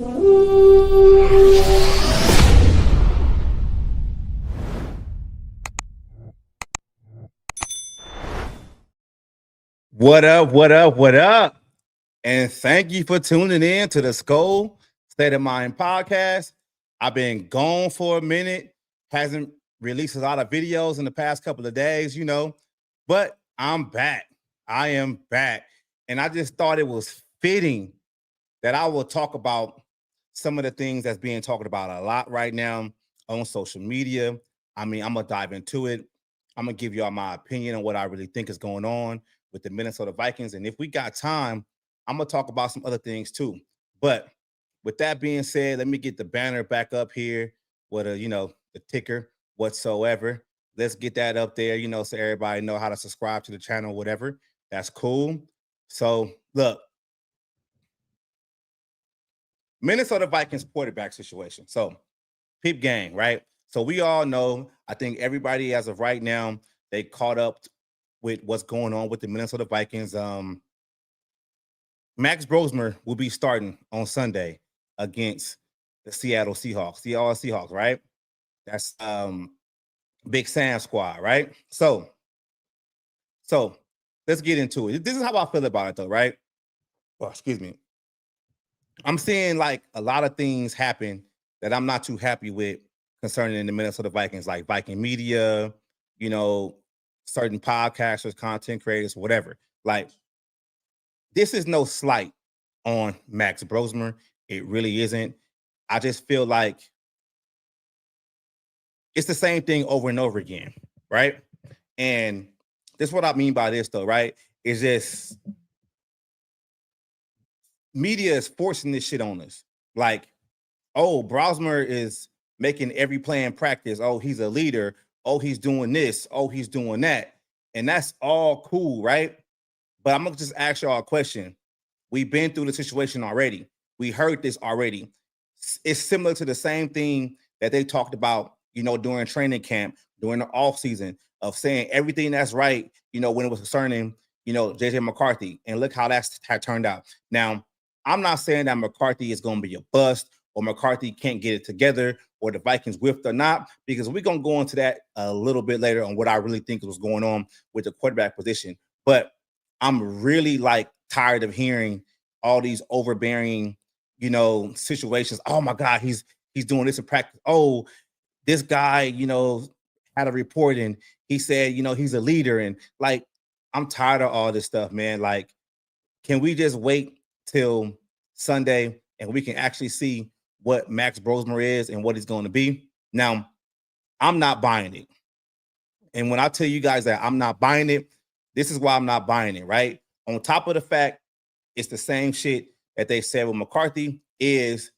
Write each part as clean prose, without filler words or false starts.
What up? What up? What up? And thank you for tuning in to the Skol State of Mind podcast. I've been gone for a minute, hasn't released a lot of videos in the past couple of days, but I'm back. I am back. And I just thought it was fitting that I will talk about some of the things that's being talked about a lot right now on social media. I mean, I'm going to dive into it. I'm going to give y'all my opinion on what I really think is going on with the Minnesota Vikings. And if we got time, I'm going to talk about some other things too. But with that being said, let me get the banner back up here with the ticker whatsoever. Let's get that up there, so everybody know how to subscribe to the channel, whatever. That's cool. So look, Minnesota Vikings quarterback situation. So peep gang, right? So we all know, I think everybody as of right now, they caught up with what's going on with the Minnesota Vikings. Max Brosmer will be starting on Sunday against the Seattle Seahawks, right? That's Big Sam squad, right? So let's get into it. This is how I feel about it though, right? Oh, excuse me. I'm seeing like a lot of things happen that I'm not too happy with concerning the Minnesota Vikings, like Viking media, certain podcasters, content creators, whatever. Like, this is no slight on Max Brosmer. It really isn't. I just feel like it's the same thing over and over again, right? And this is what I mean by this, though, right? Is just media is forcing this shit on us. Like, oh, Brosmer is making every play in practice. Oh, he's a leader. Oh, he's doing this. Oh, he's doing that. And that's all cool, right? But I'm going to just ask y'all a question. We've been through the situation already. We heard this already. It's similar to the same thing that they talked about, during training camp, during the offseason, of saying everything that's right, when it was concerning, JJ McCarthy. And look how that's turned out. Now, I'm not saying that McCarthy is going to be a bust or McCarthy can't get it together or the Vikings whiffed or not, because we're going to go into that a little bit later on what I really think was going on with the quarterback position. But I'm really tired of hearing all these overbearing, situations. Oh my God, he's doing this in practice. Oh, this guy, had a report and he said, he's a leader. And I'm tired of all this stuff, man. Can we just wait till Sunday and we can actually see what Max Brosmer is and what he's going to be? Now, I'm not buying it. And when I tell you guys that I'm not buying it, this is why I'm not buying it, right? On top of the fact, it's the same shit that they said with McCarthy, is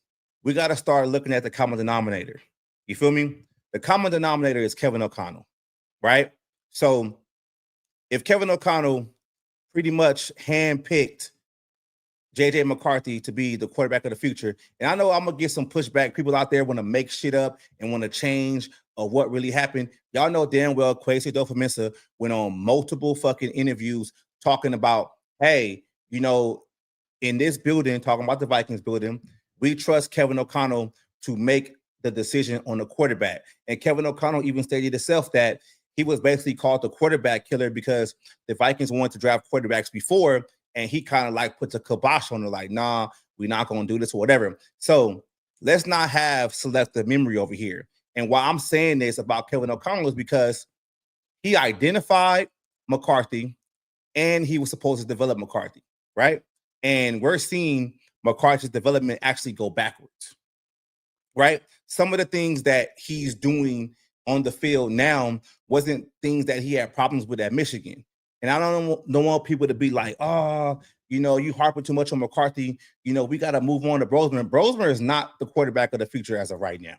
we got to start looking at the common denominator. You feel me? The common denominator is Kevin O'Connell, right? So if Kevin O'Connell pretty much handpicked JJ McCarthy to be the quarterback of the future, and I know I'm going to get some pushback. People out there want to make shit up and want to change of what really happened. Y'all know damn well Kwesi Adofo-Mensah went on multiple fucking interviews talking about, hey, in this building, talking about the Vikings building, we trust Kevin O'Connell to make the decision on the quarterback. And Kevin O'Connell even stated himself that he was basically called the quarterback killer because the Vikings wanted to draft quarterbacks before, and he kind of puts a kibosh on it, nah, we're not going to do this or whatever. So let's not have selective memory over here. And why I'm saying this about Kevin O'Connell is because he identified McCarthy and he was supposed to develop McCarthy, right? And we're seeing McCarthy's development actually go backwards, right? Some of the things that he's doing on the field now wasn't things that he had problems with at Michigan. And I don't want people to be like, oh, you harping too much on McCarthy. We got to move on to Brosmer. Brosmer is not the quarterback of the future as of right now.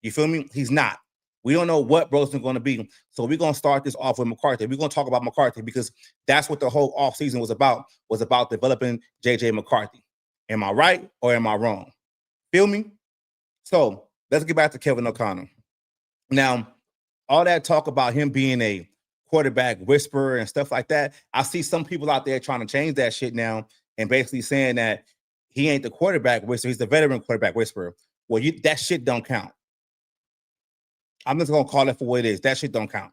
You feel me? He's not. We don't know what Brosmer is going to be. So we're going to start this off with McCarthy. We're going to talk about McCarthy because that's what the whole offseason was about developing JJ McCarthy. Am I right or am I wrong? Feel me? So let's get back to Kevin O'Connell. Now, all that talk about him being a quarterback whisperer and stuff like that, I see some people out there trying to change that shit now and basically saying that he ain't the quarterback whisperer. He's the veteran quarterback whisperer. Well, that shit don't count. I'm just gonna call it for what it is. That shit don't count.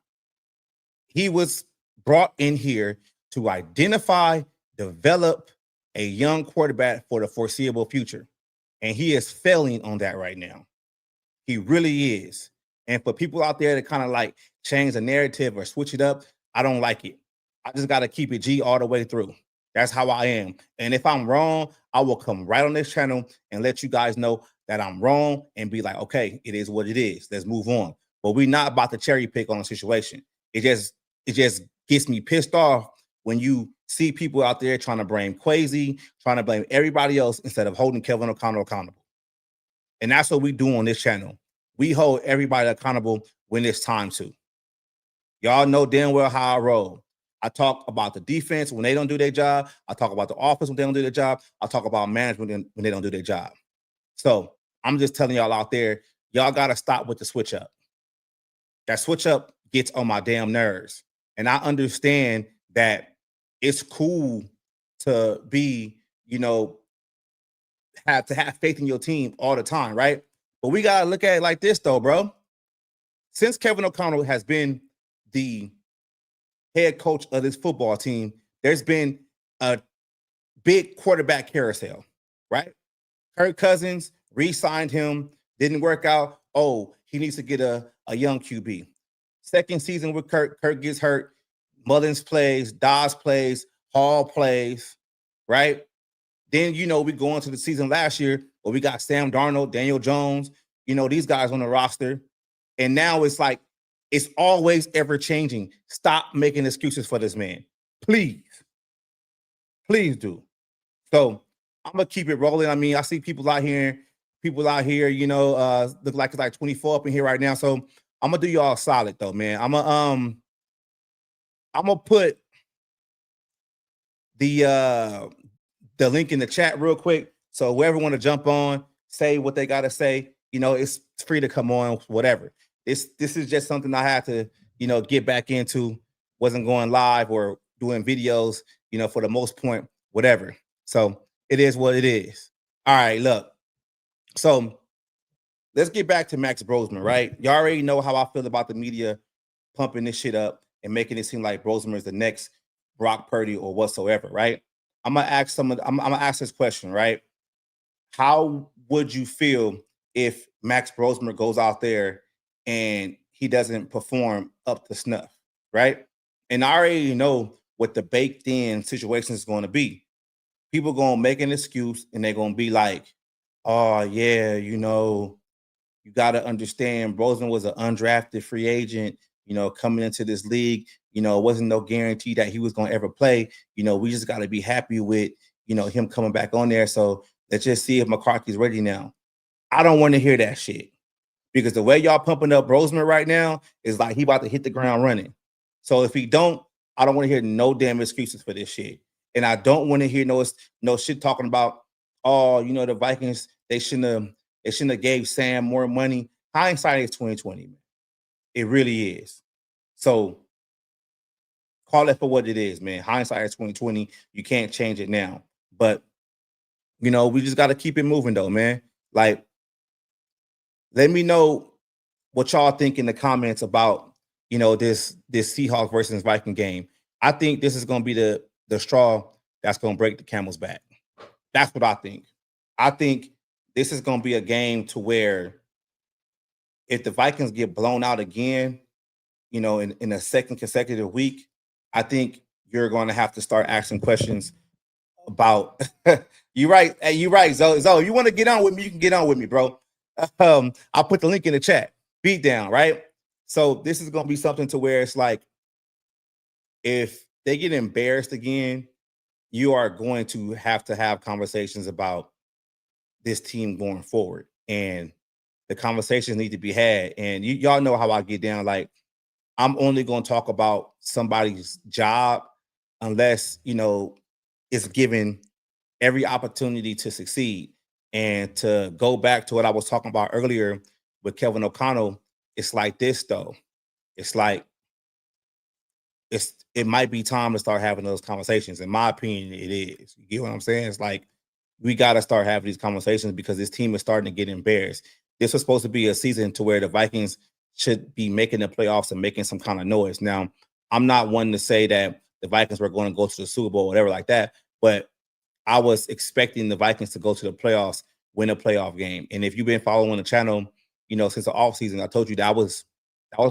He was brought in here to identify, develop a young quarterback for the foreseeable future, and he is failing on that right now. He really is. And for people out there to kind of like change the narrative or switch it up, I don't like it. I just got to keep it G all the way through. That's how I am. And if I'm wrong, I will come right on this channel and let you guys know that I'm wrong and be like, okay, it is what it is. Let's move on. But we're not about to cherry pick on the situation. It just gets me pissed off when you see people out there trying to blame Quasi, trying to blame everybody else instead of holding Kevin O'Connell accountable. And that's what we do on this channel. We hold everybody accountable when it's time to. Y'all know damn well how I roll. I talk about the defense when they don't do their job. I talk about the offense when they don't do their job. I talk about management when they don't do their job. So I'm just telling y'all out there, y'all got to stop with the switch up. That switch up gets on my damn nerves. And I understand that it's cool to be, have faith in your team all the time, right? But we got to look at it like this, though, bro. Since Kevin O'Connell has been the head coach of this football team, there's been a big quarterback carousel, right? Kirk Cousins re-signed him, didn't work out. Oh, he needs to get a young QB. Second season with Kirk gets hurt. Mullins plays, Dawes plays, Hall plays, right? Then, we go into the season last year where we got Sam Darnold, Daniel Jones, these guys on the roster. And now it's like, it's always ever changing. Stop making excuses for this man. Please. Please do. So I'm going to keep it rolling. I mean, I see people out here, look like it's like 24 up in here right now. So I'm going to do y'all solid though, man. I'm going to put the link in the chat real quick. So whoever want to jump on, say what they got to say, it's free to come on, whatever. This is just something I had to, get back into. Wasn't going live or doing videos, for the most point, whatever. So it is what it is. All right, look. So let's get back to Max Brosmer, right? You already know how I feel about the media pumping this shit up and making it seem like Brosmer is the next Brock Purdy or whatsoever, right? I'm gonna ask this question, right? How would you feel if Max Brosmer goes out there and he doesn't perform up to snuff, right? And I already know what the baked in situation is going to be. People going to make an excuse and they're going to be like, oh, yeah, you got to understand Brosmer was an undrafted free agent, coming into this league. It wasn't no guarantee that he was going to ever play. We just got to be happy with, him coming back on there. So let's just see if McCarthy's ready now. I don't want to hear that shit. Because the way y'all pumping up Brosmer right now is like he about to hit the ground running. So if he don't, I don't want to hear no damn excuses for this shit. And I don't want to hear no shit talking about, oh, the Vikings, they shouldn't have gave Sam more money. Hindsight is 2020, man. It really is. So call it for what it is, man. Hindsight is 2020. You can't change it now. But we just got to keep it moving though, man. Like, let me know what y'all think in the comments about, this Seahawks versus Viking game. I think this is going to be the straw that's going to break the camel's back. That's what I think. I think this is going to be a game to where if the Vikings get blown out again, in a second consecutive week, I think you're going to have to start asking questions about you're right. Hey, you're right. Zo, you want to get on with me, you can get on with me, bro. I'll put the link in the chat. Beat down, right? So this is going to be something to where it's like, if they get embarrassed again, you are going to have conversations about this team going forward. And the conversations need to be had. And y'all know how I get down. Like, I'm only going to talk about somebody's job unless, it's given every opportunity to succeed. And to go back to what I was talking about earlier with Kevin O'Connell, it's like this though. It's like it might be time to start having those conversations. In my opinion, it is. You get what I'm saying? It's like we got to start having these conversations because this team is starting to get embarrassed. This was supposed to be a season to where the Vikings should be making the playoffs and making some kind of noise. Now, I'm not one to say that the Vikings were going to go to the Super Bowl, whatever like that, but I was expecting the Vikings to go to the playoffs, win a playoff game. And if you've been following the channel, since the offseason, I told you that was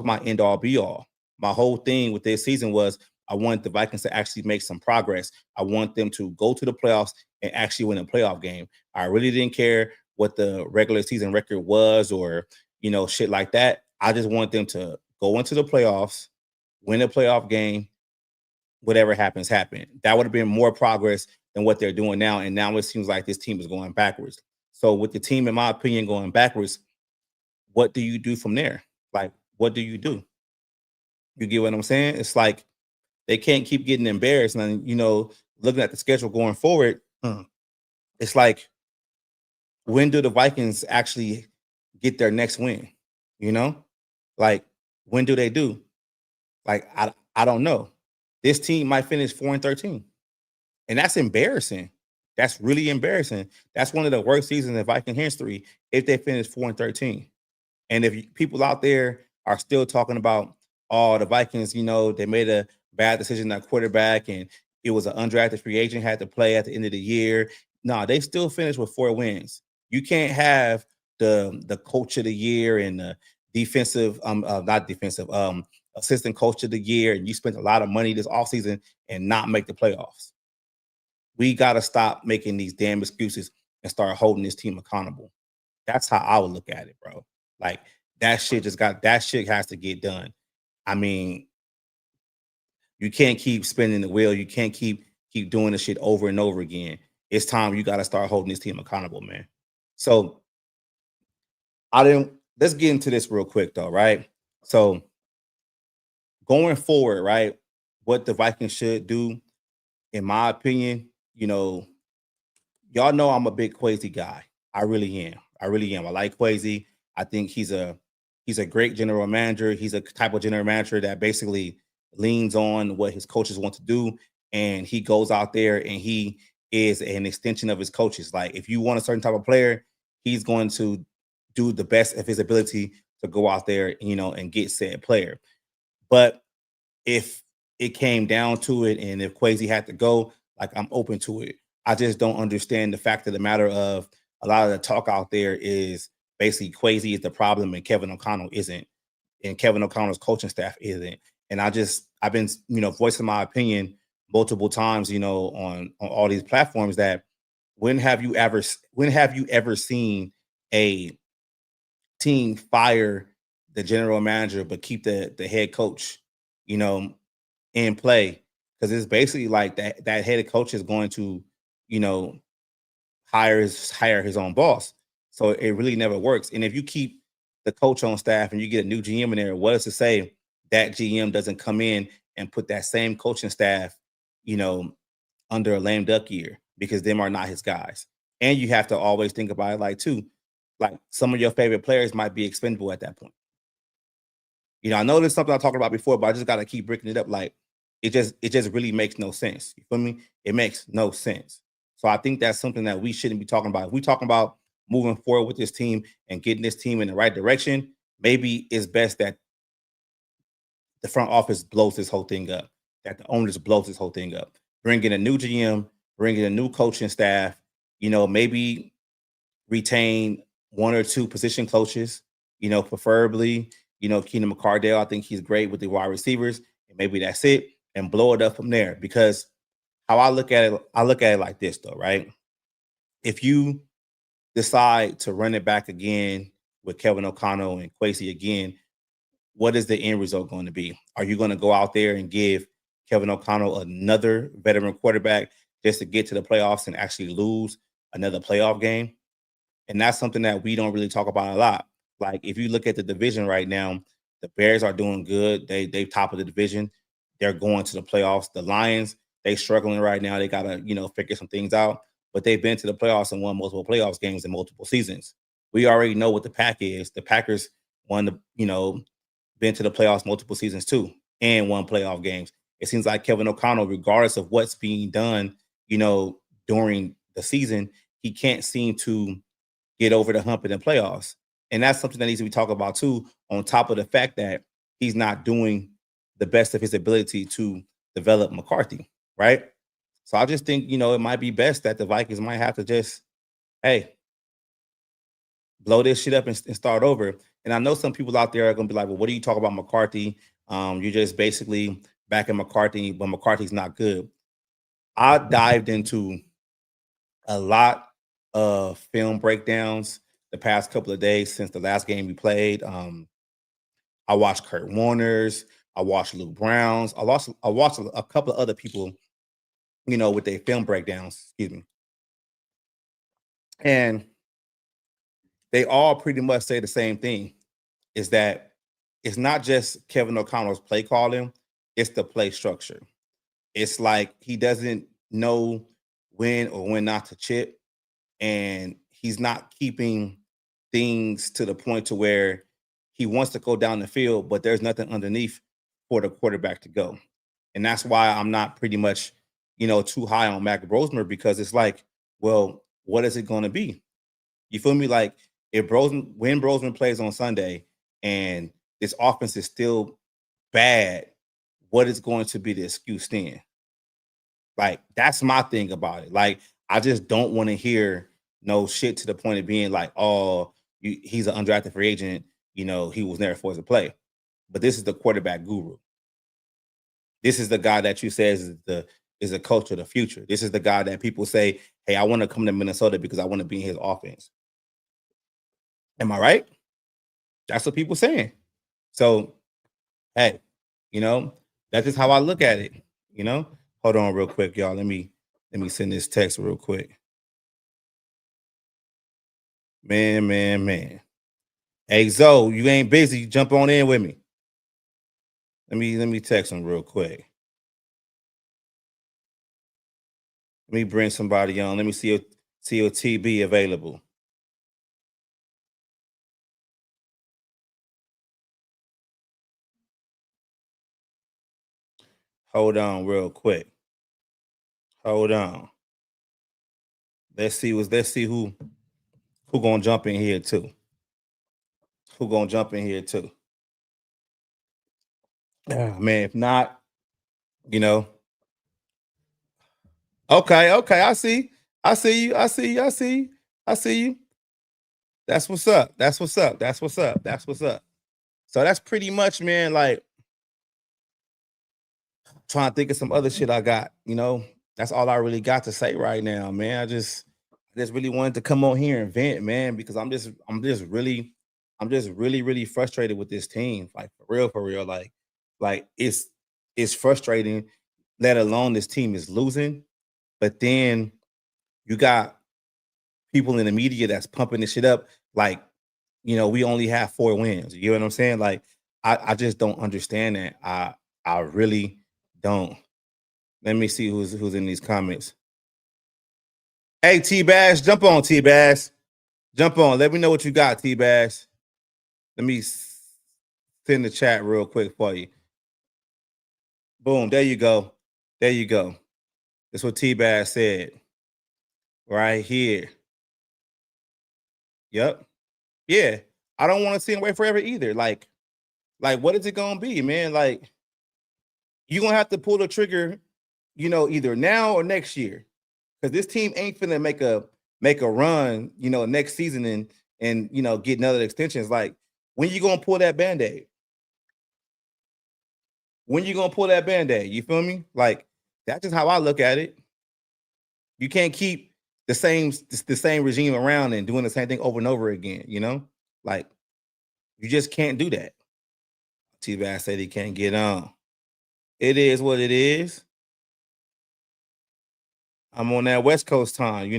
my end all be all. My whole thing with this season was I want the Vikings to actually make some progress. I want them to go to the playoffs and actually win a playoff game. I really didn't care what the regular season record was or, shit like that. I just want them to go into the playoffs, win a playoff game, whatever happens, happen. That would have been more progress than what they're doing now. And now it seems like this team is going backwards. So with the team, in my opinion, going backwards, what do you do from there? Like, what do you do? You get what I'm saying? It's like they can't keep getting embarrassed. And, looking at the schedule going forward, it's like, when do the Vikings actually get their next win? Like, when do they do? Like, I don't know. This team might finish 4-13. And that's embarrassing. That's really embarrassing. That's one of the worst seasons in Viking history if they finish 4-13. And if people out there are still talking about, the Vikings, they made a bad decision at quarterback and it was an undrafted free agent had to play at the end of the year. No, they still finished with 4 wins. You can't have the coach of the year and the defensive, not defensive, assistant coach of the year, and you spent a lot of money this offseason and not make the playoffs. We got to stop making these damn excuses and start holding this team accountable. That's how I would look at it, bro. Like, that shit has to get done. I mean, you can't keep spinning the wheel. You can't keep doing the shit over and over again. It's time you got to start holding this team accountable, man. So let's get into this real quick though, right? So going forward, right, what the Vikings should do, in my opinion, y'all know I'm a big Kwesi guy. I really am. I like Kwesi. I think he's a great general manager. He's a type of general manager that basically leans on what his coaches want to do, and he goes out there and he is an extension of his coaches. Like, if you want a certain type of player, he's going to do the best of his ability to go out there, and get said player. But if it came down to it, and if Kwesi had to go, like, I'm open to it. I just don't understand the fact of the matter of a lot of the talk out there is basically Kwesi is the problem and Kevin O'Connell isn't, and Kevin O'Connell's coaching staff isn't. And I've been, voicing my opinion multiple times, on all these platforms that when have you ever seen a team fire the general manager but keep the head coach, in play? Because it's basically like that head coach is going to, hire his own boss. So it really never works. And if you keep the coach on staff and you get a new GM in there, what is to say that GM doesn't come in and put that same coaching staff, under a lame duck year, because them are not his guys. And you have to always think about it like some of your favorite players might be expendable at that point. I know there's something I talked about before, but I just got to keep breaking it up. Like, it just really makes no sense. You feel me? It makes no sense. So I think that's something that we shouldn't be talking about. If we talking about moving forward with this team and getting this team in the right direction, maybe it's best that the front office blows this whole thing up, that the owners blows this whole thing up. Bring in a new GM, bring in a new coaching staff, maybe retain 1 or 2 position coaches, preferably, Keenan McCardell. I think he's great with the wide receivers, and maybe that's it, and blow it up from there. Because how I look at it like this though, right? If you decide to run it back again with Kevin O'Connell and Kwesi again, what is the end result going to be? Are you going to go out there and give Kevin O'Connell another veteran quarterback just to get to the playoffs and actually lose another playoff game? And that's something that we don't really talk about a lot. Like, if you look at the division right now, the Bears are doing good. They top of the division. They're going to the playoffs. The Lions, they struggling right now. They got to, figure some things out. But they've been to the playoffs and won multiple playoffs games in multiple seasons. We already know what the pack is. The Packers won been to the playoffs multiple seasons too and won playoff games. It seems like Kevin O'Connell, regardless of what's being done, during the season, he can't seem to get over the hump in the playoffs. And that's something that needs to be talked about too, on top of the fact that he's not doing the best of his ability to develop McCarthy, right? So I just think, it might be best that the Vikings might have to just, hey, blow this shit up and start over. And I know some people out there are going to be like, well, what do you talk about McCarthy? You're just basically backing McCarthy, but McCarthy's not good. I dived into a lot of film breakdowns the past couple of days since the last game we played. I watched Kurt Warner's, I watched Luke Brown's, I watched a couple of other people, with their film breakdowns, excuse me. And they all pretty much say the same thing, is that it's not just Kevin O'Connell's play calling, it's the play structure. It's like he doesn't know when or when not to chip, and he's not keeping things to the point to where he wants to go down the field, but there's nothing underneath for the quarterback to go. And that's why I'm not pretty much, too high on Max Brosmer, because it's like, well, what is it going to be? You feel me? Like, when Brosman plays on Sunday and this offense is still bad, what is going to be the excuse then? Like, that's my thing about it. Like, I just don't want to hear no shit to the point of being like, oh, he's an undrafted free agent. He was never forced to play. But this is the quarterback guru. This is the guy that you say is the coach of the future. This is the guy that people say, hey, I want to come to Minnesota because I want to be in his offense. Am I right? That's what people saying. So, hey, that's just how I look at it. Hold on real quick, y'all. Let me send this text real quick. Man. Hey, Zoe, you ain't busy. Jump on in with me. Let me text him real quick. Let me bring somebody on. Let me see your TB available. Hold on real quick. Hold on. Let's see who gonna jump in here too. Who gonna jump in here too? Man, if not, Okay, I see. I see you. I see you. I see you. I see you. That's what's up. That's what's up. That's what's up. That's what's up. So that's pretty much, man, like, trying to think of some other shit I got, That's all I really got to say right now, man. I just really wanted to come on here and vent, man, because I'm just really frustrated with this team. Like, for real. Like it's frustrating, let alone this team is losing. But then you got people in the media that's pumping this shit up like, we only have 4 wins. You know what I'm saying? Like, I just don't understand that. I really don't. Let me see who's in these comments. Hey, T-Bass, jump on, T-Bass. Jump on. Let me know what you got, T-Bass. Let me send the chat real quick for you. Boom, there you go. There you go. That's what T-Bass said. Right here. Yep. Yeah. I don't want to see him wait forever either. Like, what is it gonna be, man? Like, you're gonna have to pull the trigger, either now or next year. Because this team ain't finna make a run, next season and get another extensions. Like, when you gonna pull that band-aid? When you gonna pull that band-aid? You feel me? Like, that's just how I look at it. You can't keep the same regime around and doing the same thing over and over again, Like, you just can't do that. T-Bass said he can't get on. It is what it is. I'm on that West Coast time, Oh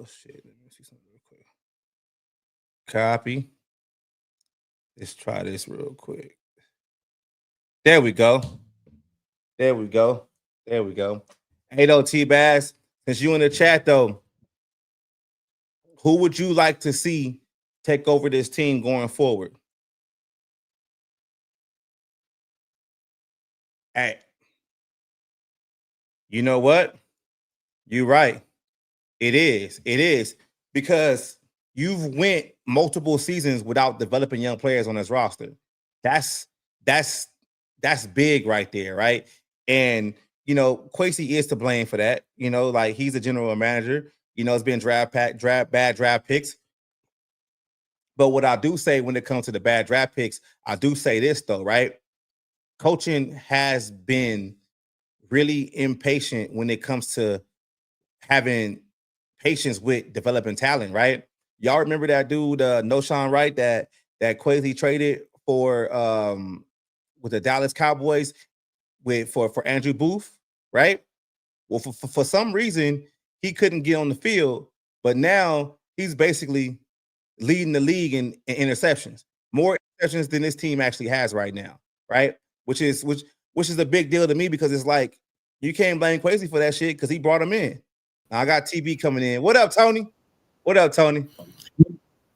shit. Let me see something real quick. Copy. Let's try this real quick. There we go. There we go. There we go. Hey, though, T-Bass, since you in the chat, though, who would you like to see take over this team going forward? Hey, You know what? You're right. It is. It is because you've went multiple seasons without developing young players on this roster. That's that's that's big right there, right? And Quasey is to blame for that. Like he's a general manager. It's been bad draft picks. But what I do say when it comes to the bad draft picks, I do say this though, right? Coaching has been really impatient when it comes to having patience with developing talent, right? Y'all remember that dude, Noshawn Wright, that Quasi traded for with the Dallas Cowboys for Andrew Booth, right? Well, for some reason he couldn't get on the field, but now he's basically leading the league in interceptions, more interceptions than this team actually has right now, right? Which is a big deal to me because it's like you can't blame Quasi for that shit because he brought him in. Now I got TB coming in. What up, Tony? What up, Tony?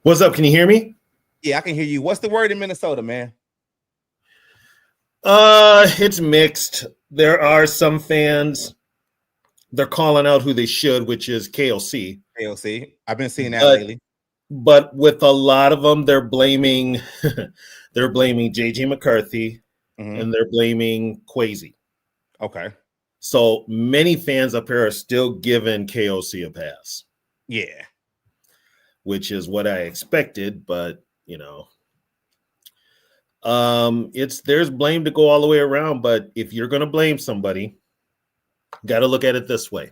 What's up? Can you hear me? Yeah, I can hear you. What's the word in Minnesota, man? It's mixed. There are some fans, they're calling out who they should, which is KOC. KOC. I've been seeing that lately. But with a lot of them, they're blaming JJ McCarthy and they're blaming Quasi. Okay. So many fans up here are still giving KOC a pass. Yeah. Which is what I expected, but there's blame to go all the way around. But if you're gonna blame somebody, got to look at it this way.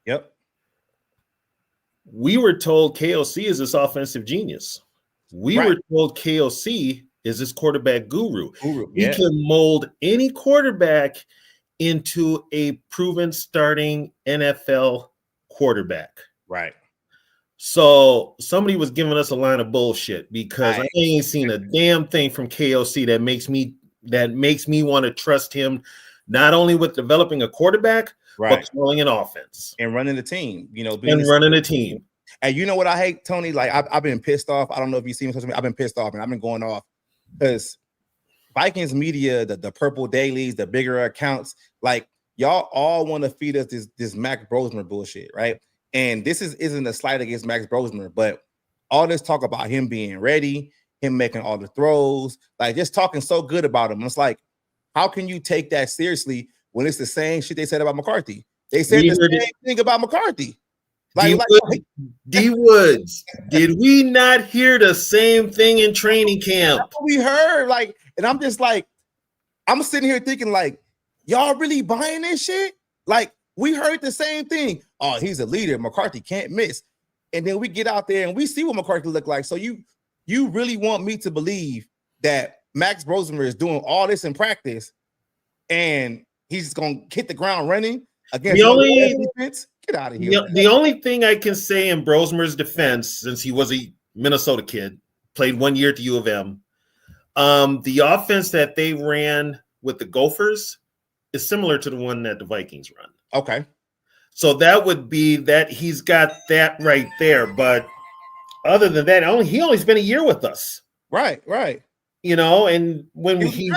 Yep. We were told KOC is this offensive genius. We were told KOC is this quarterback guru. He can mold any quarterback into a proven starting NFL quarterback. Right. So somebody was giving us a line of bullshit because I ain't seen a damn thing from KOC that makes me want to trust him, not only with developing a quarterback, but calling an offense and running the team. Running a team. And you know what I hate, Tony? Like I've been pissed off. I don't know if you see me. I've been pissed off, and I've been going off because Vikings media, the purple dailies, the bigger accounts, like y'all all want to feed us this Max Brosmer bullshit, right? And this isn't a slight against Max Brosmer, but all this talk about him being ready, him making all the throws, like just talking so good about him. It's like, how can you take that seriously when it's the same shit they said about McCarthy? They said the same thing about McCarthy. D Woods, did we not hear the same thing in training camp? That's what we heard, and I'm just like, I'm sitting here thinking, like, y'all really buying this shit? Like, we heard the same thing. Oh, he's a leader. McCarthy can't miss. And then we get out there and we see what McCarthy look like. So you really want me to believe that Max Brosmer is doing all this in practice and he's going to hit the ground running against the defense? Get out of here. The only thing I can say in Brosmer's defense, since he was a Minnesota kid, played 1 year at the U of M, the offense that they ran with the Gophers is similar to the one that the Vikings run. Okay. So that would be that he's got that right there. But other than that, he only spent a year with us. Right. And when he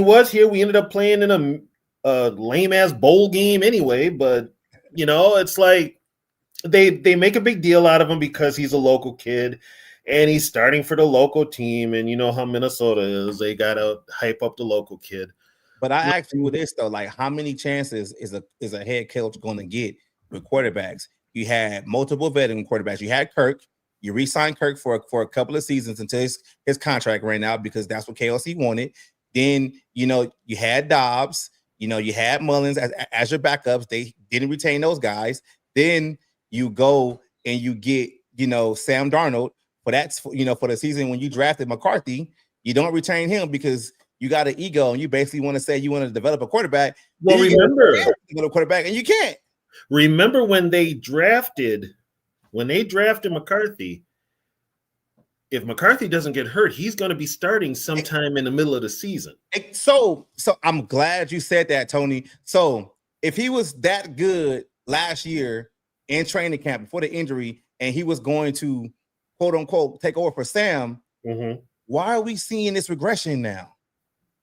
was here, we ended up playing in a lame-ass bowl game anyway. But, it's like they make a big deal out of him because he's a local kid and he's starting for the local team. And you know how Minnesota is. They got to hype up the local kid. But I asked you this though, like how many chances is a head coach going to get with quarterbacks? You had multiple veteran quarterbacks. You had Kirk. You re-signed Kirk for a couple of seasons until his contract ran out because that's what KLC wanted. Then you had Dobbs. You had Mullins as your backups. They didn't retain those guys. Then you go and you get Sam Darnold for the season when you drafted McCarthy. You don't retain him because you got an ego and you basically want to say you want to develop a quarterback. Well, remember a quarterback and you can't. Remember when they drafted McCarthy, if McCarthy doesn't get hurt, he's going to be starting sometime in the middle of the season. So I'm glad you said that, Tony. So if he was that good last year in training camp before the injury and he was going to quote unquote take over for Sam, why are we seeing this regression now?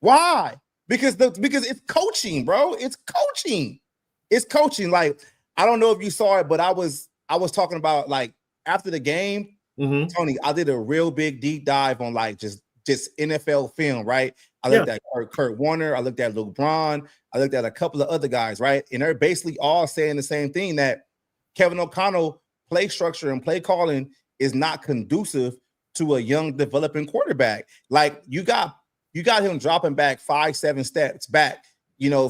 Why? because it's coaching, bro. It's coaching. It's coaching. Like, I don't know if you saw it, but I was talking about, like, after the game, Tony, I did a real big deep dive on, like, just NFL film, right? I looked at Kurt Warner, I looked at Luke Braun, I looked at a couple of other guys, right? And they're basically all saying the same thing, that Kevin O'Connell play structure and play calling is not conducive to a young developing quarterback. Like, you got him dropping back 5-7 steps back,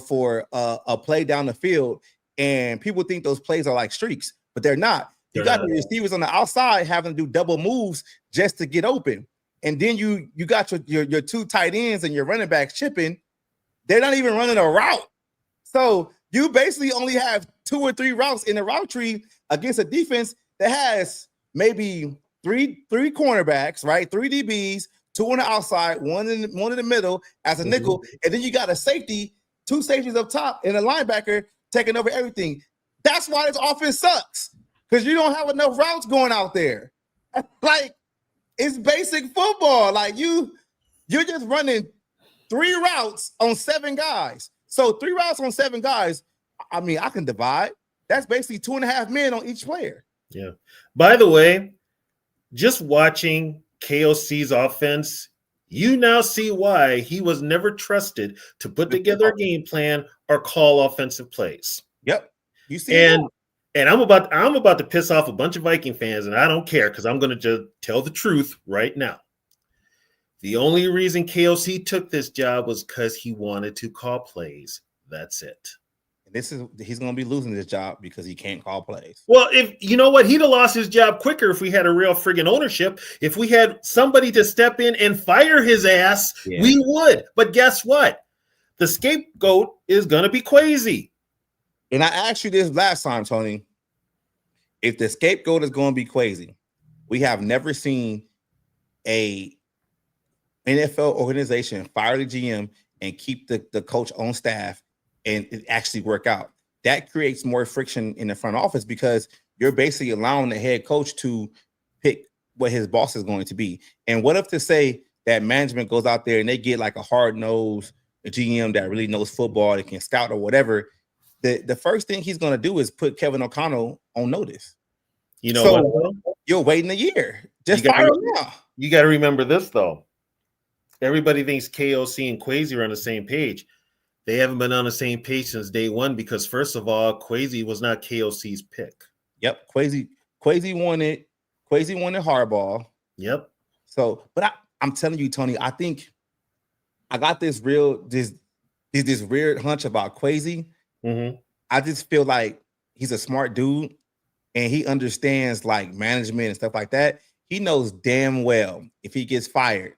for a play down the field, and people think those plays are like streaks, but they're not. You got the receivers on the outside having to do double moves just to get open. And then you got your two tight ends and your running backs chipping. They're not even running a route. So you basically only have 2 or 3 routes in the route tree against a defense that has maybe three cornerbacks, right? 3 DBs, 2 on the outside, one in the middle as a nickel, and then you got a safety, 2 safeties up top, and a linebacker taking over everything. That's why this offense sucks, because you don't have enough routes going out there. Like, it's basic football. Like, you're just running 3 routes on 7 guys. So 3 routes on 7 guys, I mean, I can divide. That's basically 2.5 men on each player. Yeah. By the way, just watching KOC's offense, you now see why he was never trusted to put together a game plan or call offensive plays. Yep. You see, and I'm about to piss off a bunch of Viking fans, and I don't care, because I'm going to just tell the truth right now. The only reason KOC took this job was because he wanted to call plays. That's it. He's going to be losing this job because he can't call plays. Well, if you know what, he'd have lost his job quicker if we had a real friggin' ownership. If we had somebody to step in and fire his ass, we would. But guess what? The scapegoat is going to be Kwesi. And I asked you this last time, Tony. If the scapegoat is going to be Kwesi, we have never seen a NFL organization fire the GM and keep the coach on staff and it actually work out. That creates more friction in the front office, because you're basically allowing the head coach to pick what his boss is going to be. And what if to say that management goes out there and they get like a hard-nosed GM that really knows football, that can scout or whatever, the first thing he's going to do is put Kevin O'Connell on notice. You know what? You're waiting a year. Just fire him now. You got to remember this, though. Everybody thinks KOC and Kwesi are on the same page. They haven't been on the same page since day one, because, first of all, Kwesi was not KOC's pick. Yep. Kwesi wanted hardball. Yep. So, but I'm telling you, Tony, I think I got this weird hunch about Kwesi. I just feel like he's a smart dude and he understands like management and stuff like that. He knows damn well if he gets fired,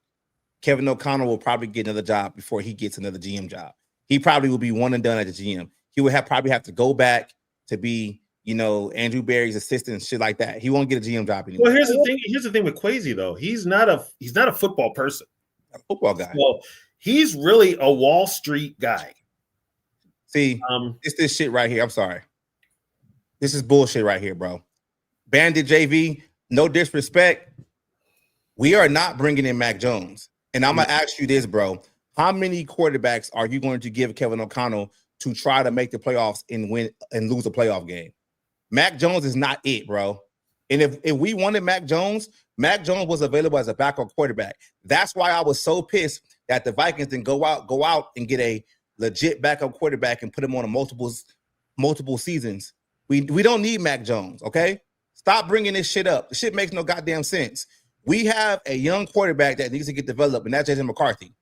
Kevin O'Connell will probably get another job before he gets another GM job. He probably will be one and done at the GM. He would probably have to go back to be, Andrew Berry's assistant and shit like that. He won't get a GM job anymore. Well, here's the thing with Kwesi, though. He's not a football person. A football guy. Well, he's really a Wall Street guy. See, it's this shit right here. I'm sorry. This is bullshit right here, bro. Bandit JV, no disrespect. We are not bringing in Mac Jones. And I'm going to ask you this, bro. How many quarterbacks are you going to give Kevin O'Connell to try to make the playoffs and win and lose a playoff game? Mac Jones is not it, bro. And if we wanted Mac Jones was available as a backup quarterback. That's why I was so pissed that the Vikings didn't go out and get a legit backup quarterback and put him on a multiple seasons. We don't need Mac Jones, okay? Stop bringing this shit up. The shit makes no goddamn sense. We have a young quarterback that needs to get developed, and that's Jason McCarthy.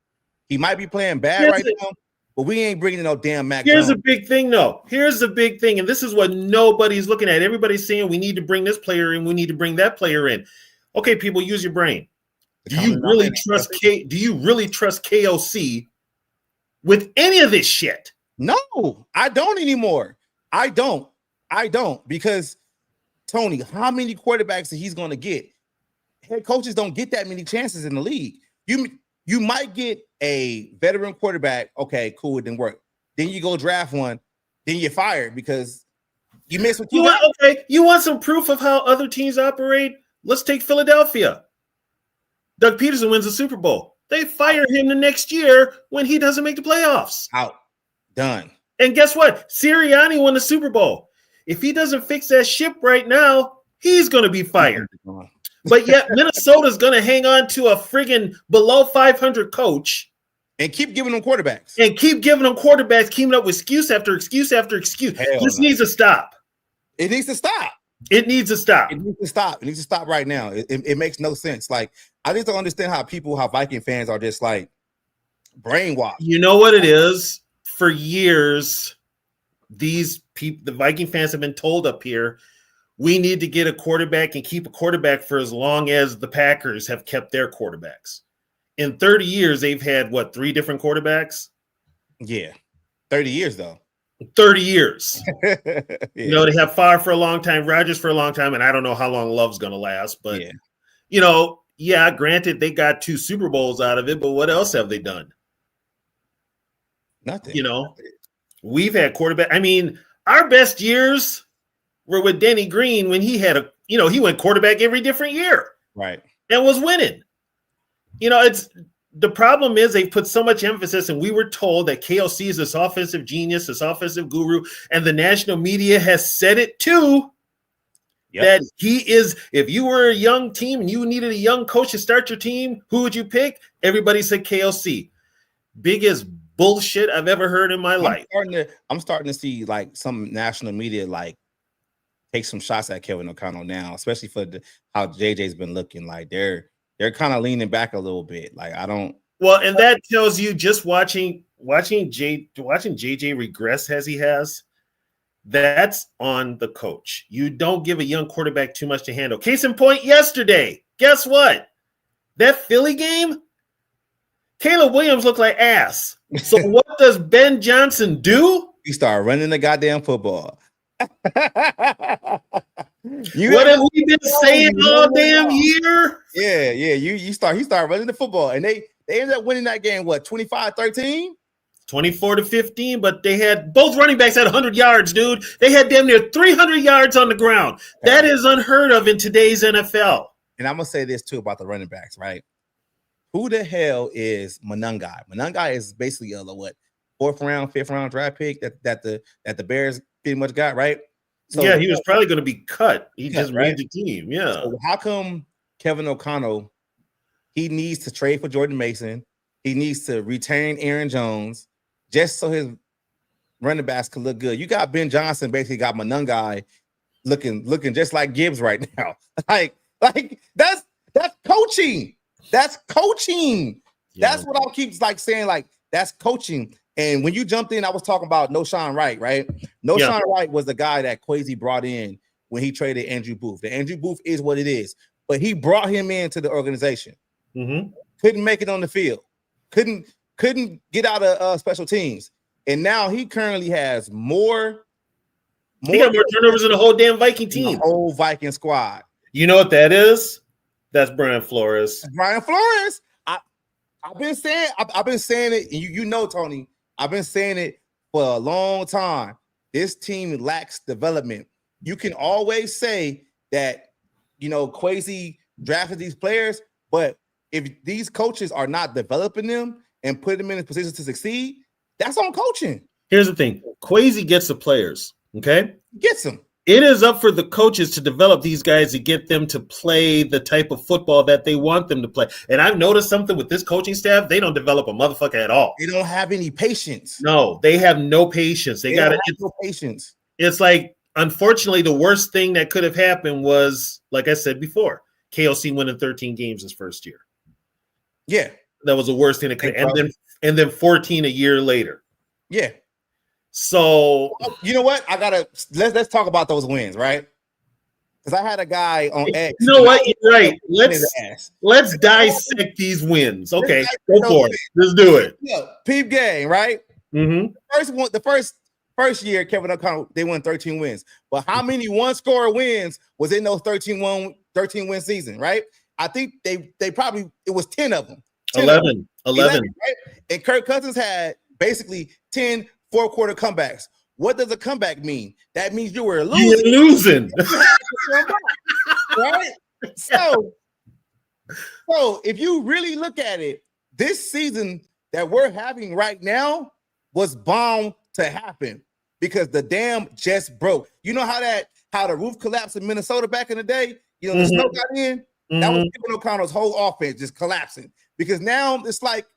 He might be playing bad now, but we ain't bringing in no damn Mac Jones. Here's the big thing, though. Here's the big thing, and this is what nobody's looking at. Everybody's saying we need to bring this player in, we need to bring that player in. Okay, people, use your brain. Do you really trust KOC with any of this shit? No, I don't anymore. I don't because Tony, how many quarterbacks that he's going to get? Head coaches don't get that many chances in the league. You might get a veteran quarterback. Okay, cool, it didn't work. Then you go draft one. Then you're fired because you missed what you got. Okay, you want some proof of how other teams operate? Let's take Philadelphia. Doug Peterson wins the Super Bowl. They fire him the next year when he doesn't make the playoffs. Out. Done. And guess what? Sirianni won the Super Bowl. If he doesn't fix that ship right now, he's going to be fired. But yet Minnesota's going to hang on to a friggin' below 500 coach. And keep giving them quarterbacks. Keeping up with excuse after excuse after excuse. This needs to stop. It needs to stop. It needs to stop. It needs to stop. It needs to stop right now. It makes no sense. Like, I just don't understand how Viking fans are just like brainwashed. You know what it is? For years, these people, the Viking fans have been told up here, we need to get a quarterback and keep a quarterback for as long as the Packers have kept their quarterbacks. In 30 years, they've had, 3 different quarterbacks? Yeah. 30 years, though. 30 years. Yeah. You know, they have Favre for a long time, Rodgers for a long time, and I don't know how long Love's going to last. But, granted, they got 2 Super Bowls out of it, but what else have they done? Nothing. You know, we've had quarterback. I mean, our best years were with Denny Green when he had he went quarterback every different year. Right. And was winning. You know, the problem is they've put so much emphasis, and we were told that KLC is this offensive genius, this offensive guru, and the national media has said it too. Yep. That he is. If you were a young team and you needed a young coach to start your team, who would you pick? Everybody said KLC. Biggest bullshit I've ever heard in my life. I'm starting to see like some national media like take some shots at Kevin O'Connell now, especially for how JJ's been looking. Like they're kind of leaning back a little bit. Like I don't. Well, and that tells you just watching JJ regress as he has. That's on the coach. You don't give a young quarterback too much to handle. Case in point, yesterday. Guess what? That Philly game, Caleb Williams looked like ass. So what does Ben Johnson do? He started running the goddamn football. What have we been saying all damn year? Yeah. He started running the football, and they ended up winning that game. What, 25-13? 24-15, but they had both running backs had 100 yards, dude. They had damn near 300 yards on the ground. That is unheard of in today's NFL. And I'm gonna say this too about the running backs, right? Who the hell is Monangai? Monangai is basically a fourth round, fifth round draft pick that the Bears pretty much got, right? So yeah, he was probably going to be cut. He just made the team. Yeah. So how come Kevin O'Connell? He needs to trade for Jordan Mason. He needs to retain Aaron Jones just so his running backs can look good. You got Ben Johnson basically got Monangai looking just like Gibbs right now. like that's coaching. That's coaching. Yeah. That's what I'll keep saying. Like that's coaching. And when you jumped in, I was talking about Noshawn Wright, right? Noshawn Wright was the guy that Kwesi brought in when he traded Andrew Booth. The Andrew Booth is what it is, but he brought him into the organization. Mm-hmm. Couldn't make it on the field. Couldn't get out of special teams. And now he currently has more turnovers than the whole damn Viking team. The whole Viking squad. You know what that is? That's Brian Flores. Brian Flores. I've been saying it, and you know, Tony, I've been saying it for a long time. This team lacks development. You can always say that, Kwesi drafted these players, but if these coaches are not developing them and putting them in a position to succeed, that's on coaching. Here's the thing. Kwesi gets the players, okay? Gets them. It is up for the coaches to develop these guys to get them to play the type of football that they want them to play. And I've noticed something with this coaching staff. They don't develop a motherfucker at all. They don't have any patience. No, they have no patience. They got no patience. It's like, unfortunately, the worst thing that could have happened was, like I said before, KLC winning 13 games his first year. Yeah. That was the worst thing that could happen. And then 14 a year later. Yeah. So you know what? Let's talk about those wins, right? Because I had a guy on X. You know what? You're right. Let's dissect these wins. Okay, go for it. Let's do it. Yeah, peep game, right? Mm-hmm. The first year, Kevin O'Connell, they won 13 wins. But how many one-score wins was in those 13 win season, right? I think they probably it was 10 of them. 11. Right? And Kirk Cousins had basically 10 fourth-quarter comebacks. What does a comeback mean? That means you were losing. You're losing. Right? So if you really look at it, this season that we're having right now was bound to happen because the dam just broke. You know how the roof collapsed in Minnesota back in the day? You know, the snow got in. That was Kevin O'Connell's whole offense just collapsing because now it's like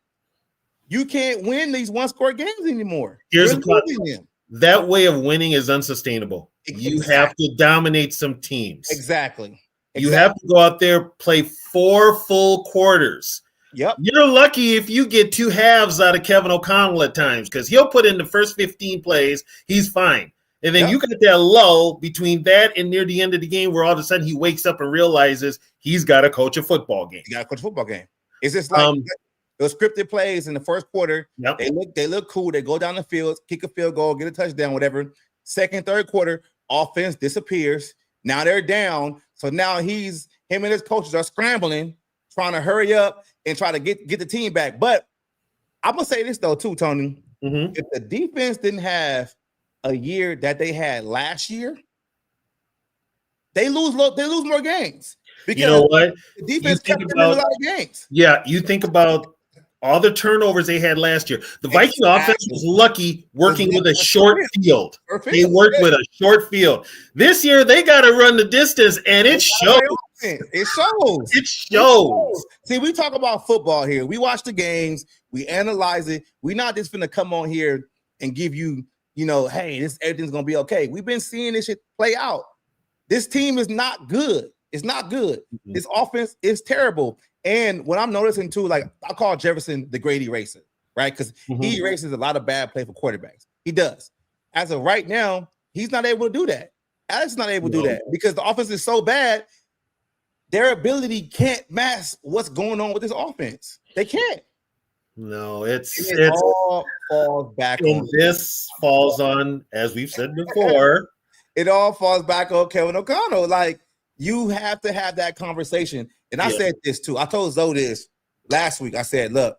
you can't win these one-score games anymore. Here's the problem. That way of winning is unsustainable. Exactly. You have to dominate some teams. Exactly. You have to go out there, play 4 full quarters. Yep. You're lucky if you get 2 halves out of Kevin O'Connell at times because he'll put in the first 15 plays. He's fine. And then you got that lull between that and near the end of the game where all of a sudden he wakes up and realizes he's got to coach a football game. He got to coach a football game. It's just like those scripted plays in the first quarter. Yep. They look cool. They go down the field, kick a field goal, get a touchdown, whatever. Second, third quarter, offense disappears. Now they're down. So now him and his coaches are scrambling, trying to hurry up and try to get the team back. But I'm gonna say this though, too, Tony. If the defense didn't have a year that they had last year, they lose more games. Because you know what? The defense kept them in a lot of games. Yeah, you think about all the turnovers they had last year. The Viking offense was lucky working with a short field. They worked with a short field. This year, they got to run the distance, and it shows. It shows. It shows. See, we talk about football here. We watch the games. We analyze it. We're not just going to come on here and give you, hey, everything's going to be okay. We've been seeing this shit play out. This team is not good. It's not good. This offense is terrible. And what I'm noticing too, like I call Jefferson the great eraser, right? Because he erases a lot of bad play for quarterbacks. He does. As of right now, he's not able to do that. Alex is not able to do that because the offense is so bad. Their ability can't mask what's going on with this offense. They can't. No, it all falls back on. This falls on, as we've said before. It all falls back on Kevin O'Connell. Like, you have to have that conversation. And I said this too. I told Zoe this last week. I said, look,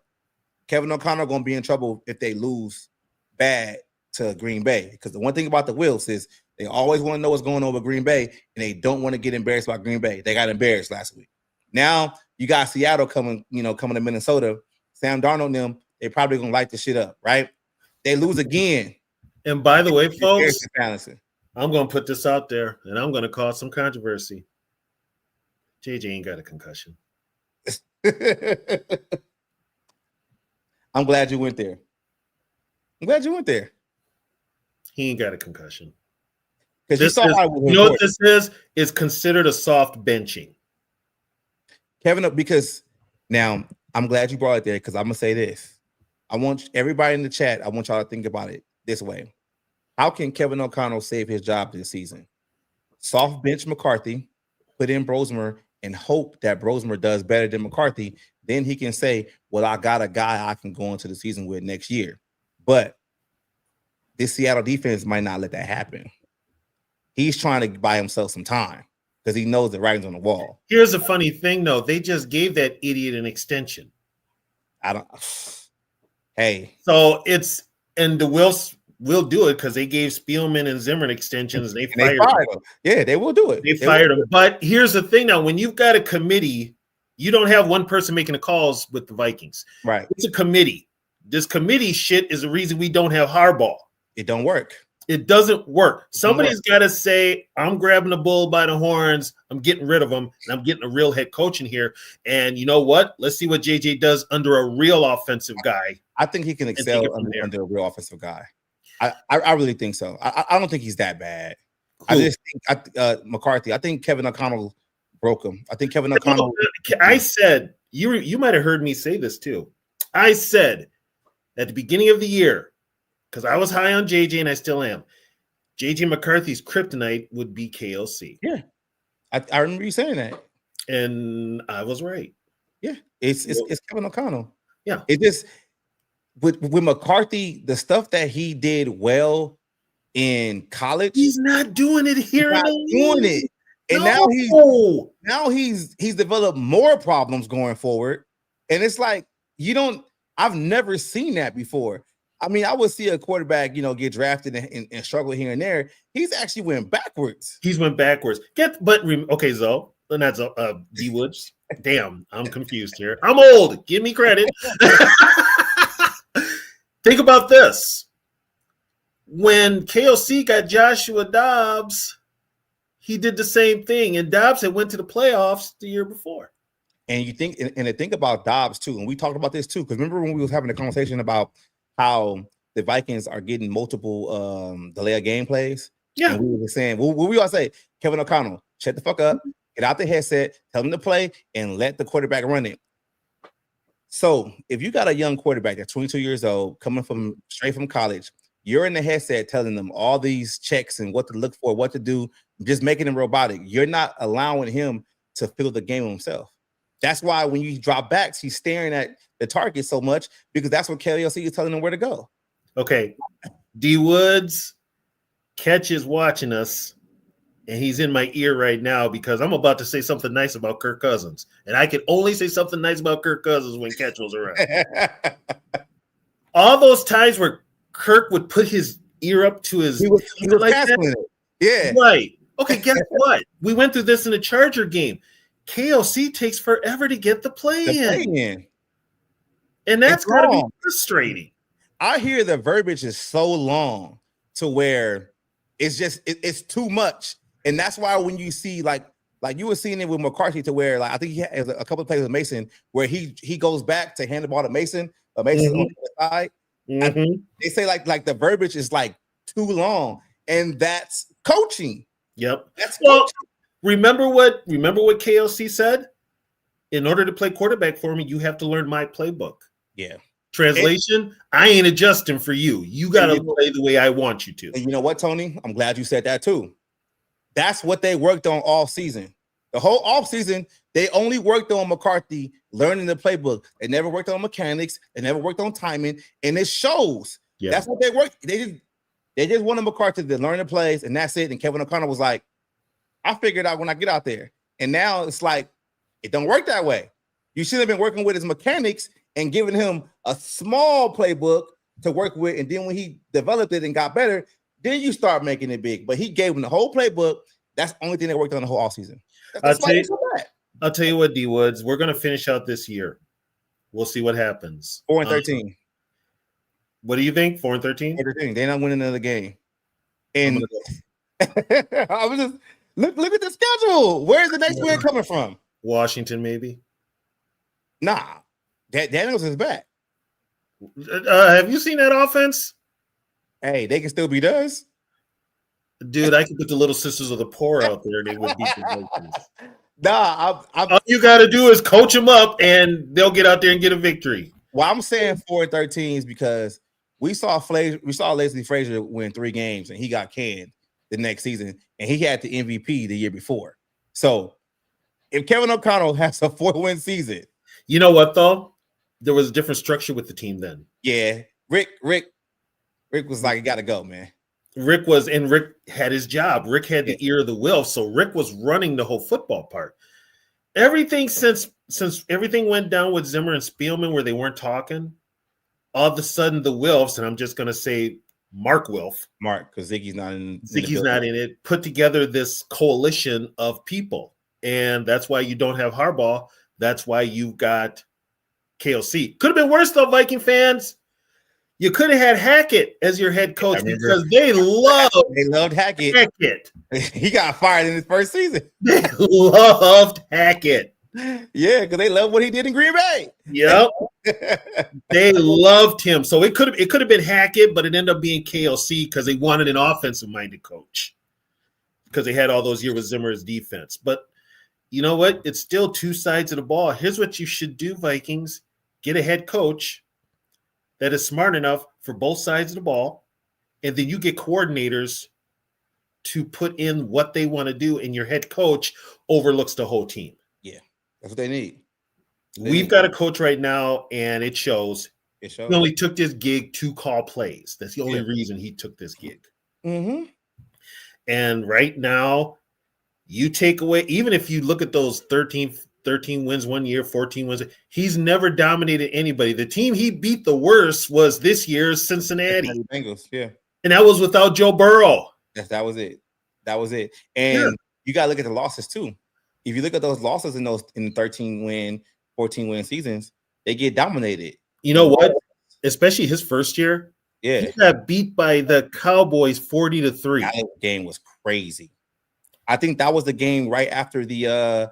Kevin O'Connell going to be in trouble if they lose bad to Green Bay. Because the one thing about the Wills is they always want to know what's going on with Green Bay, and they don't want to get embarrassed by Green Bay. They got embarrassed last week. Now you got Seattle coming to Minnesota. Sam Darnold and them, they probably going to light the shit up, right? They lose again. And by the way, folks, I'm going to put this out there, and I'm going to cause some controversy. JJ ain't got a concussion. I'm glad you went there. He ain't got a concussion. Because you know what this is? It's considered a soft benching. Kevin, because now I'm glad you brought it there because I'm going to say this. I want everybody in the chat, I want y'all to think about it this way. How can Kevin O'Connell save his job this season? Soft bench McCarthy, put in Brosmer, and hope that Brosmer does better than McCarthy. Then he can say, well, I got a guy I can go into the season with next year. But this Seattle defense might not let that happen. He's trying to buy himself some time because he knows the writing's on the wall. Here's a funny thing, though. They just gave that idiot an extension. Hey. So the Wills will do it because they gave Spielman and Zimmerman extensions. They fired them. Yeah, they will do it. They fired them. But here's the thing now. When you've got a committee, you don't have one person making the calls with the Vikings. Right. It's a committee. This committee shit is the reason we don't have Harbaugh. It don't work. It doesn't work. Somebody's got to say, I'm grabbing the bull by the horns. I'm getting rid of him, and I'm getting a real head coach in here. And you know what? Let's see what JJ does under a real offensive guy. I think he can excel under a real offensive guy. I really think so. I don't think he's that bad. Cool. I just think McCarthy. I think Kevin O'Connell broke him. I think Kevin O'Connell. I said you might have heard me say this too. I said at the beginning of the year, because I was high on JJ and I still am. JJ McCarthy's kryptonite would be KLC. Yeah, I remember you saying that, and I was right. Yeah, it's Kevin O'Connell. Yeah, it just. With McCarthy, the stuff that he did well in college, he's not doing it here. And now he's developed more problems going forward. And it's like I've never seen that before. I mean, I would see a quarterback, get drafted and struggle here and there. He's actually went backwards. He's went backwards. Okay, Zoe, not Zoe, D Woods. Damn, I'm confused here. I'm old. Give me credit. Think about this. When KOC got Joshua Dobbs, he did the same thing, and Dobbs had went to the playoffs the year before. And you think, and think about Dobbs too, and we talked about this too, because remember when we was having a conversation about how the Vikings are getting multiple delay of game plays? Yeah. And we were saying, what we all say, Kevin O'Connell, shut the fuck up, get out the headset, tell them to play, and let the quarterback run it. So if you got a young quarterback that's 22 years old, coming from straight from college, you're in the headset telling them all these checks and what to look for, what to do, just making him robotic. You're not allowing him to feel the game himself. That's why when you drop backs, he's staring at the target so much, because that's what KLC is telling him where to go. Okay. D Woods, Catch is watching us, and he's in my ear right now because I'm about to say something nice about Kirk Cousins. And I can only say something nice about Kirk Cousins when Catch was around. All those times where Kirk would put his ear up to his... He was like that. Yeah. Right. Okay, guess what? We went through this in the Charger game. KLC takes forever to get the play in. And that's got to be frustrating. I hear the verbiage is so long to where it's just it's too much. And that's why when you see like you were seeing it with McCarthy, to where like I think he has a couple of plays with Mason where he goes back to hand the ball to Mason, but Mason's on the side. They say like the verbiage is like too long, and that's coaching. Yep. That's coaching. Remember what KLC said? In order to play quarterback for me, you have to learn my playbook. Yeah. Translation, I ain't adjusting for you. You got to play the way I want you to. And you know what, Tony? I'm glad you said that too. That's what they worked on all season. The whole off season, they only worked on McCarthy learning the playbook. They never worked on mechanics. They never worked on timing, and it shows. Yeah. That's what they worked. They just wanted McCarthy to learn the plays, and that's it. And Kevin O'Connell was like, I figured out when I get out there. And now it's like, it don't work that way. You should have been working with his mechanics and giving him a small playbook to work with. And then when he developed it and got better, then you start making it big. But he gave him the whole playbook. That's the only thing that worked on the whole offseason. I'll tell you what, D Woods, we're going to finish out this year. We'll see what happens. 4-13. What do you think? 4-13? 4-13. They're not winning another game. And I was just look at the schedule. Where's the next win coming from? Washington, maybe. Nah, Daniels is back. Have you seen that offense? Hey, they can still beat us. Dude, I could put the Little Sisters of the Poor out there and they would beat the Vikings. Nah, all you got to do is coach them up and they'll get out there and get a victory. Well, I'm saying 4-13 is because we saw Leslie Frazier win 3 games and he got canned the next season, and he had the MVP the year before. So if Kevin O'Connell has a 4-win season, you know what though? There was a different structure with the team then. Yeah, Rick was like, you got to go, man. Rick had his job. Rick had the ear of the Wilf, so Rick was running the whole football part. Everything since everything went down with Zimmer and Spielman, where they weren't talking, all of a sudden the Wilfs, and I'm just going to say Mark Wilf, because Ziggy's not in. Ziggy's not in it. Put together this coalition of people, and that's why you don't have Harbaugh. That's why you've got KOC. Could have been worse though, Viking fans. You could have had Hackett as your head coach because they loved Hackett. He got fired in his first season. They loved Hackett. Yeah, because they loved what he did in Green Bay. Yep. They loved him. So it could have been Hackett, but it ended up being KLC because they wanted an offensive-minded coach because they had all those years with Zimmer's defense. But you know what? It's still two sides of the ball. Here's what you should do, Vikings. Get a head coach that is smart enough for both sides of the ball, and then you get coordinators to put in what they want to do, and your head coach overlooks the whole team. Yeah, that's what they need. We've got a coach right now, and it shows. He only took this gig to call plays. That's the only reason he took this gig. Mm-hmm. And right now, you take away, even if you look at those 13 wins one year, 14 wins, he's never dominated anybody. The team he beat the worst was this year's Cincinnati Bengals. Yeah. And that was without Joe Burrow. Yes, that was it. And you got to look at the losses too. if you look at those losses in the 13-win, 14-win seasons, they get dominated. You know what? Especially his first year. Yeah. He got beat by the Cowboys 40-3. That game was crazy. I think that was the game right after the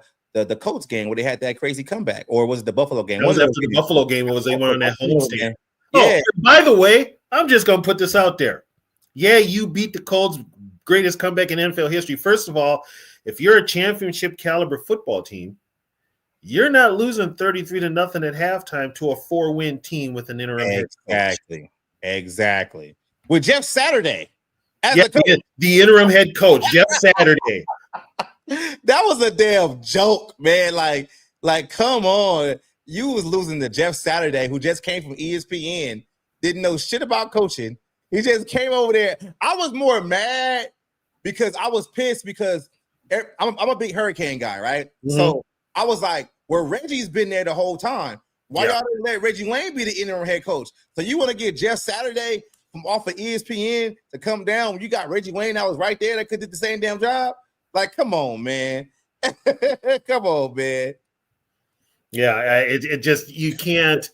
Colts game where they had that crazy comeback, or was it the Buffalo game? That was after the Buffalo game. It was they went on that homestand. Yeah. Oh, by the way, I'm just gonna put this out there. Yeah, you beat the Colts, greatest comeback in NFL history. First of all, if you're a championship caliber football team, you're not losing 33-0 at halftime to a 4-win team with an interim head coach. Exactly. With Jeff Saturday as the interim head coach, Jeff Saturday. That was a damn joke, man. Like, come on. You was losing to Jeff Saturday, who just came from ESPN, didn't know shit about coaching. He just came over there. I was more mad because I was pissed because I'm a big Hurricane guy, right? Mm-hmm. So I was like, well, Reggie's been there the whole time. Why y'all didn't let Reggie Wayne be the interim head coach? So you want to get Jeff Saturday from off of ESPN to come down when you got Reggie Wayne that was right there that could do the same damn job? Like, come on, man. Come on, man. Yeah, it just, you can't.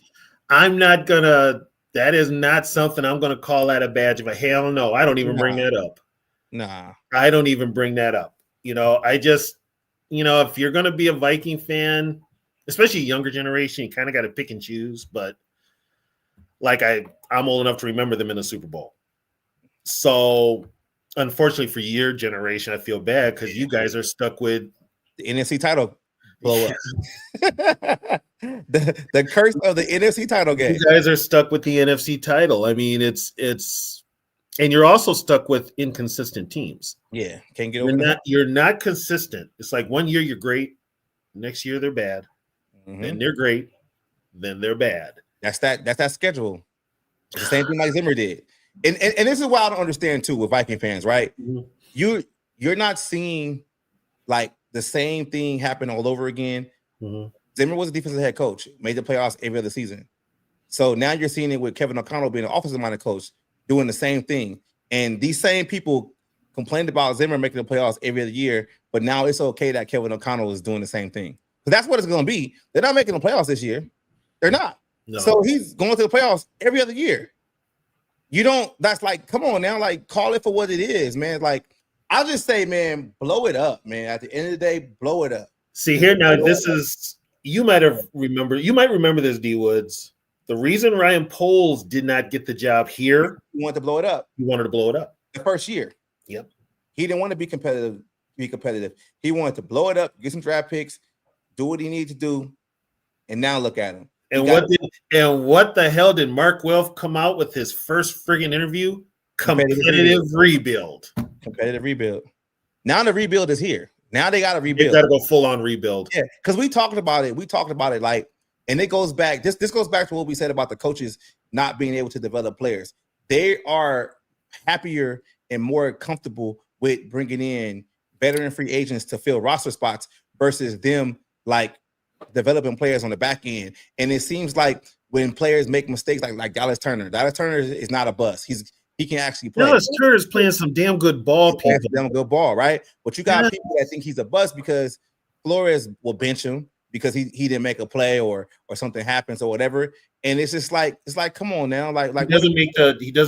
I'm not going to, that is not something I'm going to call that a badge of a hell no. I don't even bring that up. Nah. I don't even bring that up. I just, if you're going to be a Viking fan, especially a younger generation, you kind of got to pick and choose. But like I'm old enough to remember them in the Super Bowl. So unfortunately for your generation, I feel bad because you guys are stuck with the NFC title blow up. the curse of the NFC title game. You guys are stuck with the NFC title. I mean, it's and you're also stuck with inconsistent teams. Yeah, can't get over that. You're not consistent. It's like one year you're great, next year they're bad. Mm-hmm. Then they're great, then they're bad. That's that schedule. The same thing like Zimmer did. And this is what I don't understand too with Viking fans, right? Mm-hmm. You're not seeing like the same thing happen all over again. Mm-hmm. Zimmer was a defensive head coach, made the playoffs every other season. So now you're seeing it with Kevin O'Connell being an offensive-minded coach, doing the same thing. And these same people complained about Zimmer making the playoffs every other year, but now it's okay that Kevin O'Connell is doing the same thing. Because that's what it's going to be. They're not making the playoffs this year. They're not. No. So he's going to the playoffs every other year. That's like, come on now, like call it for what it is, man. Like, I'll just say, man, blow it up, man. At the end of the day, blow it up. See here now, you might remember this, D Woods. The reason Ryan Poles did not get the job here, he wanted to blow it up. He wanted to blow it up the first year. Yep. He didn't want to be competitive. He wanted to blow it up, get some draft picks, do what he needed to do, and now look at him. And what the hell did Mark Welf come out with his first friggin' interview? Competitive rebuild. Competitive rebuild. Now the rebuild is here. Now they got to rebuild. They got to go full on rebuild. Yeah, because we talked about it like, and it goes back. This goes back to what we said about the coaches not being able to develop players. They are happier and more comfortable with bringing in veteran free agents to fill roster spots versus them like developing players on the back end. And it seems like when players make mistakes, like Dallas Turner is not a bust. He can actually play. Dallas Turner's playing some damn good ball. Damn good ball, right? But you got people that think he's a bust because Flores will bench him because he didn't make a play or something happens or whatever. And it's just like, come on now. Like he doesn't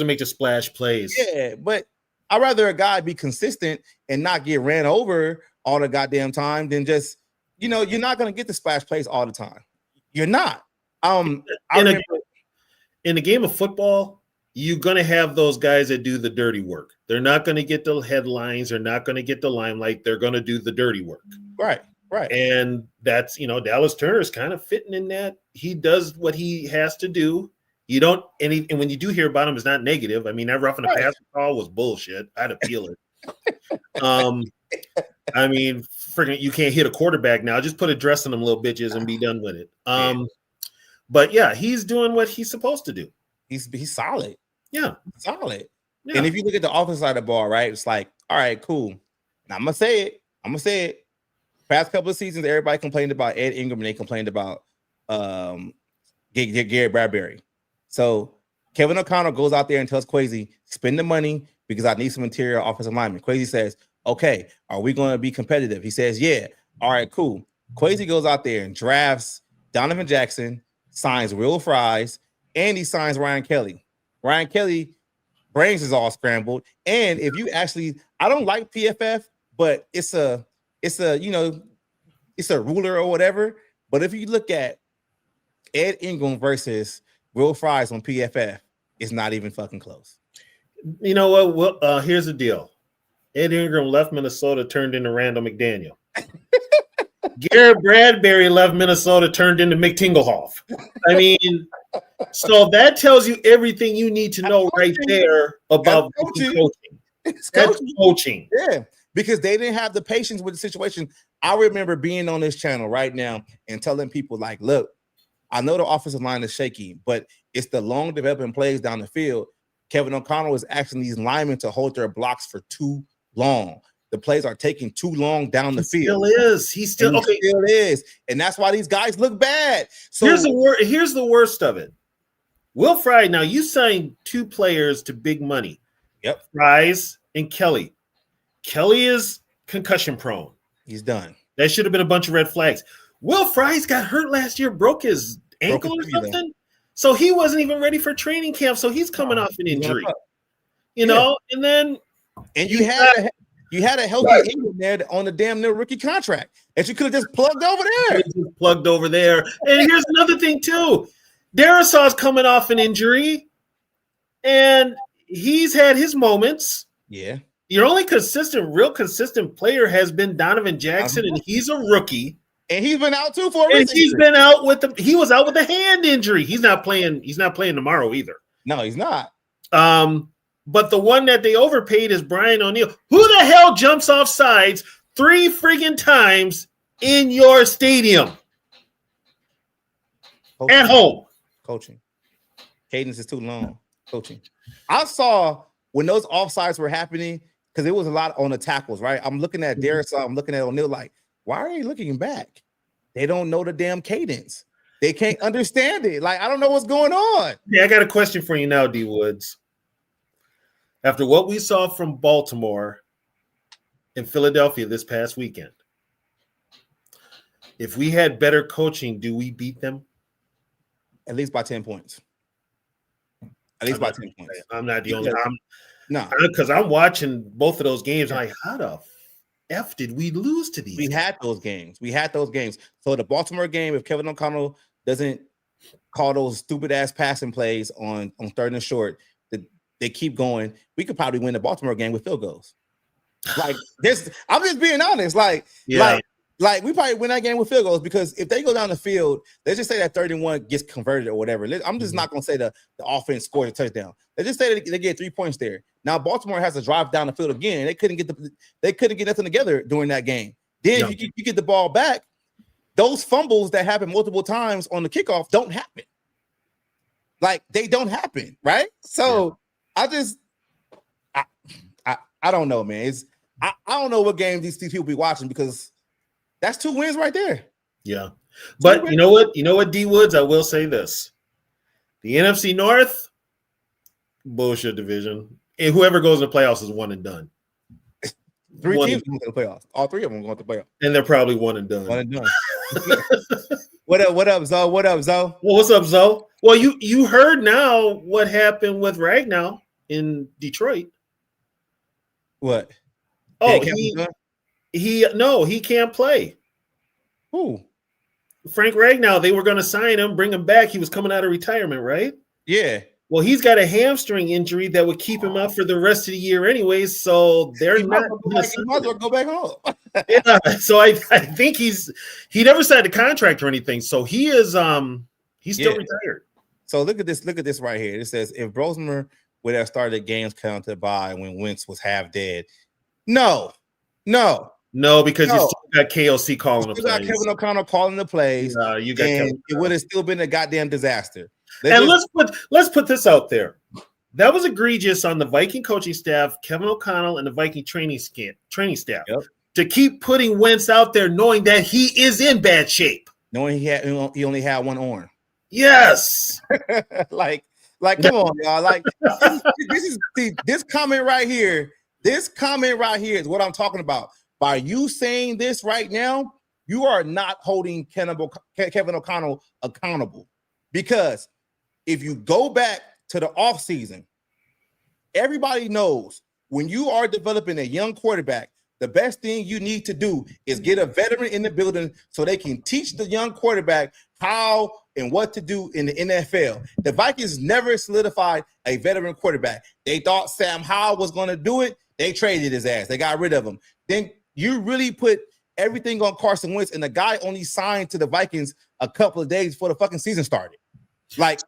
make the splash plays. Yeah, but I'd rather a guy be consistent and not get ran over all the goddamn time than just, you're not going to get the splash plays all the time. You're not. In a game of football, you're going to have those guys that do the dirty work. They're not going to get the headlines. They're not going to get the limelight. They're going to do the dirty work. Right. And that's, Dallas Turner is kind of fitting in that. He does what he has to do. You don't, and when you do hear about him, it's not negative. I mean, that roughing the passer call was bullshit. I'd appeal it. I mean, friggin', you can't hit a quarterback now. Just put a dress on them little bitches and be done with it. But yeah, he's doing what he's supposed to do. He's solid. Yeah, solid. Yeah. And if you look at the offensive side of the ball, right, it's like, all right, cool. Now I'm gonna say it. Past couple of seasons, everybody complained about Ed Ingram and they complained about Garrett Bradbury. So Kevin O'Connell goes out there and tells Kwesi, spend the money because I need some interior offensive linemen. Kwesi says, okay, are we going to be competitive? He says, yeah. All right, cool. Kwesi goes out there and drafts Donovan Jackson, signs Will Fries, and he signs Ryan Kelly. Ryan Kelly brains is all scrambled. And if you actually, I don't like PFF, but it's a ruler or whatever. But if you look at Ed Ingram versus Will Fries on PFF, it's not even fucking close. You know what? Well, here's the deal. Ed Ingram left Minnesota, turned into Randall McDaniel. Garrett Bradbury left Minnesota, turned into Mick Tingelhoff. I mean, so that tells you everything you need to know right there about coaching. That's coaching. Yeah, because they didn't have the patience with the situation. I remember being on this channel right now and telling people, like, look, I know the offensive line is shaky, but it's the long developing plays down the field. Kevin O'Connell is asking these linemen to hold their blocks for too long. The plays are taking too long down the field. He still is. And that's why these guys look bad. So here's the worst of it. Will Fry, now you signed 2 players to big money. Yep. Fries and Kelly. Kelly is concussion prone. He's done. That should have been a bunch of red flags. Will Fries got hurt last year, broke his ankle or something. So he wasn't even ready for training camp. So he's coming off an injury. You know, and then you had a healthy Ingram there on the damn near rookie contract that you could have just plugged over there. And here's another thing too. Darrisaw's coming off an injury, and he's had his moments. Yeah. Your only real consistent player has been Donovan Jackson, and he's a rookie. And he's been out too for a reason. He was out with a hand injury. He's not playing tomorrow either. No, he's not. But the one that they overpaid is Brian O'Neill. Who the hell jumps off sides 3 friggin' times in your stadium? At home. Coaching. Cadence is too long. Coaching. I saw when those offsides were happening, because it was a lot on the tackles, right? I'm looking at Darrisaw, I'm looking at O'Neill like, why are they looking back? They don't know the damn cadence. They can't understand it. Like, I don't know what's going on. Yeah, I got a question for you now, D. Woods. After what we saw from Baltimore and Philadelphia this past weekend, if we had better coaching, do we beat them? At least by 10 points. At least by 10 points. I'm not the only. No, because I'm watching both of those games. I'm like, how the F did we lose to these? We had those games. So the Baltimore game, if Kevin O'Connell doesn't call those stupid ass passing plays on 3rd and short, they keep going, we could probably win the Baltimore game with field goals. Like this, I'm just being honest. Like we probably win that game with field goals, because if they go down the field, let's just say that 3rd and 1 gets converted or whatever. I'm just not gonna say the offense scores a touchdown. Let's just say that they get 3 points there. Now Baltimore has to drive down the field again. They couldn't get nothing together during that game. Then you get the ball back. Those fumbles that happen multiple times on the kickoff don't happen. Like, they don't happen, right? So I don't know, man. I don't know what games these people be watching, because that's 2 wins right there. Yeah. But you know what, D. Woods, I will say this. The NFC North, bullshit division. And whoever goes in the playoffs is one and done. 3 teams going to the playoffs. All 3 of them going to the playoffs. And they're probably one and done. What up, Zoe? Well, what's up, Zoe? Well, you heard now what happened with Ragnow in Detroit. What? Oh, he can't play. Who? Frank Ragnow. They were going to sign him, bring him back. He was coming out of retirement, right? Yeah. Well, he's got a hamstring injury that would keep him out for the rest of the year anyways. So they're not. He might as well go back home. Yeah. So I think he never signed a contract or anything. So he is he's still retired. So look at this right here. It says, if Brosmer would have started games counted by when Wentz was half dead. No, because you still got KOC calling the plays. Got Kevin O'Connell calling the plays. You got and it would have still been a goddamn disaster. Let's put this out there. That was egregious on the Viking coaching staff, Kevin O'Connell, and the Viking training staff to keep putting Wentz out there, knowing that he is in bad shape, knowing he only had one arm. Yes, like come on, y'all. Like this comment right here. This comment right here is what I'm talking about. By you saying this right now, you are not holding Kevin O'Connell accountable, because if you go back to the offseason, everybody knows when you are developing a young quarterback, the best thing you need to do is get a veteran in the building so they can teach the young quarterback how and what to do in the NFL. The Vikings never solidified a veteran quarterback. They thought Sam Howell was going to do it. They traded his ass. They got rid of him. Then you really put everything on Carson Wentz, and the guy only signed to the Vikings a couple of days before the fucking season started. Like,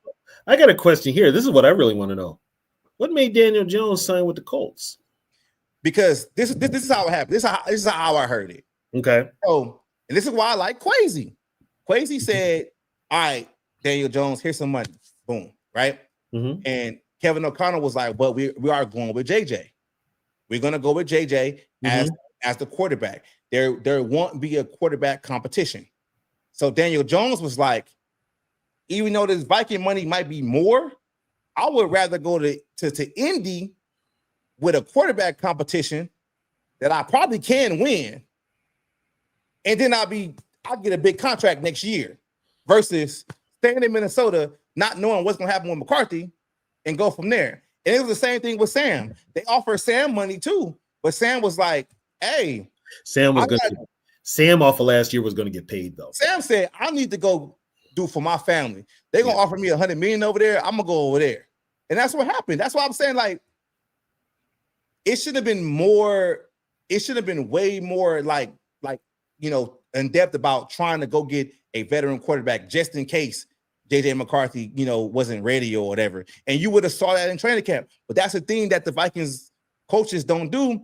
I got a question here. This is what I really want to know. What made Daniel Jones sign with the Colts? Because this is how it happened. This is how I heard it. Okay. So, and this is why I like Quasi. Quasi said, all right, Daniel Jones, here's some money. Boom. Right? Mm-hmm. And Kevin O'Connell was like, well, we are going with JJ. We're going to go with JJ as the quarterback. There won't be a quarterback competition. So Daniel Jones was like, even though this Viking money might be more, I would rather go to Indy with a quarterback competition that I probably can win. And then I'll get a big contract next year versus staying in Minnesota, not knowing what's going to happen with McCarthy, and go from there. And it was the same thing with Sam. They offered Sam money too, but Sam was like, hey. Sam off of last year was going to get paid though. Sam said, I need to go do for my family. They're going to offer me $100 million over there. I'm going to go over there. And that's what happened. That's why I'm saying, like, it should have been more. It should have been way more like in depth about trying to go get a veteran quarterback just in case JJ McCarthy, wasn't ready or whatever. And you would have saw that in training camp. But that's the thing that the Vikings coaches don't do.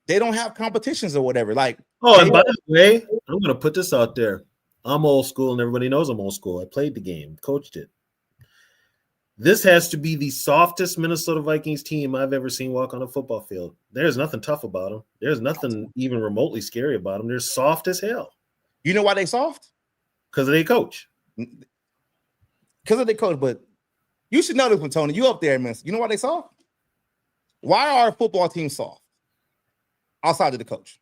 They don't have competitions or whatever. Like, and by the way, I'm going to put this out there. I'm old school, and everybody knows I'm old school. I played the game, coached it. This has to be the softest Minnesota Vikings team I've ever seen walk on a football field. There's nothing tough about them. There's nothing even remotely scary about them. They're soft as hell. You know why they soft? Because of their coach. Because of their coach. But you should know this one, Tony. You up there, man. You know why they soft? Why are football teams soft? Outside of the coach.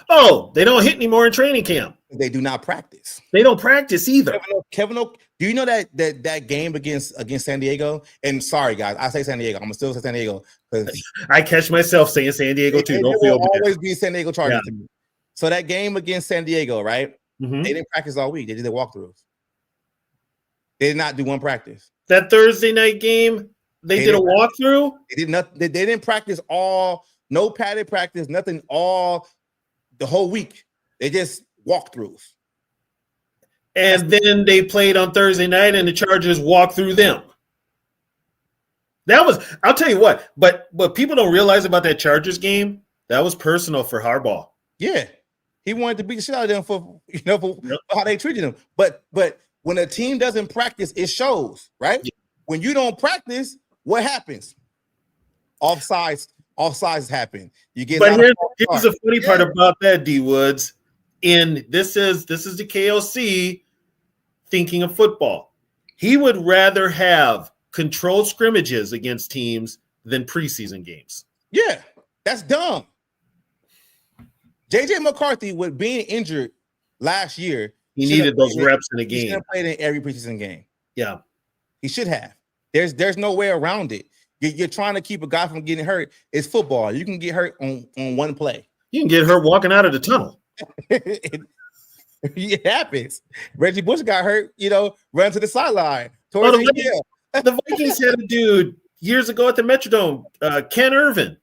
Oh, they don't hit anymore in training camp. They do not practice. They don't practice either. Kevin, do you know that game against San Diego? And sorry, guys, I say San Diego. I'm gonna still say San Diego because I catch myself saying San Diego too. Don't feel bad. Always be San Diego Chargers. Yeah. So that game against San Diego, right? Mm-hmm. They didn't practice all week. They did their walkthroughs. They did not do one practice. That Thursday night game, they did a walkthrough. They did not. They didn't practice all. No padded practice. Nothing all the whole week. They just walkthroughs. And then they played on Thursday night, and the Chargers walked through them. That was, I'll tell you what, but people don't realize about that Chargers game, that was personal for Harbaugh. Yeah. He wanted to beat the shit out of them for how they treated him. But when a team doesn't practice, it shows, right? Yeah. When you don't practice, what happens? Offsides happen. You get. But here's the funny part about that, D Woods. And this is the KOC thinking of football. He would rather have controlled scrimmages against teams than preseason games. Yeah, that's dumb. JJ McCarthy, with being injured last year, he needed those reps in a game. He should have played in every preseason game. Yeah, he should have. There's no way around it. You're trying to keep a guy from getting hurt. It's football. You can get hurt on one play. You can get hurt walking out of the tunnel. It happens. Reggie Bush got hurt, run to the sideline. The Vikings had a dude years ago at the Metrodome, Ken Irvin.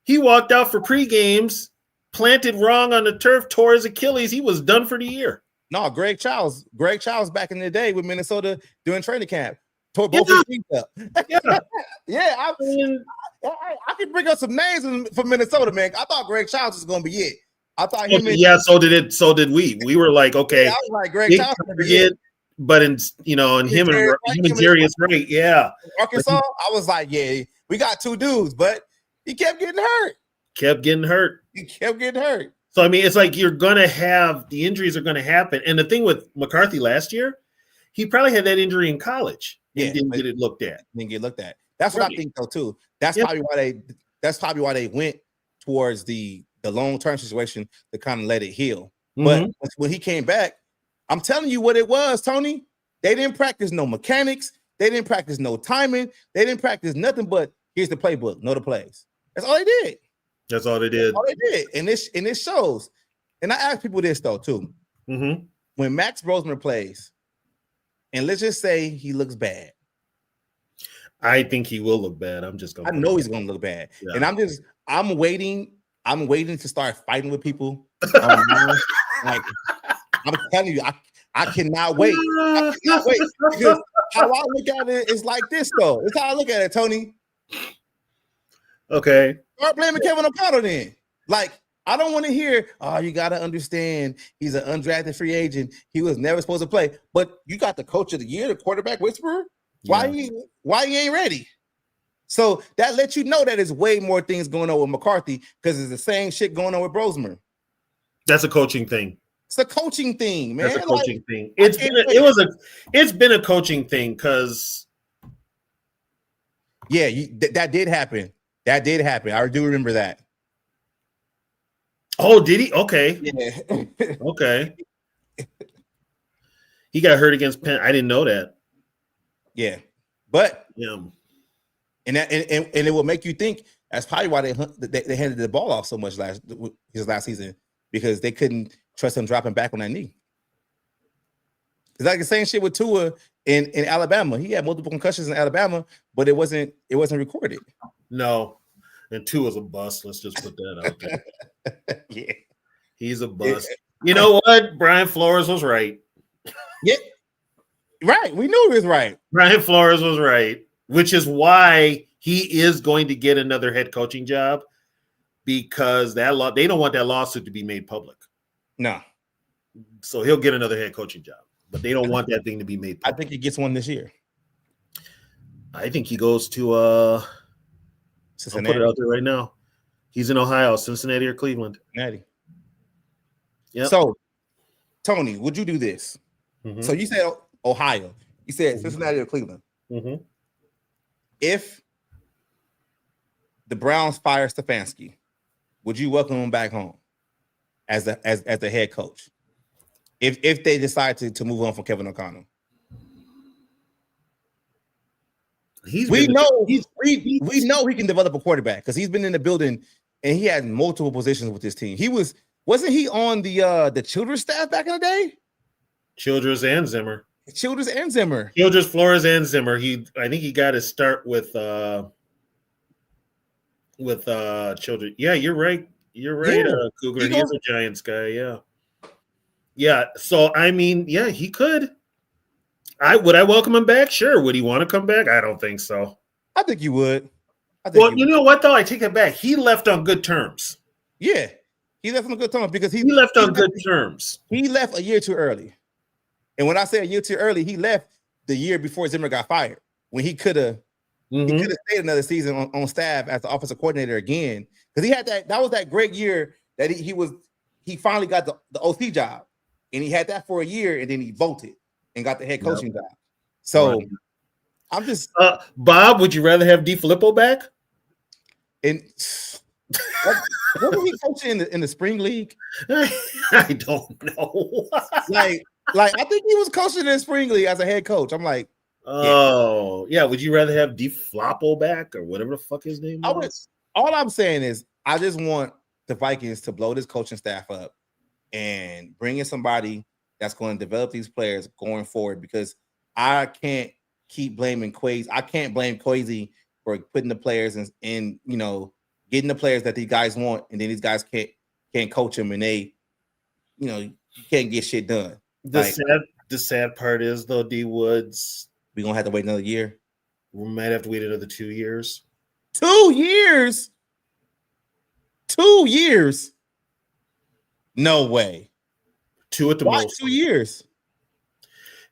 He walked out for pre-games, planted wrong on the turf, tore his Achilles. He was done for the year. No, Greg Childs back in the day with Minnesota doing training camp. Tore both his feet up. Yeah. I can bring up some names from Minnesota, man. I thought Greg Childs was going to be it. I thought him. So did we. We were like, okay. Yeah, I was like, Greg Childs. But him and Darius Wright, yeah. Arkansas, I was like, yeah, we got two dudes, but he kept getting hurt. He kept getting hurt. So I mean, it's like you're gonna have the injuries are gonna happen. And the thing with McCarthy last year, he probably had that injury in college. Yeah, didn't get it looked at. That's what I think though too. That's probably why they went towards the long-term situation to kind of let it heal. But when he came back, I'm telling you what it was, Tony. They didn't practice no mechanics. They didn't practice no timing. They didn't practice nothing but here's the playbook, know the plays. That's all they did. That's all they did. That's all they did. And this shows. And I ask people this though too. When Max Brosmer plays, and let's just say he looks bad. I think he will look bad. I know he's gonna look bad. Yeah. And I'm waiting to start fighting with people. Like I'm telling you, I cannot wait. I cannot wait. Because how I look at it is like this, though. It's how I look at it, Tony. Okay. Start blaming Kevin O'Connell then. Like, I don't want to hear, oh, you got to understand he's an undrafted free agent. He was never supposed to play. But you got the coach of the year, the quarterback whisperer. Why he ain't ready? So that lets you know that there's way more things going on with McCarthy because it's the same shit going on with Brosmer. That's a coaching thing. It's a coaching thing, man. That's a coaching thing. It's been a coaching thing because that did happen. That did happen. I do remember that. Oh, did he? Okay. Yeah. Okay. He got hurt against Penn. I didn't know that. Yeah, but and it will make you think that's probably why they handed the ball off so much last season because they couldn't trust him dropping back on that knee. It's like the same shit with Tua in Alabama. He had multiple concussions in Alabama, but it wasn't recorded. No, and Tua's a bust. Let's just put that out there. Yeah, he's a bust. You know what? Brian Flores was right. Yeah, right. We knew he was right. Brian Flores was right, which is why he is going to get another head coaching job because they don't want that lawsuit to be made public. No. So he'll get another head coaching job, but they don't want that thing to be made public. I think he gets one this year. I think he goes to Cincinnati. I'll put it out there right now. He's in Ohio, Cincinnati or Cleveland. Cincinnati. Yeah. So, Tony, would you do this? So you said Ohio. You said Cincinnati or Cleveland. If the Browns fire Stefanski, would you welcome him back home as the head coach? If they decide to move on from Kevin O'Connell, we know he can develop a quarterback because he's been in the building and he had multiple positions with his team. Wasn't he on the Childress staff back in the day? Childress and Zimmer. Childress, Flores, and Zimmer. I think he got his start with Childress. Yeah, you're right. You're right, Cougar. He is a Giants guy. Yeah. Yeah. So I mean, yeah, he could. Would I welcome him back? Sure. Would he want to come back? I don't think so. I think you would. You know what though? I take that back. He left on good terms. Yeah, he left on good terms because he left on good terms. He left a year too early. And when I say a year too early, he left the year before Zimmer got fired. When he could have stayed another season on staff as the offensive coordinator again. Because he had that was that great year that he finally got the OC job. And he had that for a year and then he bolted and got the head coaching job. So I'm just Bob, would you rather have DeFilippo back? And what was he coaching in the spring league? I don't know. Like I think he was coaching in the spring league as a head coach. I'm like, yeah. Would you rather have DeFilippo back or whatever the fuck his name was? All I'm saying is I just want the Vikings to blow this coaching staff up and bring in somebody that's going to develop these players going forward because I can't keep blaming Kwesi. I can't blame Kwesi for putting the players in getting the players that these guys want, and then these guys can't coach them, and they, you can't get shit done. The sad part is though, D Woods, we're gonna have to wait another year. We might have to wait another 2 years. 2 years? 2 years? No way. 2 at the Why most. 2 years?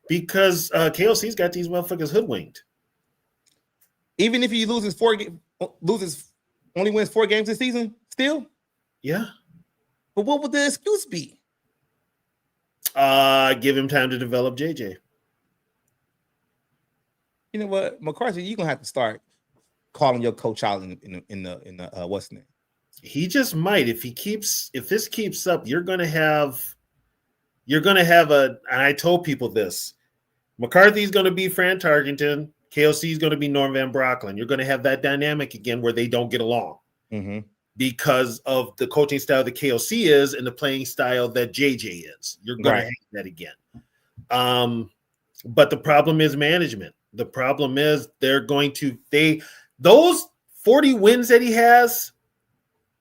Because KOC's got these motherfuckers hoodwinked. Even if he only wins 4 games this season, still? Yeah. But what would the excuse be? Give him time to develop JJ. You know what, McCarthy, you're gonna have to start calling your coach out in the what's name. He just might. If this keeps up, you're gonna have you're going to have and I told people this, McCarthy's going to be Fran Tarkenton, KOC is going to be Norm Van Brocklin. You're going to have that dynamic again where they don't get along because of the coaching style that KOC is and the playing style that JJ is. You're going to have that again. But the problem is management. The problem is those 40 wins that he has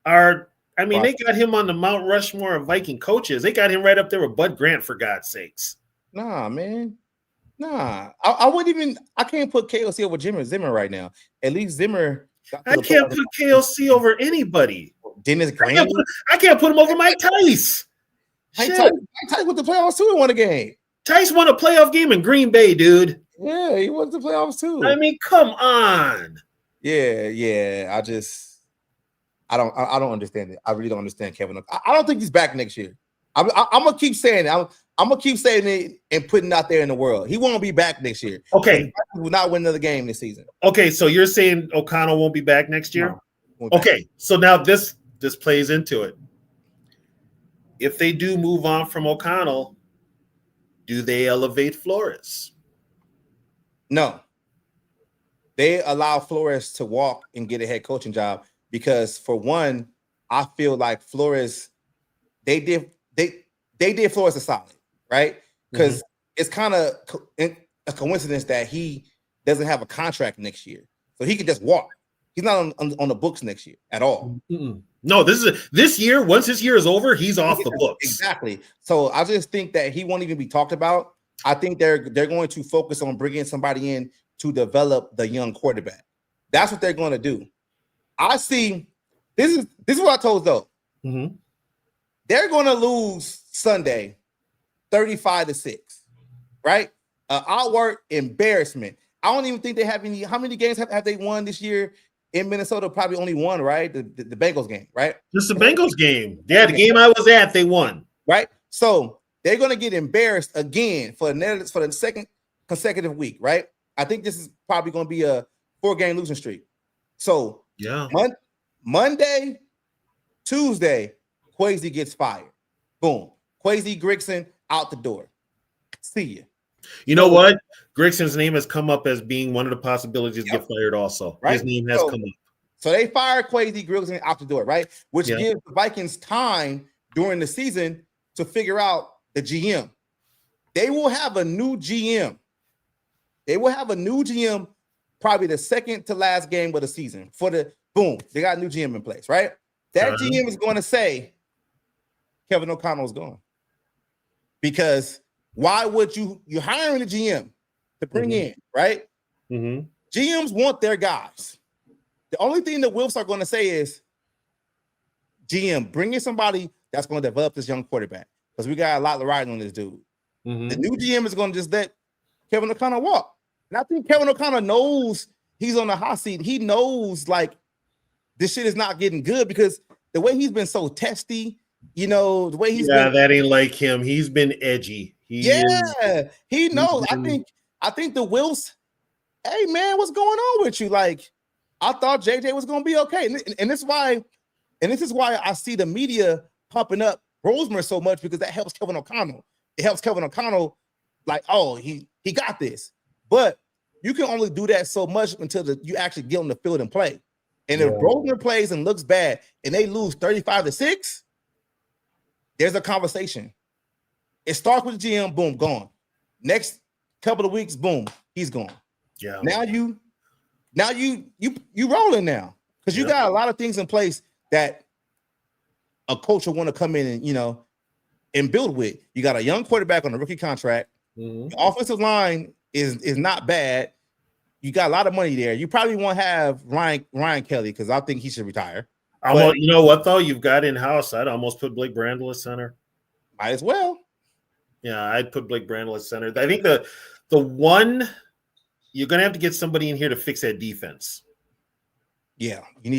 are, I mean, they got him on the Mount Rushmore of Viking coaches. They got him right up there with Bud Grant, for God's sakes. Nah, man. Nah. I wouldn't even, I can't put KOC over Zimmer right now. At least Zimmer. I can't put KOC over anybody. Dennis Green. I can't put him over Mike Tice. Mike Tice went to playoffs too and won a game. Tice won a playoff game in Green Bay, dude. Yeah, he went to playoffs too. I mean, come on. Yeah. I don't understand it. I really don't understand Kevin. I don't think he's back next year. I'm gonna keep saying it. I'm gonna keep saying it and putting it out there in the world. He won't be back next year. Okay, he will not win another game this season. Okay, so you're saying O'Connell won't be back next year? No, okay, so now this plays into it. If they do move on from O'Connell, do they elevate Flores? No. They allow Flores to walk and get a head coaching job because, for one, I feel like Flores, they did Flores a solid, right? Because it's kind of a coincidence that he doesn't have a contract next year, so he could just walk. He's not on the books next year at all. No, this year. Once this year is over, he's off the books. Exactly. So I just think that he won't even be talked about. I think they're going to focus on bringing somebody in to develop the young quarterback. That's what they're going to do. I see. This is what I told though. They're going to lose Sunday, 35-6, right? Outward embarrassment. I don't even think they have any. How many games have they won this year in Minnesota? Probably only one, right? The Bengals game, right? Just the Bengals game. Yeah, the game I was at, they won. Right? So they're going to get embarrassed again for the second consecutive week, right? I think this is probably going to be a 4-game losing streak. So yeah, Monday, Tuesday, Kwesi gets fired. Boom. Kwesi Grigson out the door. See you. You know what? Grigson's name has come up as being one of the possibilities to get fired also. Right? His name has come up. So they fired Kwesi Grigson out the door, right? Which gives the Vikings time during the season to figure out the GM. They will have a new GM. Probably the second to last game of the season. They got a new GM in place, right? That GM is going to say Kevin O'Connell's gone. Because why would you're hiring a GM to bring in, right? GMs want their guys. The only thing the Wilfs are going to say is, GM, bring in somebody that's going to develop this young quarterback because we got a lot of riding on this dude. The new GM is going to just let Kevin O'Connell walk. And I think Kevin O'Connell knows he's on the hot seat. He knows, like, this shit is not getting good because the way he's been so testy, the way he's been. That ain't like him. He's been edgy. He knows. I think the Wilfs, hey, man, what's going on with you? Like, I thought JJ was going to be okay. And this is why I see the media pumping up Brosmer so much because that helps Kevin O'Connell. It helps Kevin O'Connell, like, oh, he got this. But you can only do that so much until you actually get on the field and play. And if Brosmer plays and looks bad and they lose 35-6, there's a conversation. It starts with the GM, boom, gone. Next couple of weeks, boom, he's gone. Yeah. Now you rolling now because you got a lot of things in place that a coach will want to come in and and build with. You got a young quarterback on a rookie contract. The offensive line is not bad. You got a lot of money there. You probably won't have Ryan Kelly because I think he should retire. You know what though? You've got in-house. I'd almost put Blake Brandel at center. Might as well. Yeah, I'd put Blake Brandel at center. I think the one you're gonna have to get somebody in here to fix that defense. Yeah, you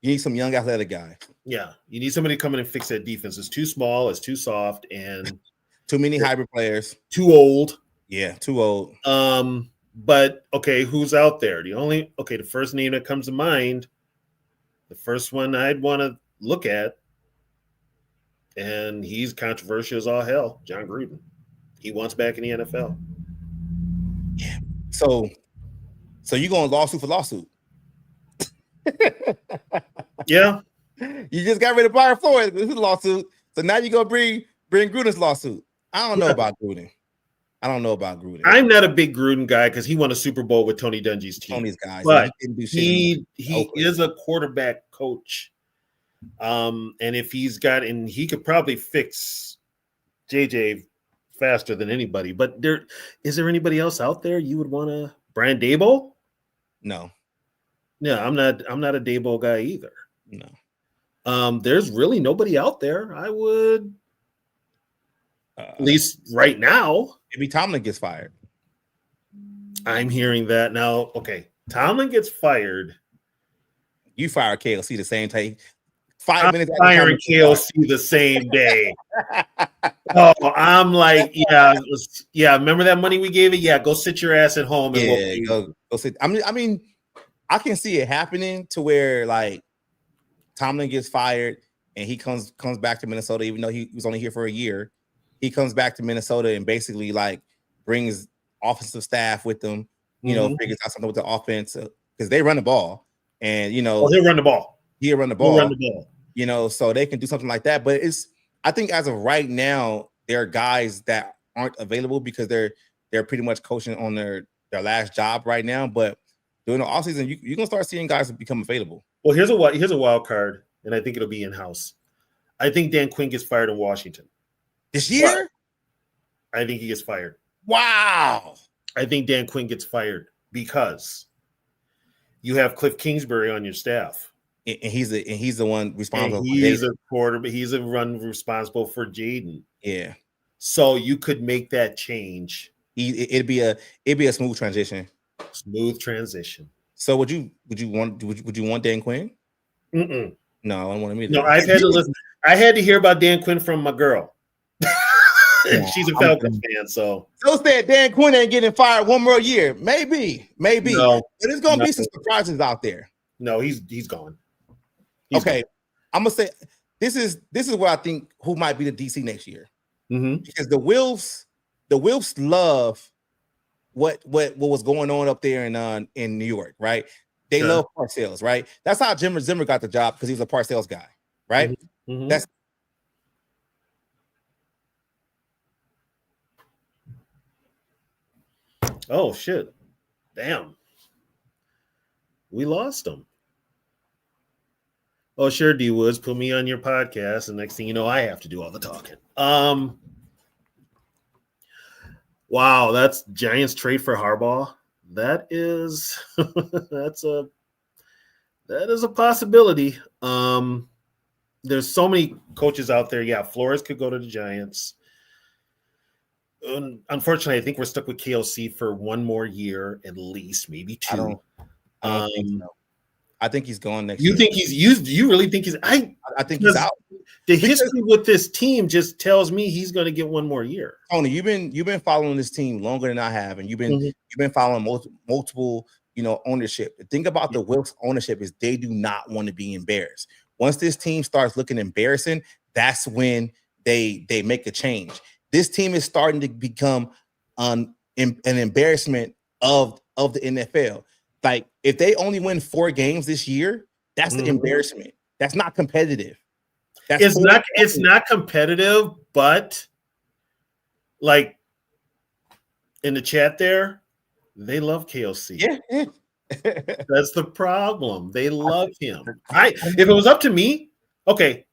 need some young athletic guy. Yeah, you need somebody to come in and fix that defense. It's too small, it's too soft, and too many hybrid players. Too old. Yeah, too old. But okay, who's out there? The first name that comes to mind, the first one I'd want to look at, and he's controversial as all hell. John Gruden, he wants back in the NFL. Yeah. So you going lawsuit for lawsuit? Yeah. You just got rid of Brian Flores with his lawsuit, so now you gonna bring Gruden's lawsuit. I don't know about Gruden. I'm not a big Gruden guy because he won a Super Bowl with Tony Dungy's team. Tony's guys, but he is a quarterback coach. And if he could probably fix JJ faster than anybody. But is there anybody else out there you would want to? Brian Daboll? No. Yeah, I'm not a Daboll guy either. No. There's really nobody out there. I would, at least right now. Maybe Tomlin gets fired. I'm hearing that now. Okay, Tomlin gets fired. You fire KLC the same day. 5 minutes. Firing KLC the same day. Oh, I'm like, yeah. Remember that money we gave it? Yeah, go sit your ass at home. And go sit. I mean, I can see it happening to where like Tomlin gets fired and he comes back to Minnesota, even though he was only here for a year. He comes back to Minnesota and basically like brings offensive staff with them, figures out something with the offense because they run the ball and he'll run the ball. He'll run the ball. So they can do something like that. But I think as of right now, there are guys that aren't available because they're pretty much coaching on their last job right now. But during the offseason, you're gonna start seeing guys become available. Well, here's a wild card, and I think it'll be in-house. I think Dan Quinn gets fired in Washington. This year? I think he gets fired. Wow. I think Dan Quinn gets fired because you have Cliff Kingsbury on your staff. And he's the one responsible. And he's a quarterback. He's a run responsible for Jaden. Yeah. So you could make that change. It'd be a smooth transition. Smooth transition. So would you want Dan Quinn? Mm-mm. No, I don't want him either. No, I've had to listen. I had to hear about Dan Quinn from my girl. She's a Falcons fan, so said Dan Quinn ain't getting fired one more year. Maybe. No, but there's gonna be some surprises out there. No, he's gone. Okay, I'm gonna say this is what I think who might be the DC next year. Mm-hmm. Because the Wilfs love what was going on up there in New York, right? They love Parcells, right? That's how Zimmer got the job because he was a Parcells guy, right? Mm-hmm. That's oh shit. Damn. We lost him. Oh, sure, D Woods, put me on your podcast, and next thing you know, I have to do all the talking. Wow, that's Giants trade for Harbaugh. That is that is a possibility. There's so many coaches out there. Yeah, Flores could go to the Giants. Unfortunately, I think we're stuck with KLC for one more year at least, maybe two. I don't think so. I think he's gone next year. You think he's used? Do you really think he's? I think he's out. The history with this team just tells me he's going to get one more year. Tony, you've been following this team longer than I have, and you've been following multiple ownership. The thing about the Wilkes ownership is they do not want to be embarrassed. Once this team starts looking embarrassing, that's when they make a change. This team is starting to become an embarrassment of the NFL. Like if they only win 4 games this year, that's the embarrassment. That's not competitive. It's not competitive, but like in the chat there, they love KLC. Yeah. That's the problem. They love him. If it was up to me, okay,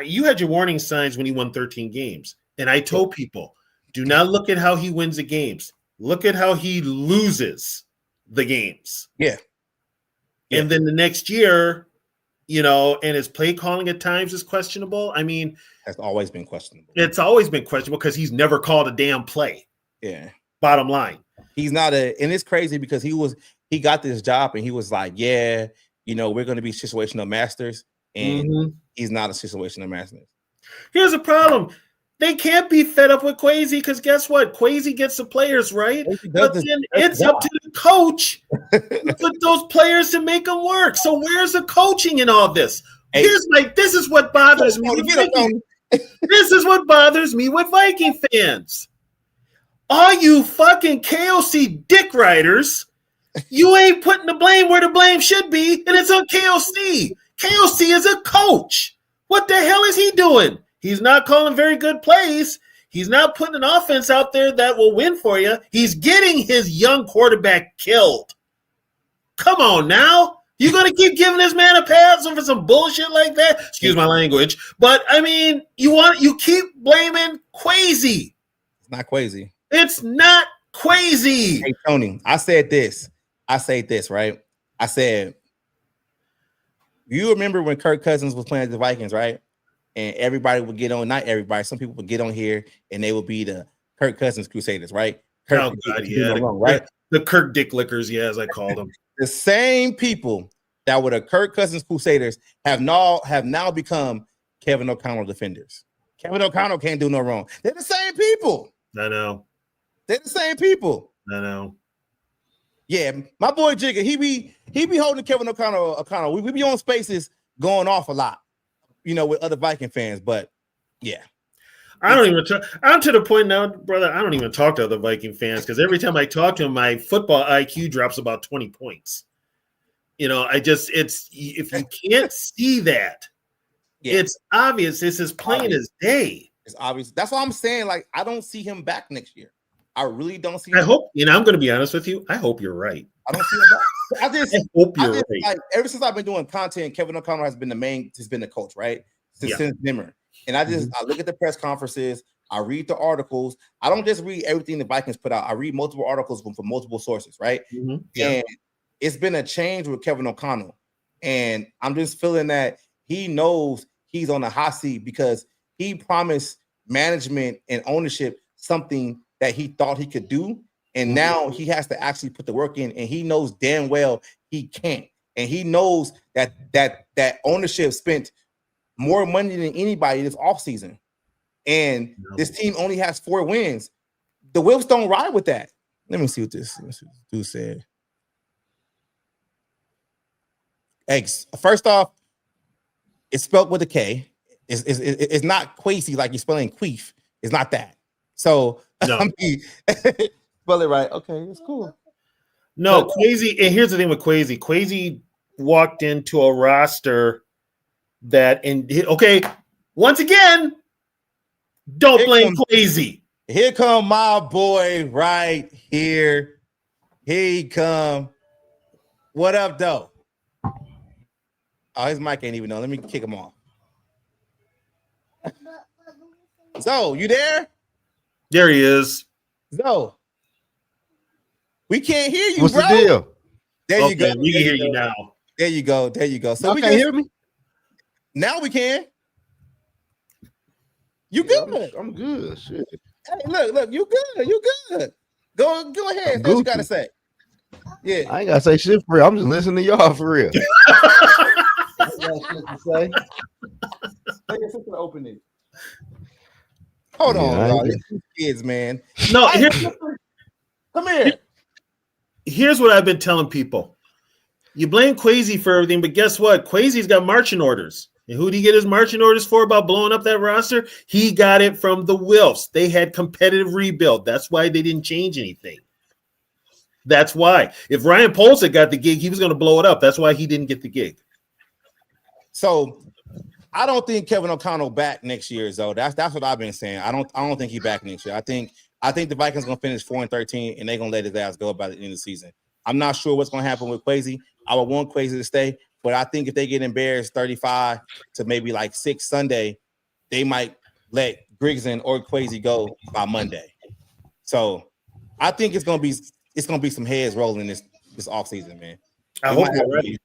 you had your warning signs when he won 13 games. And I told people, do not look at how he wins the games. Look at how he loses the games. Yeah. And then the next year, and his play calling at times is questionable. I mean, that's always been questionable. It's always been questionable because he's never called a damn play. Yeah. Bottom line. He's not and it's crazy because he got this job and he was like, yeah, we're going to be situational masters. And he's not a situational master. Here's a problem. They can't be fed up with Kwesi because guess what? Kwesi gets the players right, but then it's up to the coach to put those players to make them work. So where's the coaching in all this? This is what bothers me. This is what bothers me with Viking fans. All you fucking KOC dick riders, you ain't putting the blame where the blame should be, and it's on KOC. KOC is a coach. What the hell is he doing? He's not calling very good plays. He's not putting an offense out there that will win for you. He's getting his young quarterback killed. Come on now. You're going to keep giving this man a pass for some bullshit like that? Excuse my language. But, I mean, you keep blaming Quasi. It's not Quasi. It's not Quasi. Hey, Tony, I said this, right? I said, you remember when Kirk Cousins was playing the Vikings, right? And everybody would get on, not everybody, some people would get on here and they would be the Kirk Cousins Crusaders, right? Oh, God, yeah. Right? The Kirk Dick Lickers, yeah, as I called them. The same people that were the Kirk Cousins Crusaders have now become Kevin O'Connell defenders. Kevin O'Connell can't do no wrong. They're the same people. I know. They're the same people. I know. Yeah, my boy Jigga, he be holding Kevin O'Connell. We be on spaces going off a lot, with other Viking fans. But yeah, I'm to the point now, brother. I don't even talk to other Viking fans because every time I talk to them, my football IQ drops about 20 points. It's if you can't see that, it's obvious. It's as plain as day. It's obvious. That's why I'm saying, like, I don't see him back next year. I really don't see him. I hope, I'm going to be honest with you. I hope you're right. I don't see him back. I hope you're right. Like, ever since I've been doing content, Kevin O'Connell has been the coach, right? Since Zimmer. And I look at the press conferences. I read the articles. I don't just read everything the Vikings put out. I read multiple articles from multiple sources, right? Mm-hmm. Yeah. And it's been a change with Kevin O'Connell. And I'm just feeling that he knows he's on the hot seat because he promised management and ownership something that he thought he could do. And now he has to actually put the work in, and he knows damn well he can't. And he knows that ownership spent more money than anybody this offseason. And this team only has 4 wins. The Wolves don't ride with that. Let me see what this dude said. Eggs. First off, it's spelled with a K. It's not Quasi like you're spelling queef. It's not that. So no. Spell it right. Okay, it's cool. No, Quasi. And here's the thing with Quasi. Quasi walked into a roster that, once again, don't blame Quasi. Here come my boy right here. Here he come. What up, though? Oh, his mic ain't even on. Let me kick him off. So, you there? There he is. So, we can't hear you, What's bro. The deal? There you go. We can hear you now. There you go. So we can hear me? Now we can. You good? I'm good. Shit. Hey, look, you good. Go ahead. What you gotta say? Yeah. I ain't gotta say shit for real. I'm just listening to y'all for real. I got shit to say. Take your sister to open it. Hold on, y'all. These kids, man. No, come here. Here's what I've been telling people. You blame Quasi for everything, but guess what? Quasi's got marching orders. And who did he get his marching orders for about blowing up that roster? He got it from the Wilfs. They had competitive rebuild. That's why they didn't change anything. That's why. If Ryan Poles had got the gig, he was going to blow it up. That's why he didn't get the gig. So I don't think Kevin O'Connell back next year, though. That's what I've been saying. I don't think he back next year. I think the Vikings are gonna finish 4-13, and they're gonna let his ass go by the end of the season. I'm not sure what's gonna happen with Quasi. I would want Quasi to stay, but I think if they get embarrassed 35 to maybe like 6 Sunday, they might let Grigson or Quasi go by Monday. So I think it's gonna be some heads rolling this offseason, man. I hope you're right.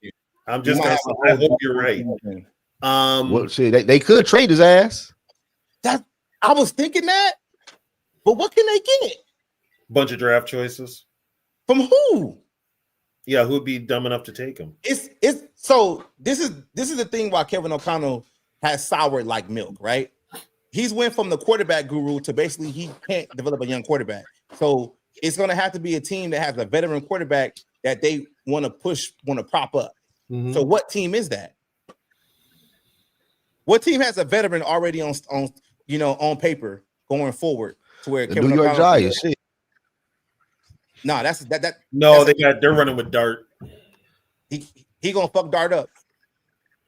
I hope you're right. Well, shit, they could trade his ass. I was thinking that, but what can they get? Bunch of draft choices. From who? Yeah, who'd be dumb enough to take him? So this is the thing why Kevin O'Connell has soured like milk, right? He's went from the quarterback guru to basically he can't develop a young quarterback. So it's gonna have to be a team that has a veteran quarterback that they want to prop up. Mm-hmm. So what team is that? What team has a veteran already on on paper going forward to where the New York Giants? Shit. No, that's No, they're running with Dart. He gonna fuck Dart up.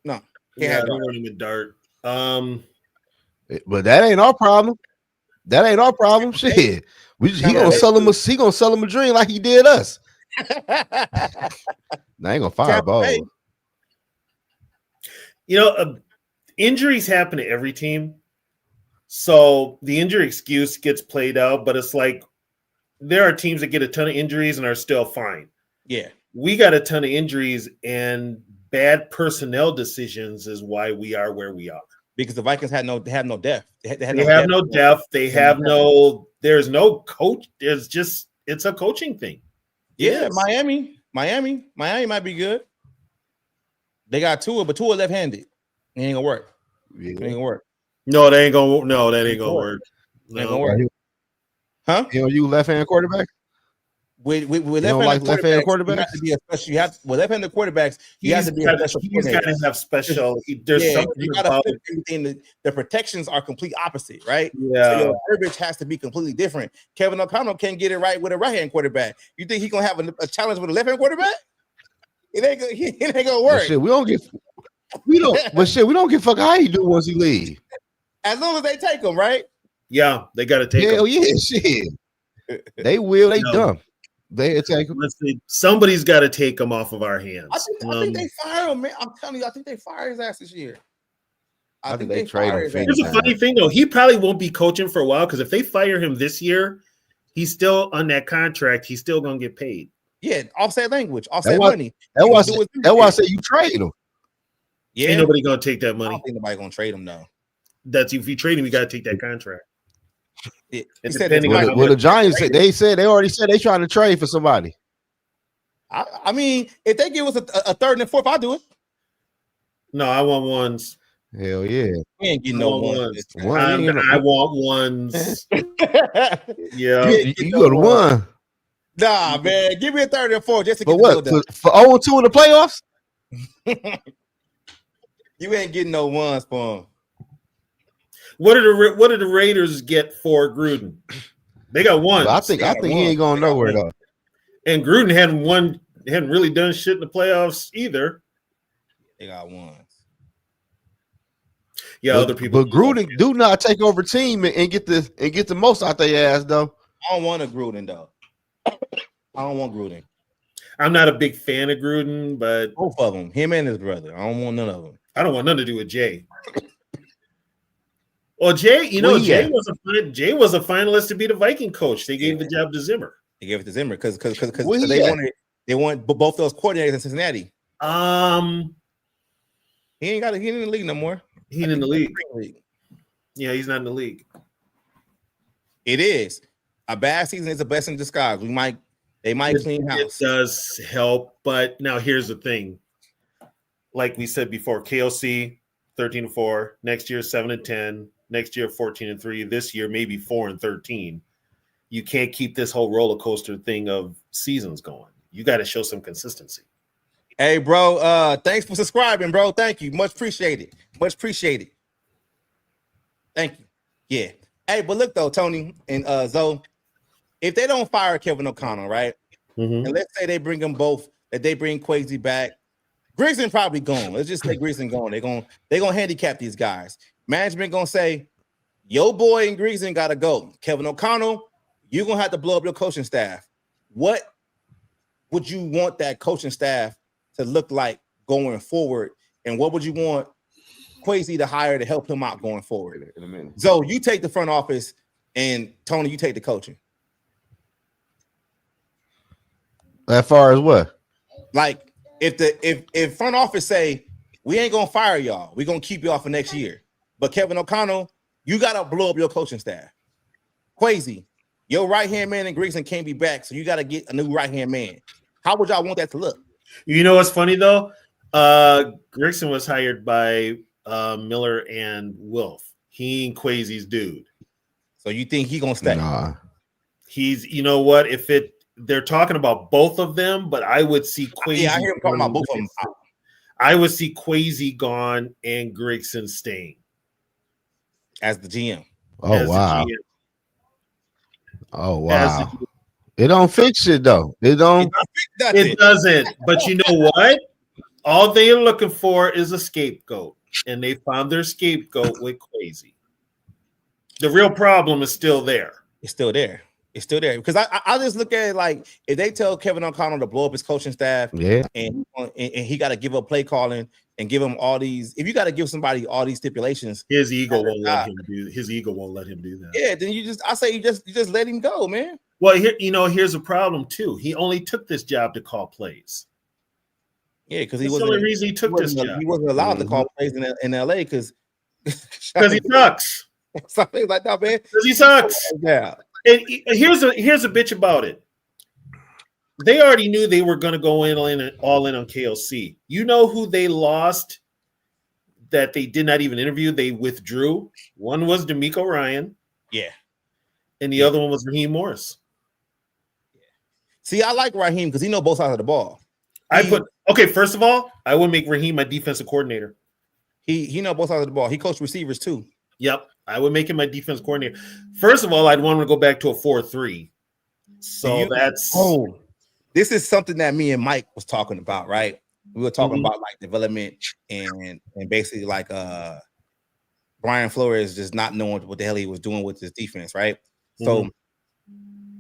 No, they're running with Dart. But that ain't our problem. That ain't our problem. Shit, he gonna sell him a dream like he did us. I ain't gonna fire Bo. Injuries happen to every team. So the injury excuse gets played out, but it's like there are teams that get a ton of injuries and are still fine. Yeah. We got a ton of injuries, and bad personnel decisions is why we are where we are. Because the Vikings have no depth. They have no depth. There's no coach. It's a coaching thing. Yeah, Miami might be good. They got Tua, but Tua left-handed. It ain't gonna work. Yeah. It ain't gonna work. No, that ain't gonna work. It ain't gonna work. Huh? You left-handed quarterback? With left-handed quarterbacks, you have to be a special. With left-handed quarterbacks, you have to be a special. He's got to have special. There's something you got to flip everything. The protections are complete opposite, right? Yeah. So your verbiage has to be completely different. Kevin O'Connell can't get it right with a right-hand quarterback. You think he's gonna have a challenge with a left-hand quarterback? It ain't gonna work. But shit, we don't give a fuck how he do once he leave. As long as they take him, right? Yeah, they got to take him. Hell yeah, shit. They will. They dumb. They take him. Somebody's got to take him off of our hands. I think they fire him, man. I'm telling you, I think they fire his ass this year. I think they trade him. Here's a funny thing, though. He probably won't be coaching for a while because if they fire him this year, he's still on that contract. He's still gonna get paid. Yeah, offset language, offset money. That's why I say you trade him. Yeah, ain't nobody gonna take that money. I don't think nobody gonna trade him though. That's if you trade him, you gotta take that contract. The Giants they already said they trying to trade for somebody. I mean, if they give us a third and a fourth, I'll do it. No, I want ones. Hell yeah. We ain't getting no ones. I want ones. Yeah. You go to one. Nah, man. Give me a third and fourth just to get the deal done. For 0-2 in the playoffs? You ain't getting no ones for him. What did the Raiders get for Gruden? They got one. I think he ain't going nowhere though. And Gruden hadn't really done shit in the playoffs either. They got ones. Yeah, other people. But Gruden do not take over team and get the most out their ass though. I don't want a Gruden though. I don't want Gruden. I'm not a big fan of Gruden, but both of them, him and his brother. I don't want none of them. I don't want nothing to do with Jay. Well, Jay, Jay was a finalist to be the Viking coach. They gave the job to Zimmer. They gave it to Zimmer because they want both those coordinators in Cincinnati. He ain't in the league no more. He ain't in the league. Yeah, he's not in the league. It is. A bad season is a blessing in disguise. They might clean house. It does help, but now here's the thing. Like we said before, KOC 13-4, next year 7-10, next year 14-3, this year maybe 4-13. You can't keep this whole roller coaster thing of seasons going. You got to show some consistency. Hey, bro, thanks for subscribing, bro. Thank you. Much appreciated. Much appreciated. Thank you. Yeah. Hey, but look, though, Tony and Zoe, if they don't fire Kevin O'Connell, right, and let's say they bring them both, that they bring Kwesi back, Grigson probably gone. Let's just say Grigson gone. They're gonna handicap these guys. Management gonna say, yo boy and Grigson gotta go. Kevin O'Connell, you're gonna have to blow up your coaching staff. What would you want that coaching staff to look like going forward? And what would you want Kwesi to hire to help him out going forward? In a minute. So you take the front office, and Tony, you take the coaching. As far as what? Like if front office say we ain't gonna fire y'all, we're gonna keep y'all for next year. But Kevin O'Connell, you gotta blow up your coaching staff. Kwesi, your right-hand man in Grigson can't be back, so you gotta get a new right-hand man. How would y'all want that to look? You know what's funny though? Grigson was hired by Miller and Wilf. He ain't Kwesi's dude. So you think he gonna stay? Nah. He's, you know what? They're talking about both of them, but I would see Kwesi. Yeah, I hear him talking about both of them. I would see Kwesi gone and Grigson staying as the GM. Oh, wow. Oh, wow. It don't fix it, though. It doesn't. But you know what? All they are looking for is a scapegoat, and they found their scapegoat with Kwesi. The real problem is still there. It's still there. It's still there because I just look at it like if they tell Kevin O'Connell to blow up his coaching staff, and he got to give up play calling and give him all these. If you got to give somebody all these stipulations, his ego won't let him do. His ego won't let him do that. Yeah, then you just let him go, man. Well, here's a problem too. He only took this job to call plays. Yeah, because that's the only reason he took this job. He wasn't allowed to call plays in LA because he sucks. Something like that, man. Because he sucks. Yeah. And here's a bitch about it. They already knew they were going to go all in on KLC. You know who they lost that they did not even interview? They withdrew. One was D'Amico Ryan. Yeah. And the other one was Raheem Morris. Yeah. See, I like Raheem because he knows both sides of the ball. First of all, I would make Raheem my defensive coordinator. He knows both sides of the ball. He coached receivers too. Yep. I would make him my defense coordinator. First of all, I'd want him to go back to a 4-3. So this is something that me and Mike was talking about, right? We were talking about like development and basically like Brian Flores just not knowing what the hell he was doing with his defense, right? So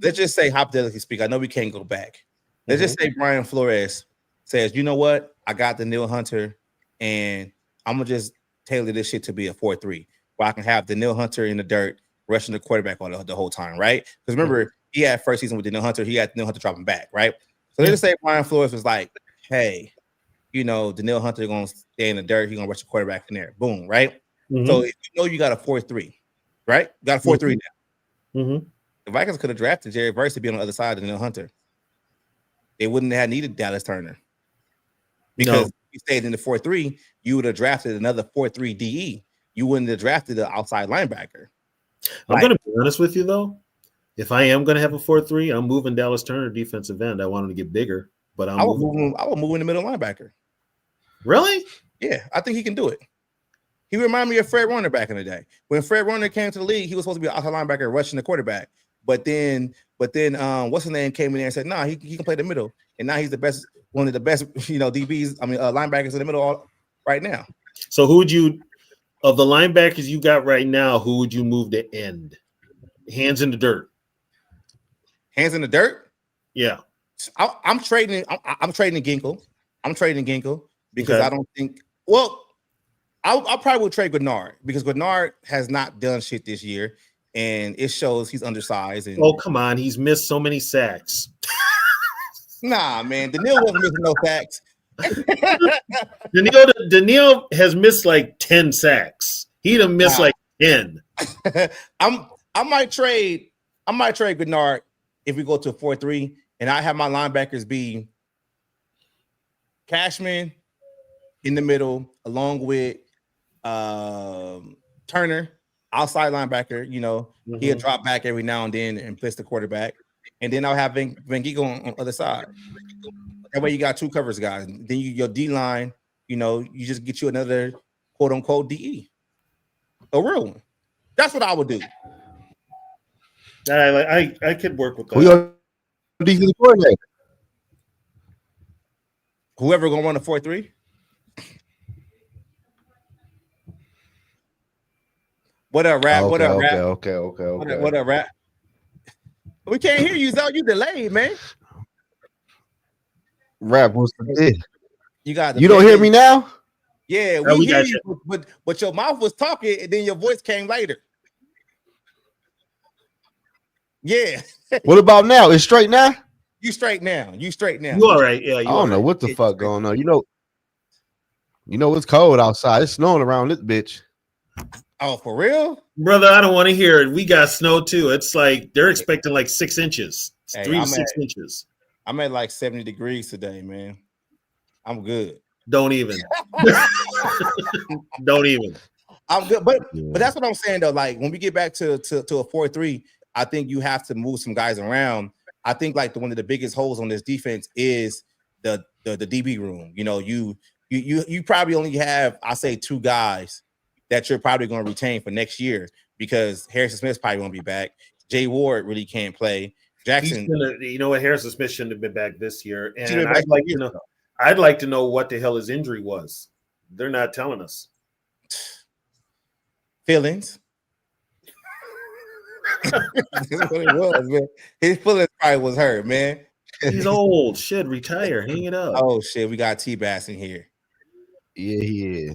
let's just say, hypothetically speaking, I know we can't go back. Let's just say Brian Flores says, you know what? I got Danielle Hunter and I'm gonna just tailor this shit to be a 4-3. Where I can have Danielle Hunter in the dirt, rushing the quarterback on the whole time, right? Because remember, he had first season with Danielle Hunter. He had Danielle Hunter dropping back, right? So let's just say Brian Flores was like, hey, Danielle Hunter going to stay in the dirt. He's going to rush the quarterback in there. Boom, right? So if you got a 4-3, right? You got a 4-3 now. The Vikings could have drafted Jerry Verse to be on the other side of Danielle Hunter. They wouldn't have needed Dallas Turner. Because if you stayed in the 4-3, you would have drafted another 4-3 DE. You wouldn't have drafted an outside linebacker. I'm going to be honest with you, though. If I am going to have a 4-3, I'm moving Dallas Turner defensive end. I want him to get bigger, but I will move in the middle linebacker. Really? Yeah, I think he can do it. He reminded me of Fred Warner back in the day. When Fred Warner came to the league, he was supposed to be an outside linebacker rushing the quarterback. But then what's his name came in there and said, nah, he can play the middle. And now he's one of the best, DBs, linebackers in the middle right now. So who would you, of the linebackers you got right now, who would you move to end? Hands in the dirt. Hands in the dirt? Yeah. I'm trading Ginkle. I'm trading Ginkle because I don't think, I probably would trade Grenard because Grenard has not done shit this year, and it shows he's undersized. And come on, he's missed so many sacks. Nah, man, Danielle wasn't missing no sacks. Danielle has missed like 10 sacks. He'd have missed like 10. I might trade Grenard if we go to a 4-3, and I have my linebackers be Cashman in the middle, along with Turner, outside linebacker. He'll drop back every now and then and blitz the quarterback. And then I'll have Van Giegel on the other side. That way you got two covers, guys. Then your D line, you just get you another quote unquote DE, a real one. That's what I would do. I could work with that. Who your defensive coordinator? Whoever gonna run a 4-3. What up, rap? What up, rap? Okay. What up, rap? We can't hear you, Zo. You delayed, man. Rap, what's the deal? You got you don't hear me now? Yeah, we hear you, but your mouth was talking, and then your voice came later. Yeah. What about now? It's straight now? You straight now. You all right? Yeah. I don't know what the fuck going on. It's cold outside. It's snowing around this bitch. Oh, for real? Brother, I don't want to hear it. We got snow too. It's like they're expecting like 6 inches. It's 3 to 6 inches. I'm at like 70 degrees today, man. I'm good. Don't even. Don't even. I'm good. But that's what I'm saying though. Like when we get back to a 4-3, I think you have to move some guys around. I think like one of the biggest holes on this defense is the DB room. You you probably only have, I say, 2 guys that you're probably going to retain for next year because Harrison Smith's probably going to be back. Jay Ward really can't play. Jackson, you know what? Harrison Smith shouldn't have been back this year, and I'd like to know what the hell his injury was. They're not telling us. Feelings. That's what it was, man. His feelings probably was hurt, man. He's old. Shit, retire. Hang it up. Oh shit, we got T-Bass in here. Yeah.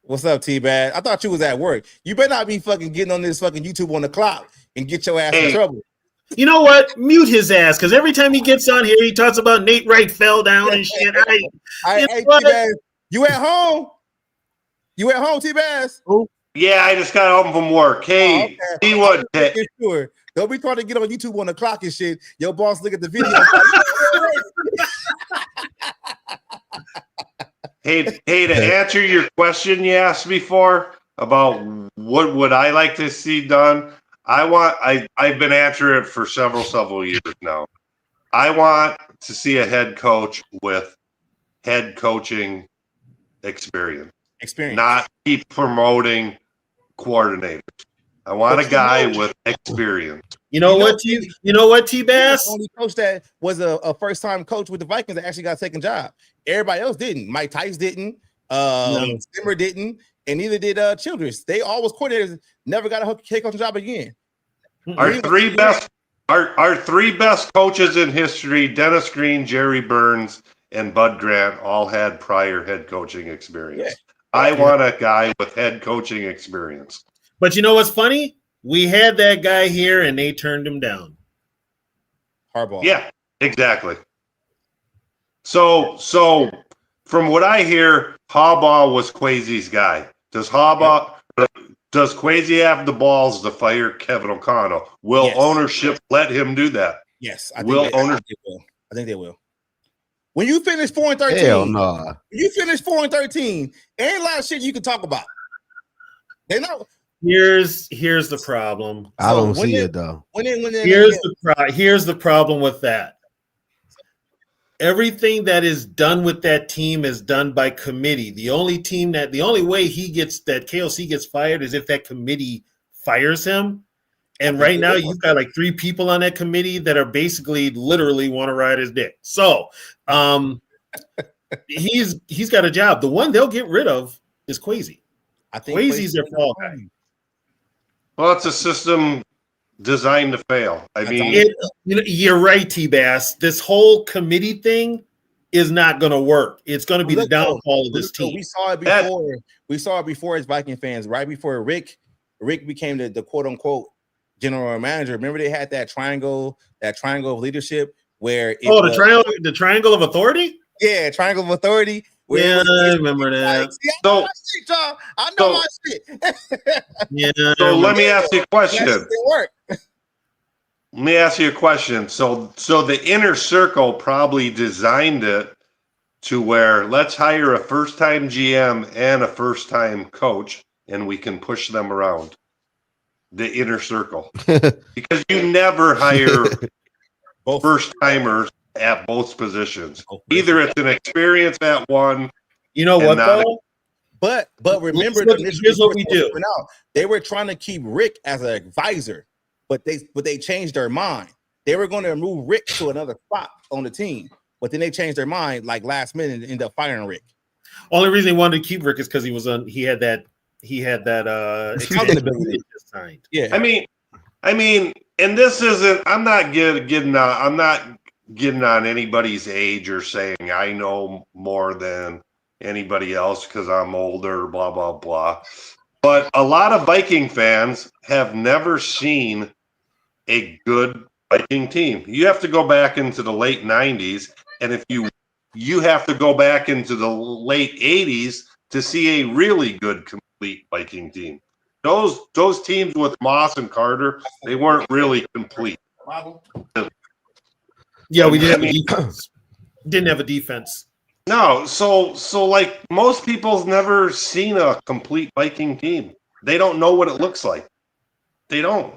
What's up, T-Bass? I thought you was at work. You better not be fucking getting on this fucking YouTube on the clock and get your ass in trouble. You know what? Mute his ass, because every time he gets on here, he talks about Nate Wright fell down and shit. Hey, T-Bass, you at home? You at home, T-Bass? Yeah, I just got home from work. Hey, see what? Sure. Don't be trying to get on YouTube on the clock and shit. Your boss look at the video. Hey, to answer your question you asked before about what would I like to see done, I've been answering it for several years now. I want to see a head coach with head coaching experience. Not keep promoting coordinators. I want a guy with experience. You know what, T-Bass? The only coach that was a first-time coach with the Vikings that actually got a second job. Everybody else didn't. Mike Tice didn't. Zimmer didn't, and neither did Childress. They all was coordinators. Never got a head coaching job again. Our three best coaches in history: Dennis Green, Jerry Burns, and Bud Grant, all had prior head coaching experience. Yeah. I want a guy with head coaching experience. But you know what's funny? We had that guy here, and they turned him down. Harbaugh. Yeah, exactly. So from what I hear, Harbaugh was Kwesi's guy. Does Kwesi have the balls to fire Kevin O'Connell? Will ownership let him do that? Yes, I think they will. When you finish 4-13, hell no. When you finish 4-13, ain't a lot of shit you can talk about. They know. Here's the problem. I don't see it though. Here's the problem with that. Everything that is done with that team is done by committee. The only way KOC gets fired is if that committee fires him. And right now you've got like 3 people on that committee that are basically literally want to ride his dick. So he's got a job. The one they'll get rid of is Kwesi. I think Kwesi's their fall guy. Well, it's a system designed to fail. I mean, you're right, T-Bass. This whole committee thing is not going to work. It's going to be the downfall of this team. We saw it before. We saw it before as Viking fans, right before Rick became the quote unquote general manager. Remember they had that triangle of leadership where the triangle of authority. Yeah, triangle of authority. Yeah, I remember that. See, I know my shit. Yeah. So let me ask you a question. Let me ask you a question. So the inner circle probably designed it to where let's hire a first-time GM and a first-time coach, and we can push them around the inner circle. Because you never hire first-timers at both positions. Either it's an experience at one. You know what though? But remember, here's what we do. They were trying to keep Rick as an advisor, but they changed their mind. They were going to move Rick to another spot on the team, but then they changed their mind like last minute and ended up firing Rick. Only reason they wanted to keep Rick is because he had that ability signed. Yeah. I mean, and this isn't. I'm not getting on anybody's age or saying I know more than anybody else because I'm older, blah, blah, blah. But a lot of Viking fans have never seen a good Viking team. You have to go back into the late 90s, and if you have to go back into the late 80s to see a really good, complete Viking team. Those teams with Moss and Carter, they weren't really complete. Yeah, we didn't have a defense. Didn't have a defense. No, so like most people's never seen a complete Viking team. They don't know what it looks like. They don't.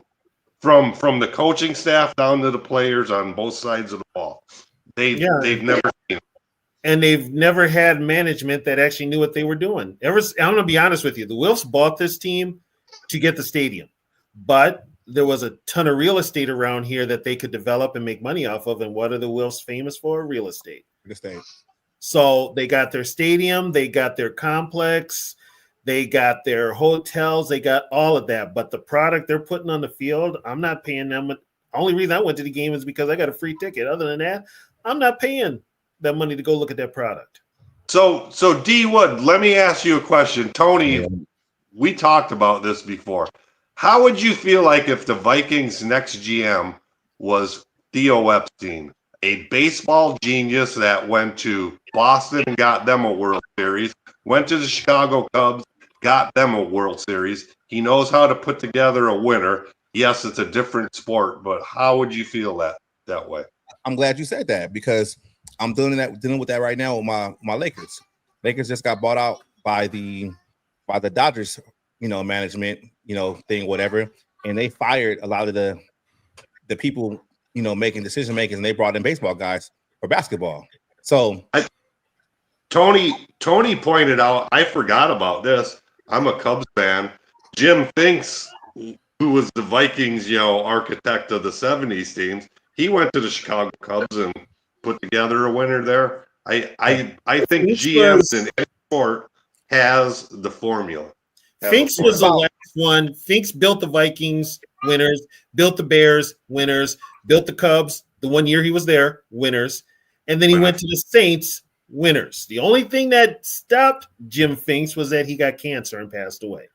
From the coaching staff down to the players on both sides of the ball. They've never seen it. and they've never had management that actually knew what they were doing. I'm going to be honest with you. The Wilfs bought this team to get the stadium, but there was a ton of real estate around here that they could develop and make money off of. And what are the Wilfs famous for? Real estate. So they got their stadium, they got their complex, they got their hotels, they got all of that. But the product they're putting on the field, I'm not paying them. The only reason I went to the game is because I got a free ticket. Other than that, I'm not paying that money to go look at that product. So D Wood, let me ask you a question. Tony, we talked about this before. How would you feel like if the Vikings' next GM was Theo Epstein, a baseball genius that went to Boston and got them a World Series, went to the Chicago Cubs, got them a World Series. He knows how to put together a winner. Yes, it's a different sport, but how would you feel that way? I'm glad you said that because I'm dealing with that right now with my Lakers. Lakers just got bought out by the Dodgers, management, thing, whatever, and they fired a lot of the people, making decision makers, and they brought in baseball guys for basketball. So Tony pointed out, I forgot about this. I'm a Cubs fan. Jim Finks, who was the Vikings, architect of the 70s teams, he went to the Chicago Cubs and put together a winner there. I think GMs in any sport has the formula. Finks was the last one. Finks built the Vikings, winners, built the Bears, winners, built the Cubs, the 1 year he was there, winners. And then he went to the Saints, winners. The only thing that stopped Jim Finks was that he got cancer and passed away.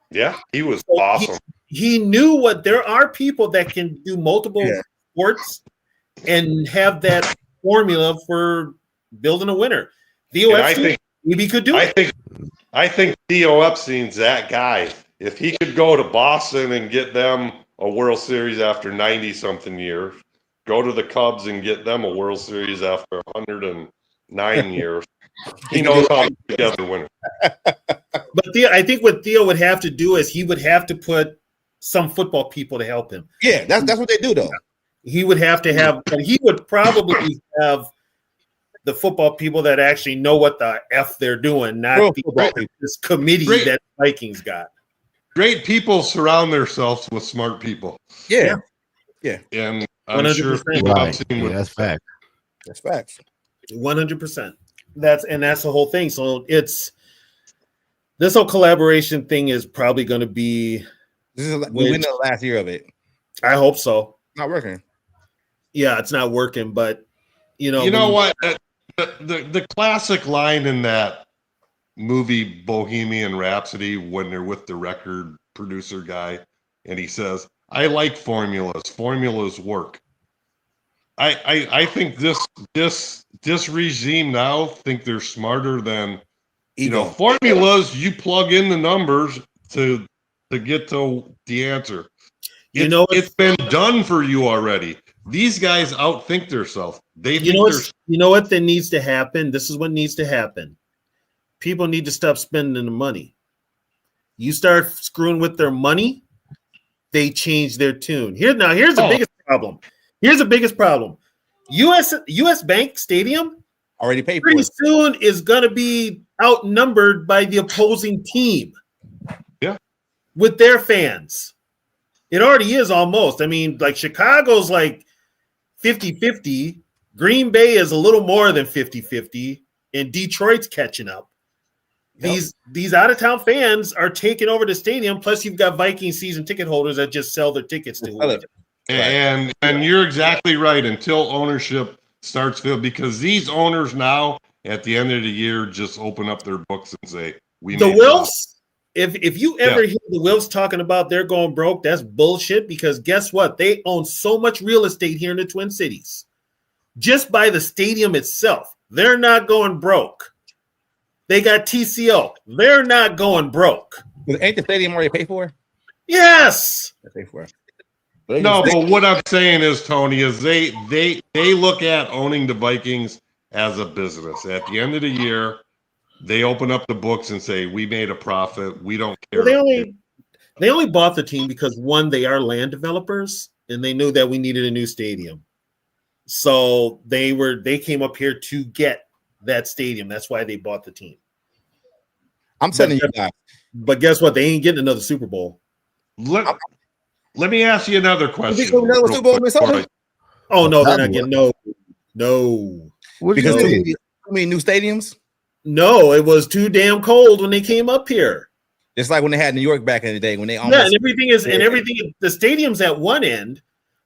Yeah, he was awesome. He knew there are people that can do multiple sports and have that formula for building a winner. Theo Epstein, maybe could do it. I think Theo Epstein's that guy. If he could go to Boston and get them a World Series after 90-something years, go to the Cubs and get them a World Series after 109 years, he knows how to put together winners. But I think what Theo would have to do is he would have to put some football people to help him. Yeah, that's what they do, though. He would have to have, but he would probably have the football people that actually know what the F they're doing, not this committee that Vikings got. Great people surround themselves with smart people. Yeah. And I'm 100%. sure that's fact. That's facts. 100%. That's the whole thing. So this whole collaboration thing is probably going to be. We're in the last year of it. I hope so. Not working. Yeah, it's not working, but you know what? The classic line in that movie Bohemian Rhapsody when they're with the record producer guy and he says, I like formulas. Formulas work. I think this regime now think they're smarter than formulas. You plug in the numbers to get to the answer. It's been done for you already. These guys outthink themselves. You know what that needs to happen? This is what needs to happen. People need to stop spending the money. You start screwing with their money, they change their tune. Here's the biggest problem. Here's the biggest problem. US Bank Stadium already paid pretty soon is going to be outnumbered by the opposing team. Yeah. With their fans. It already is almost. I mean, like Chicago's like 50-50. Green Bay is a little more than 50-50. And Detroit's catching up. Yep. These out-of-town fans are taking over the stadium. Plus, you've got Viking season ticket holders that just sell their tickets to whoever. And you're exactly right. Until ownership starts to, because these owners now at the end of the year just open up their books and say, "We." The Wilfs. If you ever hear the Wilfs talking about they're going broke, that's bullshit. Because guess what? They own so much real estate here in the Twin Cities, just by the stadium itself. They're not going broke. They got TCO. They're not going broke. Ain't the stadium already paid for? Yes. They paid for. No, but what I'm saying is, Tony, is they look at owning the Vikings as a business. At the end of the year, they open up the books and say, "We made a profit. We don't care." Well, they only bought the team because one, they are land developers, and they knew that we needed a new stadium. So they came up here to get that stadium. That's why they bought the team. I'm telling you guys. But guess what? They ain't getting another Super Bowl. Let me ask you another question. Oh no, they're not getting no. Because too many new stadiums. No, it was too damn cold when they came up here. Just like when they had New York back in the day when they almost and everything. The stadium's at one end,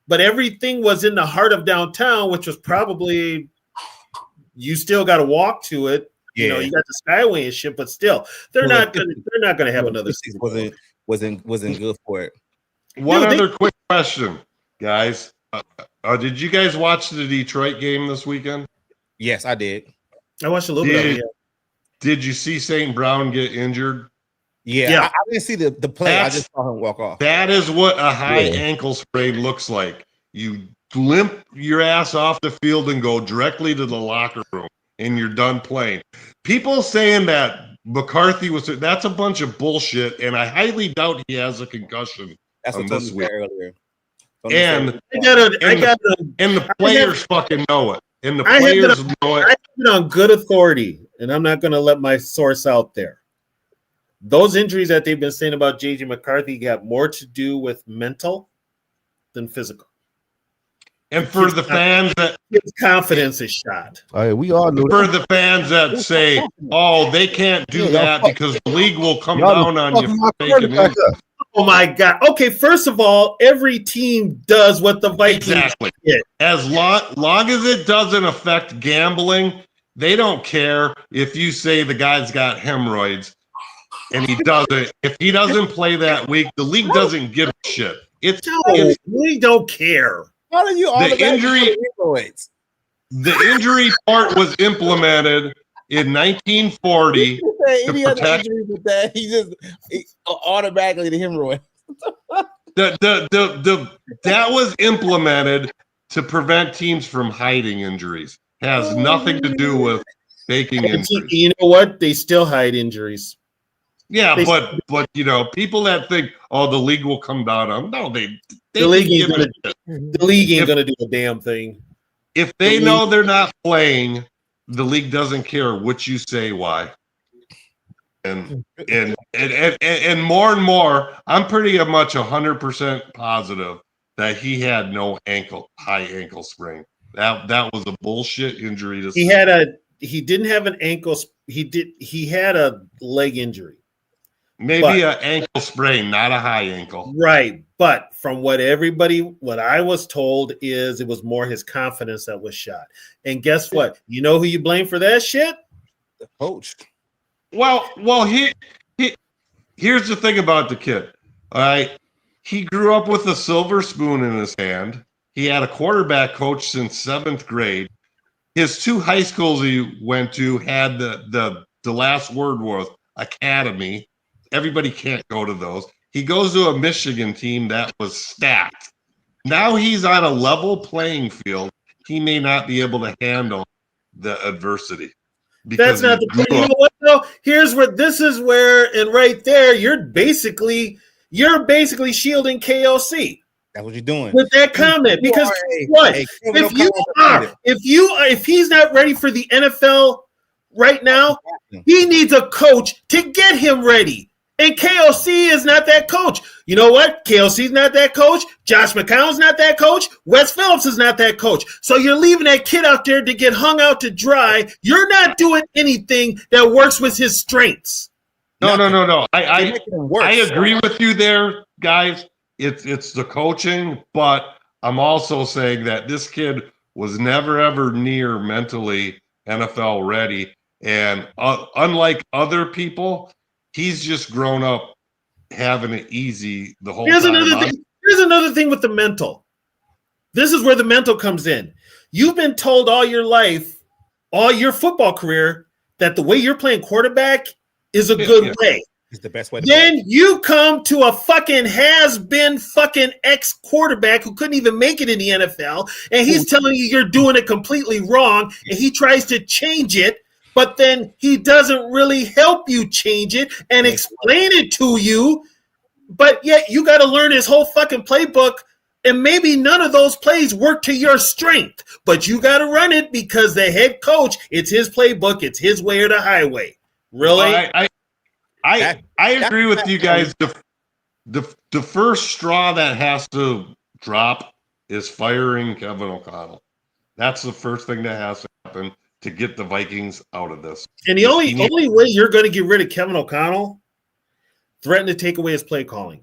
but everything was in the heart of downtown, which was probably you still got to walk to it. You know, you got the Skyway and shit, but still, they're not gonna have another season. Wasn't good for it. One other quick question, guys. Did you guys watch the Detroit game this weekend? Yes, I did. I watched a little bit of it. Did you see St. Brown get injured? Yeah. I didn't see the play. I just saw him walk off. That is what a high ankle sprain looks like. You limp your ass off the field and go directly to the locker room, and you're done playing. People saying that McCarthy that's a bunch of bullshit, and I highly doubt he has a concussion. That's what Tony said earlier. And the players fucking know it. And the players know it. I have it on good authority, and I'm not going to let my source out there. Those injuries that they've been saying about J.J. McCarthy got more to do with mental than physical. And for the fans that his confidence is shot. We all know for the fans that say, "Oh, they can't do that because the league will come down on you for taking it." Oh my God! Okay, first of all, every team does what the Vikings did. As long as it doesn't affect gambling, they don't care if you say the guy's got hemorrhoids and he doesn't. If he doesn't play that week, the league doesn't give a shit. We don't care. How do you all the injury part was implemented in 1940 to protect. He just automatically the hemorrhoid. That was implemented to prevent teams from hiding injuries. Has nothing to do with faking injuries. You know what? They still hide injuries. Yeah, but you know, people that think, oh, the league will come down on them. No, the league ain't gonna do a damn thing. If they know they're not playing, the league doesn't care what you say, why. And more and more, I'm pretty much 100% positive that he had no high ankle sprain. That was a bullshit injury. He didn't have an ankle. He had a leg injury. Maybe an ankle sprain, not a high ankle. Right. But from what I was told is it was more his confidence that was shot. And guess what? You know who you blame for that shit? The coach. Well, here's the thing about the kid. All right. He grew up with a silver spoon in his hand. He had a quarterback coach since 7th grade. His 2 high schools he went to had the last word was academy. Everybody can't go to those. He goes to a Michigan team that was stacked. Now he's on a level playing field. He may not be able to handle the adversity. That's not the point. You know what, though? This is where, and right there, you're basically shielding KLC. That's what you're doing with that comment. Because what? If he's not ready for the NFL right now, he needs a coach to get him ready. And KLC is not that coach. You know what? KLC's not that coach. Josh McCown's not that coach. Wes Phillips is not that coach. So you're leaving that kid out there to get hung out to dry. You're not doing anything that works with his strengths. No. I agree with you there, guys. It's the coaching, but I'm also saying that this kid was never, ever near mentally NFL ready. And unlike other people, he's just grown up having it easy the whole time. Here's another thing with the mental. This is where the mental comes in. You've been told all your life, all your football career, that the way you're playing quarterback is a good way. It's the best way to play. You come to a fucking has-been fucking ex-quarterback who couldn't even make it in the NFL, and he's telling you you're doing it completely wrong, and he tries to change it, but then he doesn't really help you change it and explain it to you. But yet you got to learn his whole fucking playbook And maybe none of those plays work to your strength, but you got to run it because the head coach, it's his playbook, it's his way or the highway. Really? Well, I agree with you guys. The first straw that has to drop is firing Kevin O'Connell. That's the first thing that has to happen to get the Vikings out of this. And the only way you're going to get rid of Kevin O'Connell, threaten to take away his play calling.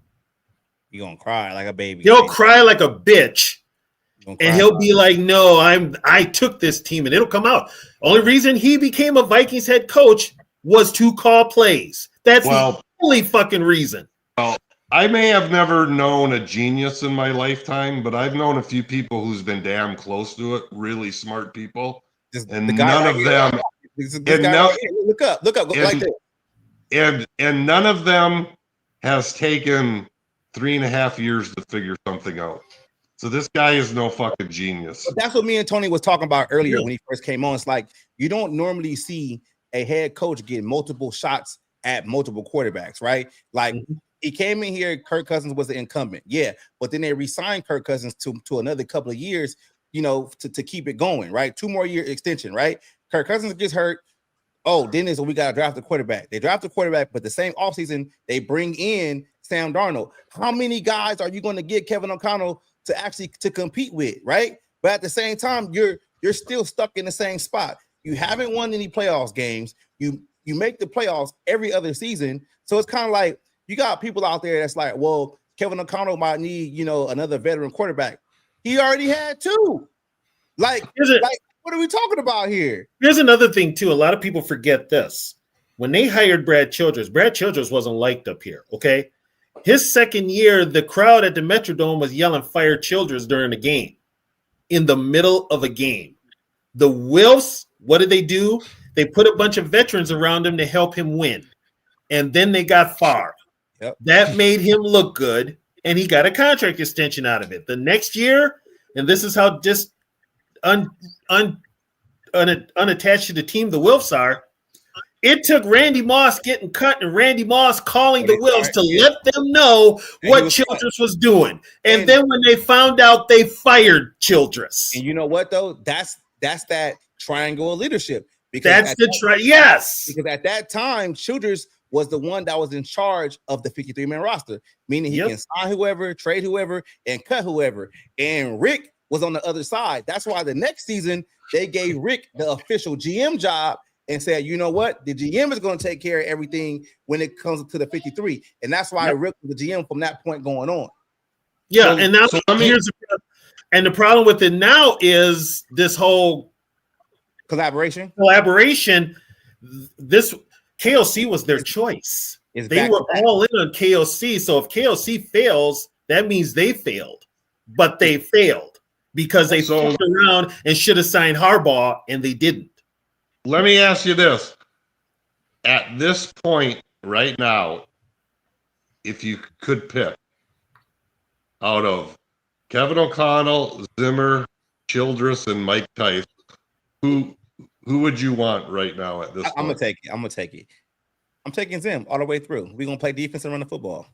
You're going to cry like a baby. He'll cry like a bitch. And he'll be like, no, I took this team, and it'll come out. Only reason he became a Vikings head coach was to call plays. That's the only fucking reason. Well, I may have never known a genius in my lifetime, but I've known a few people who's been damn close to it, really smart people. And none of them look up like that. And none of them has taken 3.5 years to figure something out. So this guy is no fucking genius. But that's what me and Tony was talking about earlier when he first came on. It's like you don't normally see a head coach get multiple shots at multiple quarterbacks, right? Like he came in here, Kirk Cousins was the incumbent, but then they re-signed Kirk Cousins to another couple of years, to keep it going, right? 2 more year extension, right? Kirk Cousins gets hurt. Oh, then is we got to draft a quarterback. They draft a quarterback, but the same offseason, they bring in Sam Darnold. How many guys are you going to get Kevin O'Connell to compete with, right? But at the same time, you're still stuck in the same spot. You haven't won any playoffs games. You make the playoffs every other season. So it's kind of like you got people out there that's like, well, Kevin O'Connell might need, another veteran quarterback. He already had 2. Like, what are we talking about here? Here's another thing, too. A lot of people forget this. When they hired Brad Childress wasn't liked up here, okay? His second year, the crowd at the Metrodome was yelling fire Childress during the game, in the middle of a game. The Wilfs, what did they do? They put a bunch of veterans around him to help him win. And then they got fired. Yep. That made him look good, and he got a contract extension out of it. The next year, and this is how just unattached to the team the Wilfs are, it took Randy Moss getting cut and Randy Moss calling the Wilfs to let them know what Childress was doing. And then when they found out, they fired Childress. And you know what, though? That's that triangle of leadership. Because yes. Because at that time, Childress was the one that was in charge of the 53-man roster, meaning he can sign whoever, trade whoever, and cut whoever. And Rick was on the other side. That's why the next season, they gave Rick the official GM job and said, you know what? The GM is going to take care of everything when it comes to the 53. And that's why Rick was the GM from that point going on. Yeah, and now and the problem with it now is this whole collaboration. This KOC was their choice. They were all in on KOC. So if KOC fails, that means they failed. But they failed because they fucked around and should have signed Harbaugh, and they didn't. Let me ask you this. At this point right now, if you could pick out of Kevin O'Connell, Zimmer, Childress, and Mike Tice, who would you want right now at this point? I'm gonna take it. I'm taking Zim all the way through. We're gonna play defense and run the football.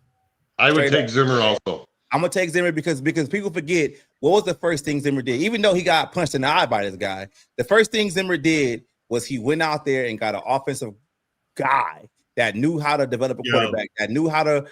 I would take Zimmer also. I'm gonna take Zimmer because people forget what was the first thing Zimmer did. Even though he got punched in the eye by this guy, the first thing Zimmer did was he went out there and got an offensive guy that knew how to develop a quarterback, that knew how to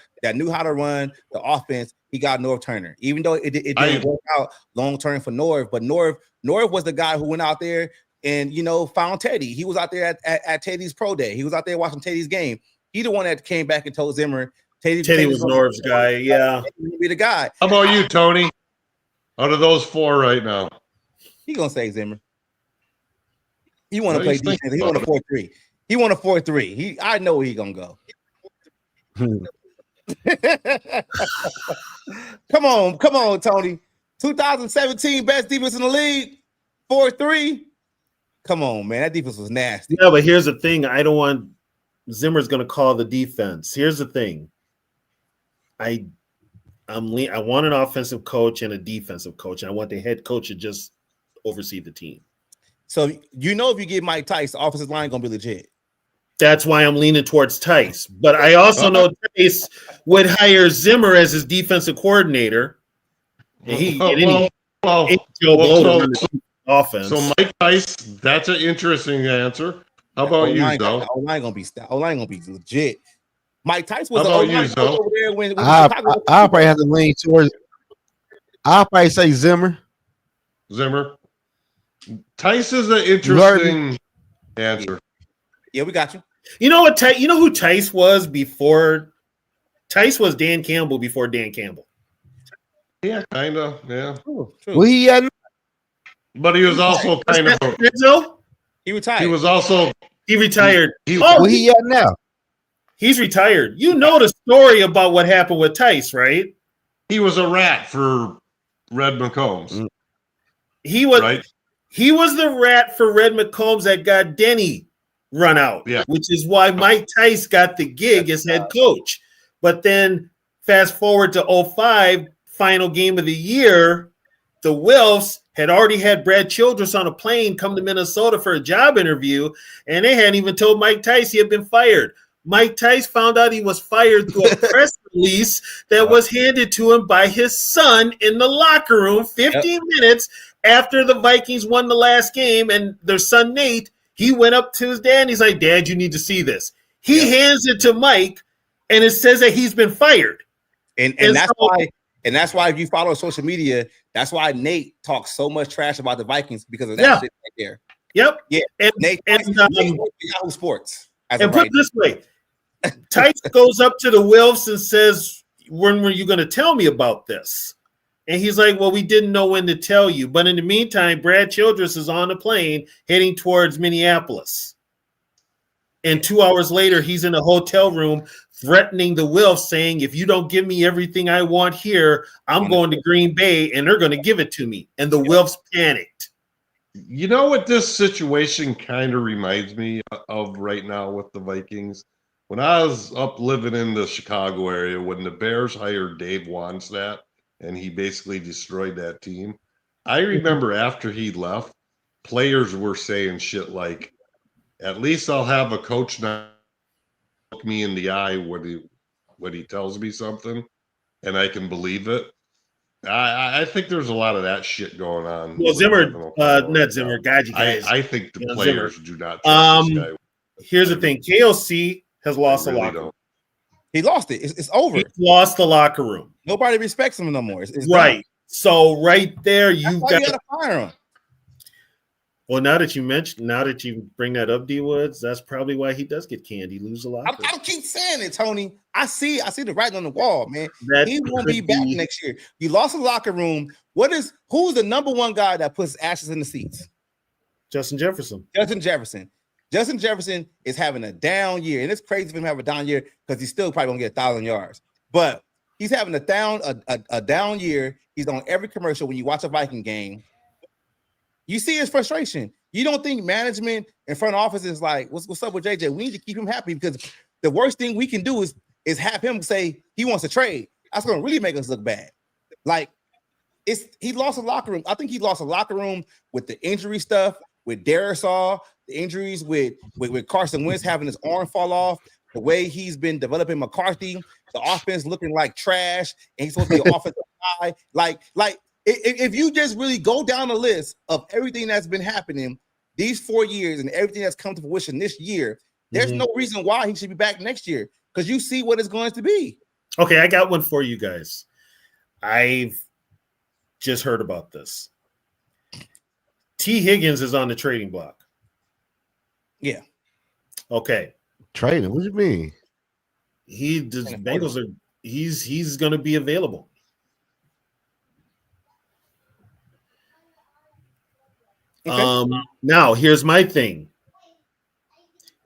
run the offense. He got Norv Turner, even though it didn't work out long term for Norv. But Norv was the guy who went out there and found Teddy. He was out there at Teddy's pro day. He was out there watching Teddy's game. He the one that came back and told Zimmer Teddy was Norv's guy. Yeah, be the guy. How about you, Tony? Out of those 4 right now, he gonna say Zimmer. He want to play defense. He want a 4-3. He want a 4-3. I know where he gonna go. Come on, Tony. 2017 best defense in the league. 4-3. Come on, man. That defense was nasty. Yeah, but here's the thing. I don't want Zimmer's gonna call the defense. Here's the thing. I want an offensive coach and a defensive coach, and I want the head coach to just oversee the team. So if you get Mike Tice, the offensive line gonna be legit. That's why I'm leaning towards Tice. But I also know Tice would hire Zimmer as his defensive coordinator. Offense. So Mike Tice, that's an interesting answer. How about you, Zoe? O-line gonna be legit. Mike Tice was over there when I'll probably have to lean towards. I'll probably say Zimmer. Tice is an interesting answer. Yeah, we got you. You know what? You know who Tice was before? Tice was Dan Campbell before Dan Campbell. Yeah, kind of. Yeah. True. Well, he had. But he was also kind of. He retired. He retired. He at now? He's retired. You know the story about what happened with Tice, right? He was a rat for Red McCombs. He was right. He was the rat for Red McCombs that got Denny run out, which is why Mike Tice got the gig as head coach. But then fast forward to 2005, final game of the year, the Wilfs had already had Brad Childress on a plane come to Minnesota for a job interview, and they hadn't even told Mike Tice he had been fired. Mike Tice found out he was fired through a press release that was handed to him by his son in the locker room 15 minutes after the Vikings won the last game, and their son Nate, he went up to his dad and he's like, "Dad, you need to see this." He hands it to Mike, and it says that he's been fired. And that's why if you follow social media, that's why Nate talks so much trash about the Vikings because of that shit right there. Yep. Yeah. And Nate Yahoo Sports. And put it this way, Tice goes up to the Wilfs and says, "When were you going to tell me about this?" And he's like, "Well, we didn't know when to tell you." But in the meantime, Brad Childress is on a plane heading towards Minneapolis. And 2 hours later, he's in a hotel room threatening the Wilfs, saying, "If you don't give me everything I want here, I'm going to Green Bay and they're going to give it to me." And the Wilfs panicked. You know what this situation kind of reminds me of right now with the Vikings? When I was up living in the Chicago area, when the Bears hired Dave Wannstedt and he basically destroyed that team, I remember after he left, players were saying shit like, "At least I'll have a coach not look me in the eye when he tells me something, and I can believe it." I think there's a lot of that shit going on. Well, Zimmer, not Zimmer, God, you guys. I think the players do not trust this guy. Here's the thing: KOC has lost the locker room. He lost it. It's over. He lost the locker room. Nobody respects him no more. It's right. Done. So right there, you got to fire him. Well, now that you bring that up, D Woods, that's probably why he does get canned. He loses a lot. I keep saying it, Tony. I see the writing on the wall, man. He won't be back next year. You lost the locker room. Who's the number one guy that puts ashes in the seats? Justin Jefferson. Justin Jefferson is having a down year, and it's crazy for him to have a down year because he's still probably gonna get 1,000 yards. But he's having a down year. He's on every commercial when you watch a Viking game. You see his frustration. You don't think management and front office is like, what's up with JJ? We need to keep him happy because the worst thing we can do is have him say he wants to trade. That's going to really make us look bad. Like, he lost a locker room. I think he lost a locker room with the injury stuff, with Darisaw, the injuries with Carson Wentz having his arm fall off, the way he's been developing McCarthy, the offense looking like trash, and he's supposed to be an offensive guy. Like. If you just really go down the list of everything that's been happening these 4 years and everything that's come to fruition this year, there's no reason why he should be back next year because you see what it's going to be. Okay, I got one for you guys. I've just heard about this. T. Higgins is on the trading block. Yeah. Okay. Trading? What do you mean? Bengals are. He's going to be available. Okay. Now here's my thing.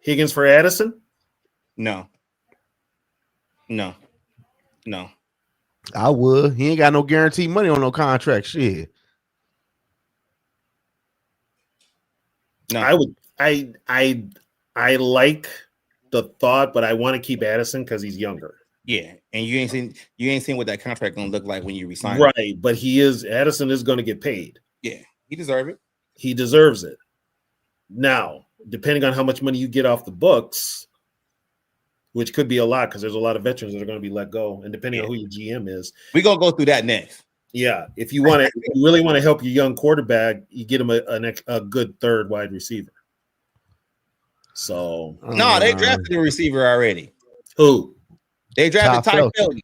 Higgins for Addison? No. I would. He ain't got no guaranteed money on no contract. Shit. No. I would. I like the thought, but I want to keep Addison because he's younger. Yeah, and you ain't seen what that contract gonna look like when you resign. Right, but Addison is going to get paid. Yeah, he deserves it. He deserves it. Now, depending on how much money you get off the books, which could be a lot because there's a lot of veterans that are going to be let go, and depending on who your GM is. We're going to go through that next. Yeah, if you really want to help your young quarterback, you get him a good third wide receiver. So no, they drafted a receiver already. Who? They drafted Ty Felton.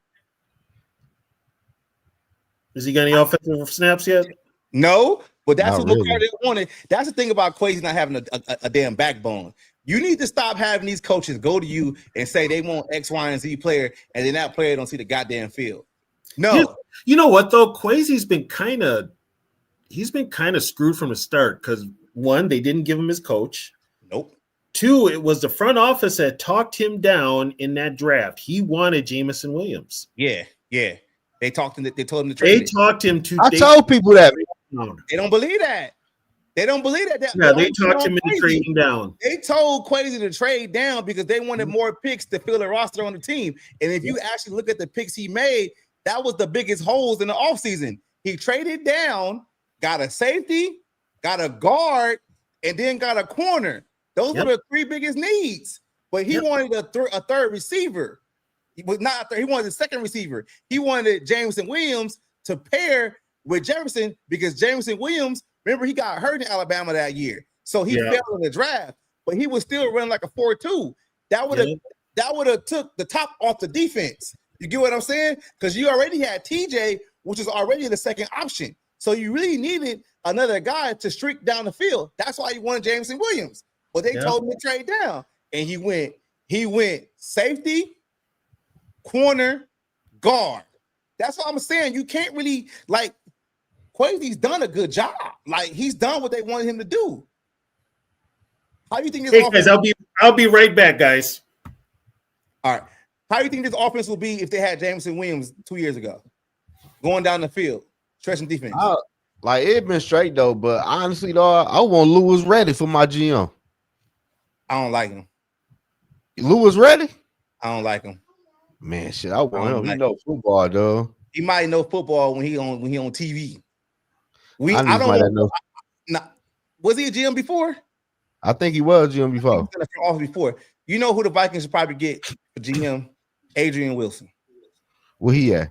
Has he got any offensive snaps yet? No, but that's Not what really. McCarthy wanted. That's the thing about Quasi not having a damn backbone. You need to stop having these coaches go to you and say they want X, Y, and Z player, and then that player don't see the goddamn field. No. You know what though? Quasi's been kind of screwed from the start because one, they didn't give him his coach. Nope. Two, it was the front office that talked him down in that draft. He wanted Jameson Williams. Yeah. They talked him. They told him to trade. They talked him to. I told people that. They don't believe that. They don't believe that. Yeah, they talked him into trading down. They told Quasi to trade down because they wanted more picks to fill the roster on the team. And if you actually look at the picks he made, that was the biggest holes in the offseason. He traded down, got a safety, got a guard, and then got a corner. Those were the three biggest needs. But he wanted a third receiver. He was not he wanted a second receiver. He wanted Jameson Williams to pair with Jefferson because Jameson Williams, remember, he got hurt in Alabama that year. So he fell in the draft, but he was still running like a 4.2. That would have took the top off the defense. You get what I'm saying? Because you already had TJ, which is already the second option. So you really needed another guy to streak down the field. That's why you wanted Jameson Williams. But they told him to trade down. And he went safety, corner, guard. That's what I'm saying. You can't really Quasi's done a good job. Like he's done what they wanted him to do. How do you think this guys, I'll be right back, guys. All right. How do you think this offense will be if they had Jameson Williams 2 years ago? Going down the field, stretching defense. It been straight though, but honestly, though, I want Lewis Reddy for my GM. I don't like him. Lewis Reddy? I don't like him. Man, shit, I want him. He know football, though. He might know football when he on TV. I don't know. Was he a GM before? I think he was GM before. You know who the Vikings should probably get for GM? Adrian Wilson. Where he at?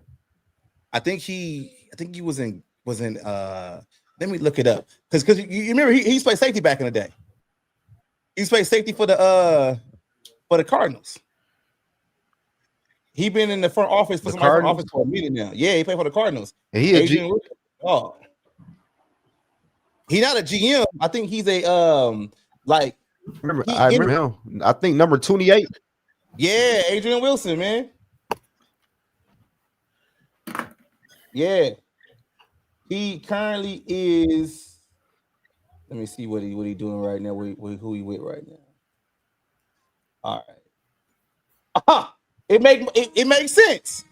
I think he was in let me look it up. Because you remember he played safety back in the day. He's played safety for the Cardinals. He been in the front office for somebody front office for a minute now. Yeah, he played for the Cardinals. And he Adrian Wilson. Oh. He's not a GM. I think he's a I remember him. I think number 28. Yeah, Adrian Wilson, man. Yeah. He currently is. Let me see what he doing right now. Who he with right now. All right. It makes sense.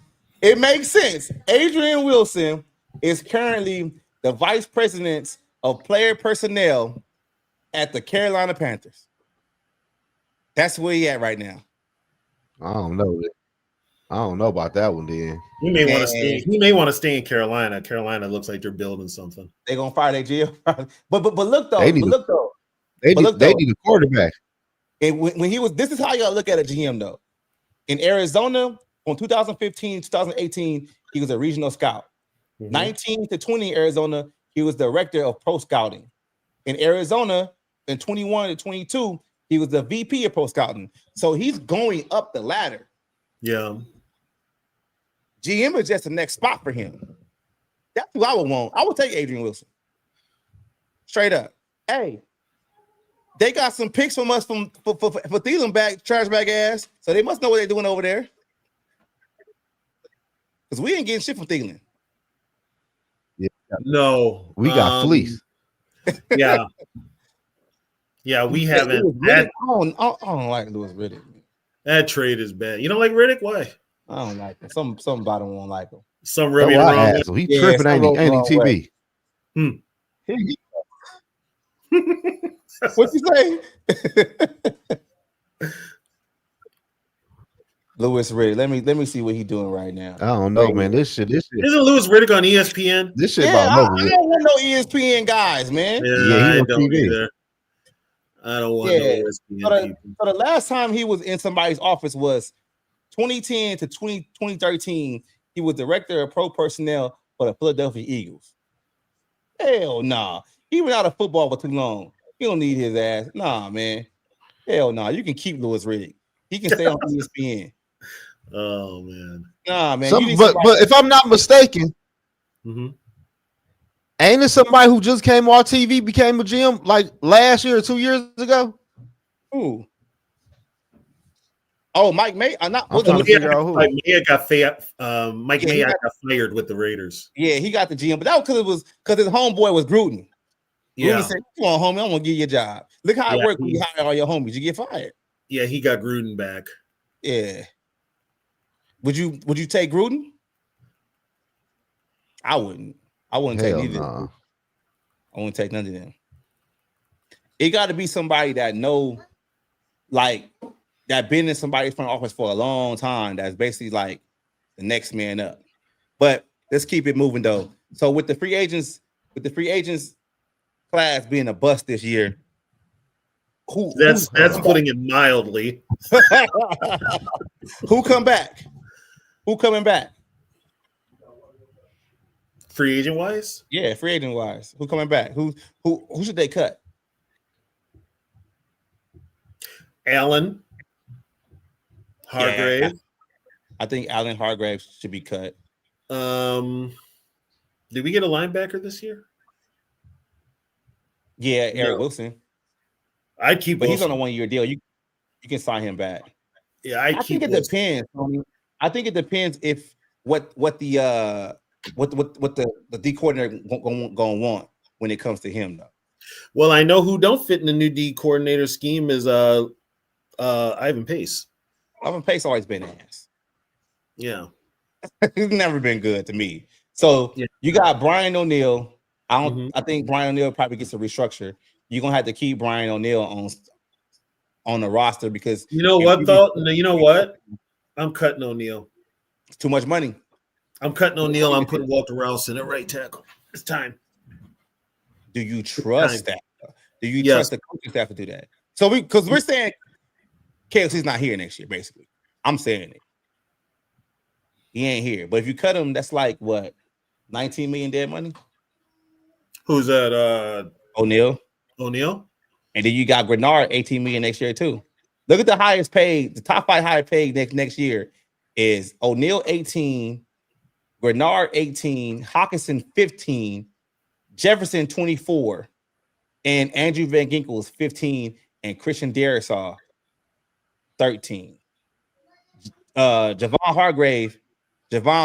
It makes sense. Adrian Wilson is currently the vice president of player personnel at the Carolina Panthers. That's where he at right now. I don't know about that one. Then he may want to stay. He may want to stay in Carolina. Carolina looks like they're building something. They're gonna fire their GM. But look though. They need a quarterback. And when he was, this is how you gotta look at a GM though. In Arizona, from 2015 to 2018, he was a regional scout. 19 to 20 Arizona, he was the director of pro scouting. In Arizona, in 21 to 22, he was the VP of pro scouting. So he's going up the ladder. Yeah. GM is just the next spot for him. That's who I would want. I would take Adrian Wilson. Straight up. Hey, they got some picks from us for Thielen back, trash bag ass. So they must know what they're doing over there. Because we ain't getting shit from Thielen. Yeah. No. We got fleece. Yeah. Yeah, we haven't. I don't like Lewis Riddick. That trade is bad. You don't like Riddick? Why? I don't like him. Some about him won't like him. Some rubbing wrong. He tripping, ain't he, TB? What you say? Lewis Riddick. Let me see what he's doing right now. I don't know, man. This shit. Isn't Lewis Riddick on ESPN? This shit I about don't want no ESPN guys, man. Yeah, I don't either. I don't want no ESPN people. So the last time he was in somebody's office was 2010 to 2013. He was director of pro personnel for for the Philadelphia Eagles. Hell nah. He went out of football for too long. You don't need his ass. Nah, man. Hell nah. You can keep Louis Riddick. He can stay on ESPN. Oh man. Nah, man. But if I'm not mistaken, ain't it somebody who just came on TV became a GM like last year or 2 years ago? Who? Oh, Mike May. I'm trying to figure out who. Mike May got fired with the Raiders. Yeah, he got the GM, but that was because his homeboy was Gruden. Yeah. Gruden said, "Come on, homie, I'm gonna give you a job. Look how it worked when you hire all your homies. You get fired." Yeah, he got Gruden back. Yeah. Would you take Gruden? I wouldn't. I wouldn't take either. Nah. I wouldn't take none of them. It got to be somebody that know, like, that been in somebody's front office for a long time. That's basically like the next man up. But let's keep it moving though. So with the free agents class being a bust this year, that's putting it mildly. Who come back? Who coming back? Free agent wise? Yeah, free agent wise. Who coming back? Who should they cut? Allen Hargrave. Yeah, I think Allen Hargrave should be cut. Did we get a linebacker this year? Yeah, Eric Wilson. I'd keep, but Wilson. He's on a 1 year deal. You can sign him back. Yeah, I think it depends. I think it depends if what the D coordinator gonna want when it comes to him though. Well, I know who don't fit in the new D coordinator scheme is Ivan Pace. Ivan Pace always been ass. Yeah, he's never been good to me. So you got Brian O'Neill. I think Brian O'Neill probably gets a restructure. You're gonna have to keep Brian O'Neill on the roster because you know what though. You know what? I'm cutting O'Neill. It's too much money. I'm cutting O'Neill. I'm putting Walter Rouse in at right tackle. It's time. Do you trust that? Do you trust the coaching staff to do that? So we're saying KFC's not here next year, basically. I'm saying it. He ain't here. But if you cut him, that's like what? 19 million dead money? Who's that? O'Neill. And then you got Grenard, 18 million next year, too. Look at the highest paid, the top 5 highest paid next year is O'Neill 18, Grenard 18, Hawkinson 15, Jefferson 24, and Andrew Van Ginkel is 15, and Christian Darrisaw 13. Javon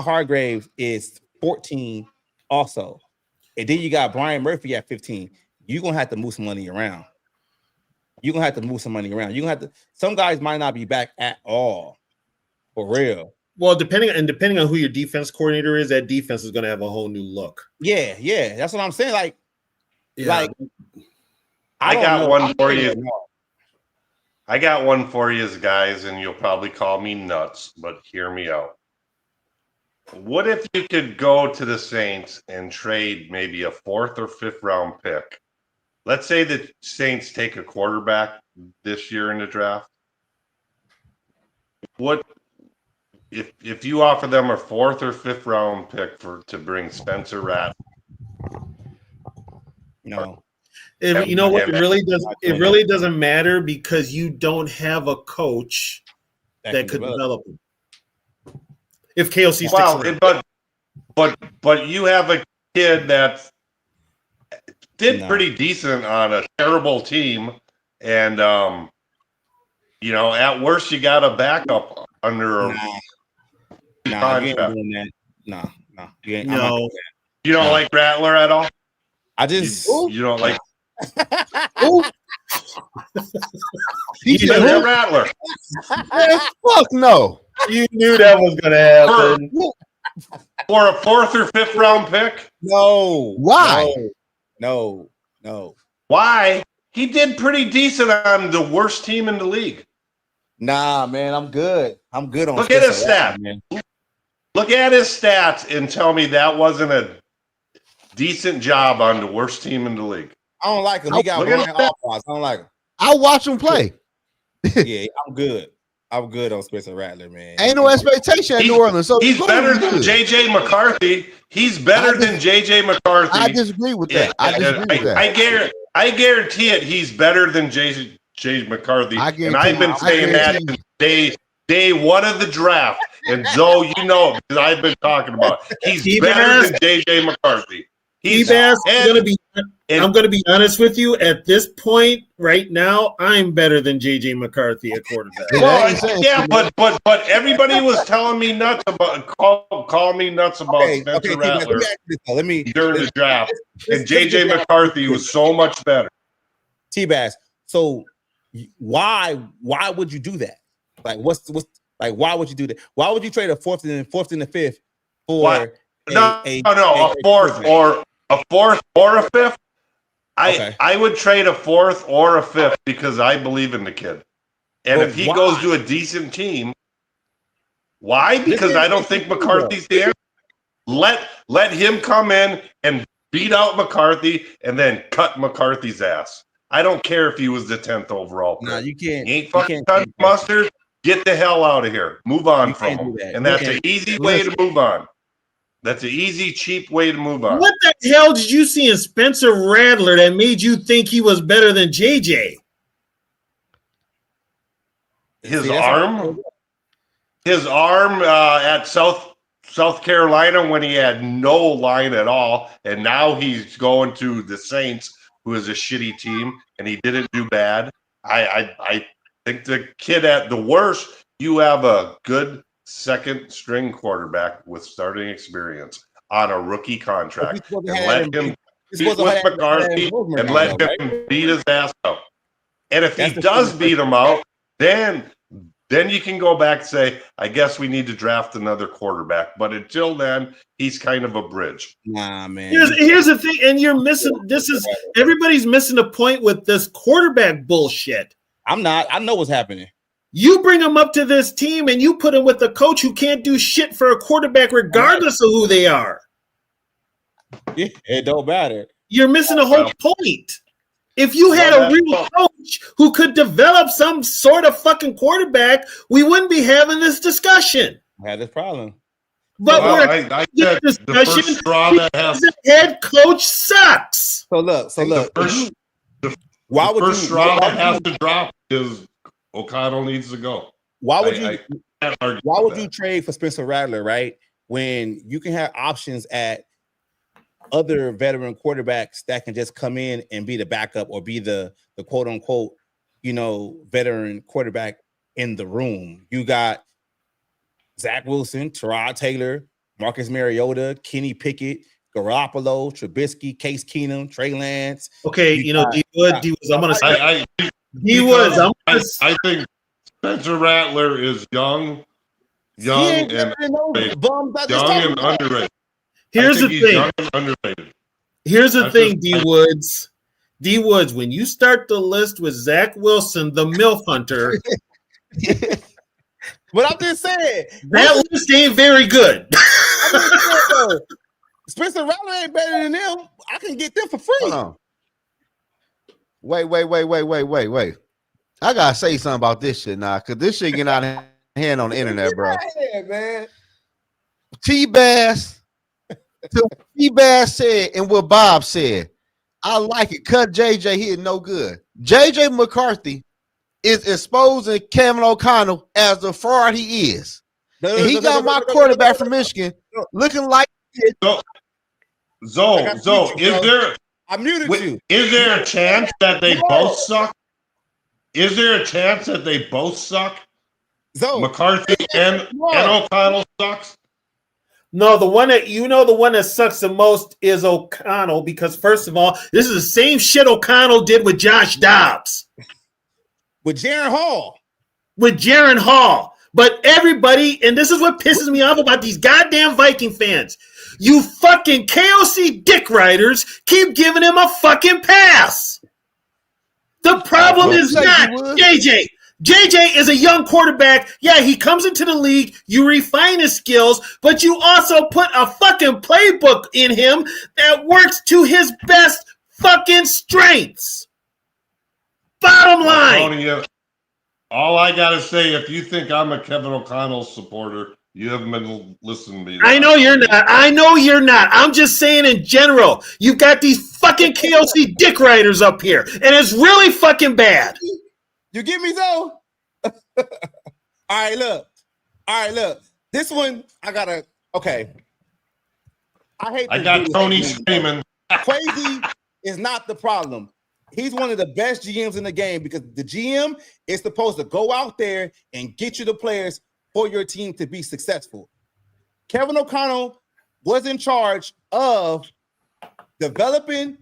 Hargrave is 14 also. And then you got Brian Murphy at 15. You're gonna have to move some money around. Some guys might not be back at all. For real. Well, depending on who your defense coordinator is, that defense is gonna have a whole new look. Yeah. That's what I'm saying. I got one for you. I got one for you guys, and you'll probably call me nuts, but hear me out. What if you could go to the Saints and trade maybe a 4th or 5th round pick? Let's say the Saints take a quarterback this year in the draft. What if you offer them a 4th or 5th round pick to bring Spencer Rattler? No. You know what? It really doesn't matter because you don't have a coach that could develop him. If KOC sticks but you have a kid that did pretty decent on a terrible team, and at worst you got a backup under a contract. No. You don't like Rattler at all? You don't like. He said Rattler. Man, fuck no. You knew that was gonna happen. For a 4th or 5th round pick? No. Why? No. Why? He did pretty decent on the worst team in the league. Nah, man, I'm good. On Look at his stats. Look at his stats and tell me that wasn't a decent job on the worst team in the league. I don't like him. He got Brian Alvarez. I don't like him. I'll watch him play. Yeah, I'm good. I'm good on Spencer Rattler, man. Ain't no expectation in New Orleans. So he's better than JJ McCarthy. He's better than JJ McCarthy. I disagree with that. I guarantee it. He's better than JJ McCarthy. And I've been saying that since day one of the draft. And Zoe, you know, because I've been talking about it. He's better than JJ McCarthy. I'm going to be honest with you. At this point, right now, I'm better than JJ McCarthy at quarterback. But everybody was telling me nuts about call me nuts about Spencer Rattler during the draft, and JJ McCarthy was so much better. T-Bass. So why would you do that? Like what's why would you do that? Why would you trade a fourth and the fifth for a fourth or a fifth? I would trade a fourth or a fifth because I believe in the kid. And if he goes to a decent team, why? Because I don't think McCarthy's there. Let him come in and beat out McCarthy and then cut McCarthy's ass. I don't care if he was the 10th overall pick. No, you can't. He ain't fucking touch mustard. Get the hell out of here. Move on from him. And that's an easy way to move on. That's an easy, cheap way to move on. What the hell did you see in Spencer Rattler that made you think he was better than JJ? His arm at South Carolina when he had no line at all, and now he's going to the Saints, who is a shitty team, and he didn't do bad. I think the kid at the worst, you have a good second string quarterback with starting experience on a rookie contract, and let him beat with McCarthy and let him beat his ass out. And if he does beat him out, then you can go back and say, I guess we need to draft another quarterback. But until then, he's kind of a bridge. Nah, man. Here's the thing, and you're missing. Everybody's missing the point with this quarterback bullshit. I'm not. I know what's happening. You bring him up to this team and you put him with a coach who can't do shit for a quarterback regardless of who they are. Yeah, it don't matter. You're missing the whole point. If you had a real coach who could develop some sort of fucking quarterback, we wouldn't be having this discussion. I had this problem. But the first straw that has the head coach sucks. So look. The first straw that has to drop is O'Connell needs to go. Why would you trade for Spencer Rattler, right? When you can have options at other veteran quarterbacks that can just come in and be the backup or be the quote unquote, veteran quarterback in the room. You got Zach Wilson, Tyrod Taylor, Marcus Mariota, Kenny Pickett, Garoppolo, Trubisky, Case Keenum, Trey Lance. Okay, D-Woods, I'm gonna say I think Spencer Rattler is young and underrated. Here's the thing, D-Woods. D-Woods, when you start the list with Zach Wilson, the MILF hunter. But I'm just saying. That list ain't very good. Spencer Rattler ain't better than them. I can get them for free. Hold on. Wait. I gotta say something about this shit now, because this shit getting out of hand on the internet, bro. Man. T-Bass said, and what Bob said, I like it. Cut JJ, he is no good. JJ McCarthy is exposing Kevin O'Connell as the fraud he is. He got my quarterback from Michigan looking like it. Zoe, is there? I muted you. Is there a chance that they both suck? Is there a chance that they both suck? Zoe, McCarthy and O'Connell sucks? No, the one that sucks the most is O'Connell, because first of all, this is the same shit O'Connell did with Josh Dobbs. With Jaron Hall. But everybody, and this is what pisses me off about these goddamn Viking fans. You fucking KOC dick riders keep giving him a fucking pass. The problem is not JJ. JJ is a young quarterback. Yeah, he comes into the league. You refine his skills, but you also put a fucking playbook in him that works to his best fucking strengths. Bottom line. All I gotta say, if you think I'm a Kevin O'Connell supporter, you haven't been listening to me. I know you're not. I know you're not. I'm just saying in general. You've got these fucking KOC dick riders up here, and it's really fucking bad. You get me though? All right, look. This one I gotta. Okay. I got Tony screaming. Crazy is not the problem. He's one of the best GMs in the game because the GM is supposed to go out there and get you the players for your team to be successful. Kevin O'Connell was in charge of developing,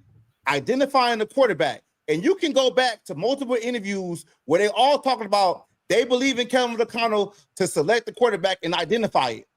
identifying the quarterback. And you can go back to multiple interviews where they all talking about they believe in Kevin O'Connell to select the quarterback and identify it.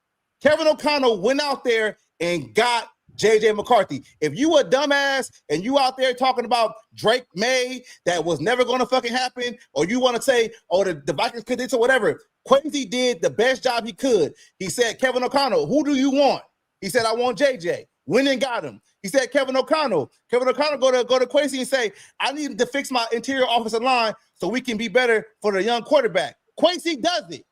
Kevin O'Connell went out there and got J.J. McCarthy. If you a dumbass and you out there talking about Drake May that was never going to fucking happen, or you want to say, oh, the Vikings could this or whatever, Quincy did the best job he could. He said, Kevin O'Connell, who do you want? He said, I want J.J. Went and got him. He said, Kevin O'Connell go to Quincy and say, I need to fix my interior offensive line so we can be better for the young quarterback. Quincy does it.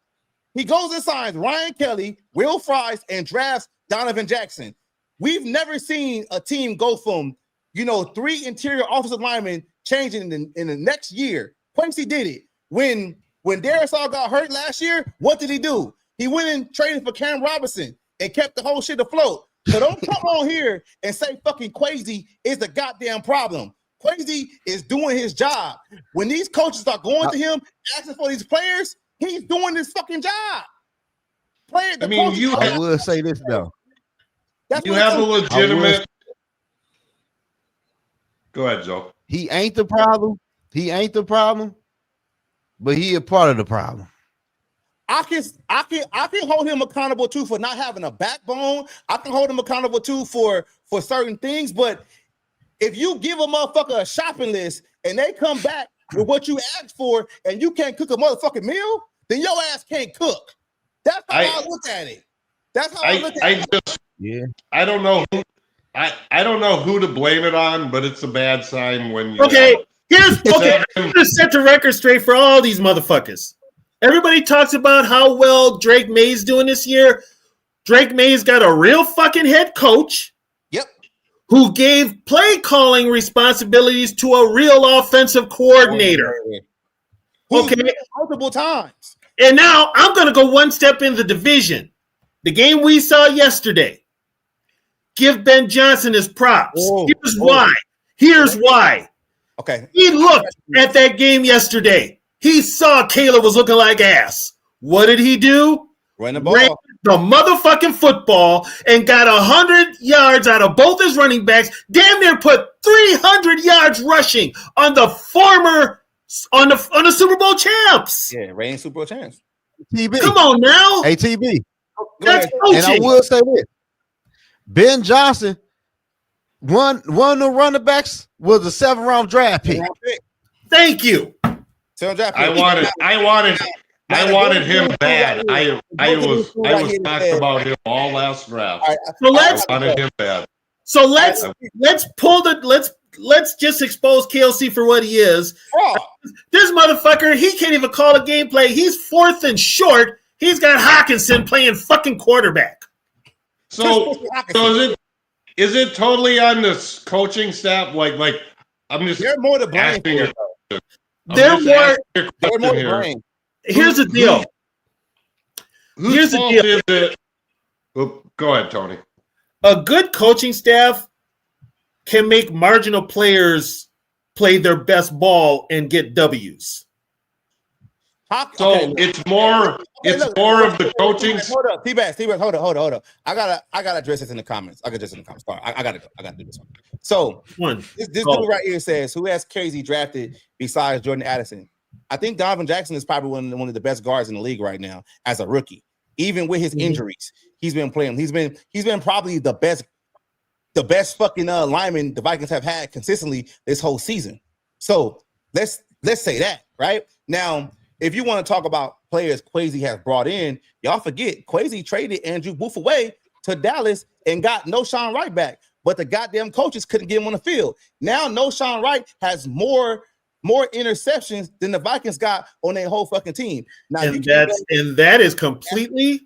He goes and signs Ryan Kelly, Will Fries, and drafts Donovan Jackson. We've never seen a team go from, 3 interior offensive linemen changing in the next year. Quincy did it. When Darisaw got hurt last year, what did he do? He went and traded for Cam Robinson and kept the whole shit afloat. So don't come on here and say fucking Quincy is the goddamn problem. Quincy is doing his job. When these coaches are going to him, asking for these players, he's doing his fucking job. I will say this though. You have a legitimate. Go ahead, Joe. He ain't the problem. But he a part of the problem. I can hold him accountable too for not having a backbone. I can hold him accountable too for certain things. But if you give a motherfucker a shopping list and they come back with what you asked for and you can't cook a motherfucking meal, then your ass can't cook. That's how I look at it. That's how I look at it. I don't know who I don't know who to blame it on, but it's a bad sign when you Here's I'm gonna set the record straight for all these motherfuckers. Everybody talks about how well Drake May's doing this year. Drake May's got a real fucking head coach. Yep. Who gave play calling responsibilities to a real offensive coordinator. Okay. Multiple times. And now I'm gonna go one step in the division. The game we saw yesterday. Give Ben Johnson his props. Here's why. Okay. He looked at that game yesterday. He saw Caleb was looking like ass. What did he do? Ran the ball. Ran the motherfucking football and got 100 yards out of both his running backs. Damn near put 300 yards rushing on the Super Bowl champs. Yeah, reigning Super Bowl champs. TB. Come on now. ATB. That's coaching. And I will say this. Ben Johnson, one of the running backs was a 7th-round draft pick. Thank you. I wanted him bad. I was talking about him all last draft. So let's wanted him bad. So let's just expose KLC for what he is. This motherfucker, he can't even call a gameplay. He's 4th and short. He's got Hawkinson playing fucking quarterback. So is it totally on this coaching staff? Like I'm just they're more to blame. They're more to blame. Here's the deal. Whose fault is it? Well, go ahead, Tony. A good coaching staff can make marginal players play their best ball and get W's. It's more of the coaching. Hold up, T-Bass, hold up. I gotta address this in the comments. I gotta do this one. So this dude right here says, who has KZ drafted besides Jordan Addison? I think Donovan Jackson is probably one of the best guards in the league right now as a rookie. Even with his injuries, he's been playing. He's been probably the best fucking lineman the Vikings have had consistently this whole season. So let's say that right now. If you want to talk about players Quasi has brought in, y'all forget Quasi traded Andrew Booth away to Dallas and got Noshawn Wright back, but the goddamn coaches couldn't get him on the field. Now Noshawn Wright has more more interceptions than the Vikings got on their whole fucking team. Now, and that is completely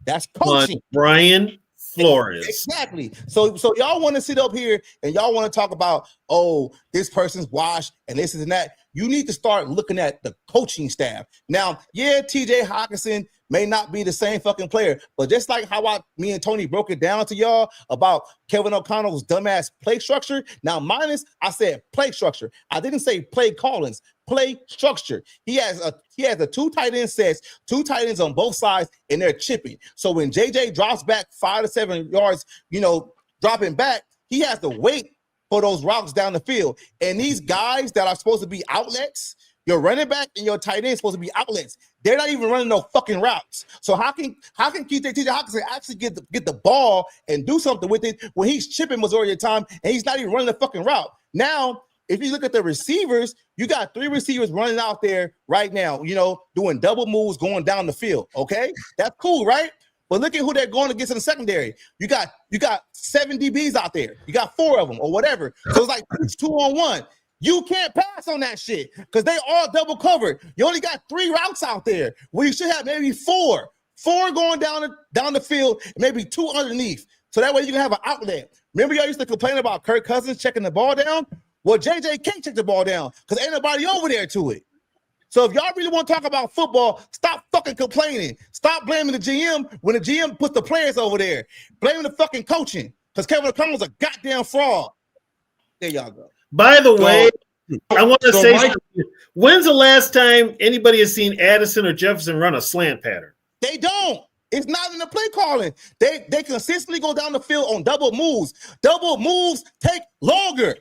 that's coaching. Brian Flores. Exactly. So y'all want to sit up here and y'all want to talk about, oh, this person's washed and this and that. You need to start looking at the coaching staff. Now, yeah, TJ Hawkinson may not be the same fucking player, but just like how me and Tony broke it down to y'all about Kevin O'Connell's dumbass play structure. Now, I said play structure. I didn't say play callings. Play structure. He has a 2 tight end sets, 2 tight ends on both sides, and they're chipping. So when JJ drops back 5 to 7 yards, dropping back, he has to wait for those routes down the field. And these guys that are supposed to be outlets, your running back and your tight end supposed to be outlets. They're not even running no fucking routes. So how can TJ Hawkinson actually get the ball and do something with it when he's chipping majority of the time and he's not even running the fucking route? Now, if you look at the receivers, you got 3 receivers running out there right now, doing double moves going down the field. Okay, that's cool, right? But look at who they're going against in the secondary. You got 7 DBs out there. You got 4 of them or whatever. So it's like 2-on-1. You can't pass on that shit because they all double covered. You only got 3 routes out there where you should have maybe 4 going down the field, and maybe 2 underneath. So that way you can have an outlet. Remember y'all used to complain about Kirk Cousins checking the ball down? Well, JJ can't check the ball down because ain't nobody over there to it. So if y'all really want to talk about football, stop fucking complaining. Stop blaming the GM when the GM puts the players over there. Blaming the fucking coaching because Kevin O'Connell's a goddamn fraud. There y'all go. By the way, I want to say something. When's the last time anybody has seen Addison or Jefferson run a slant pattern? They don't. It's not in the play calling. They consistently go down the field on double moves. Double moves take longer.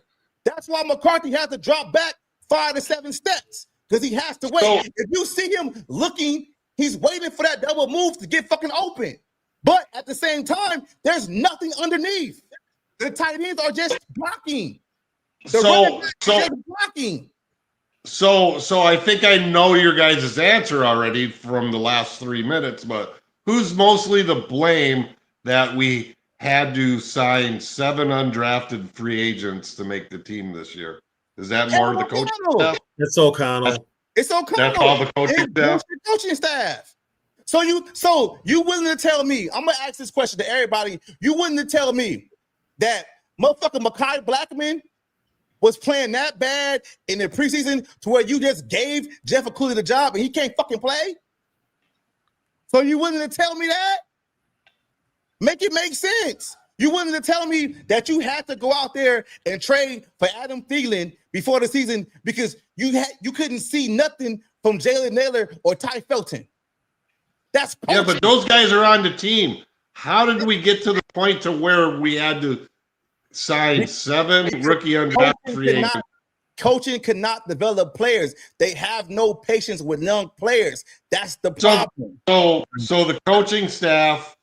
That's why McCarthy has to drop back 5 to 7 steps because he has to wait. So, if you see him looking, he's waiting for that double move to get fucking open. But at the same time, there's nothing underneath. The tight ends are just blocking. So I think I know your guys' answer already from the last 3 minutes, but who's mostly the blame that we had to sign 7 undrafted free agents to make the team this year? Is that more of the coaching staff? It's O'Connell. It's O'Connell. That's all the coaching staff. So you willing to tell me, I'm gonna ask this question to everybody. You willing to tell me that motherfucking Mekhi Blackman was playing that bad in the preseason to where you just gave Jeff Okudah the job and he can't fucking play? So you willing to tell me that? Make it make sense. You willing to tell me that you had to go out there and trade for Adam Thielen before the season because you couldn't see nothing from Jalen Naylor or Ty Felton? That's coaching. Yeah, but those guys are on the team. How did we get to the point to where we had to sign 7 rookie undrafted free agents? Coaching cannot develop players. They have no patience with young players. That's the problem. So the coaching staff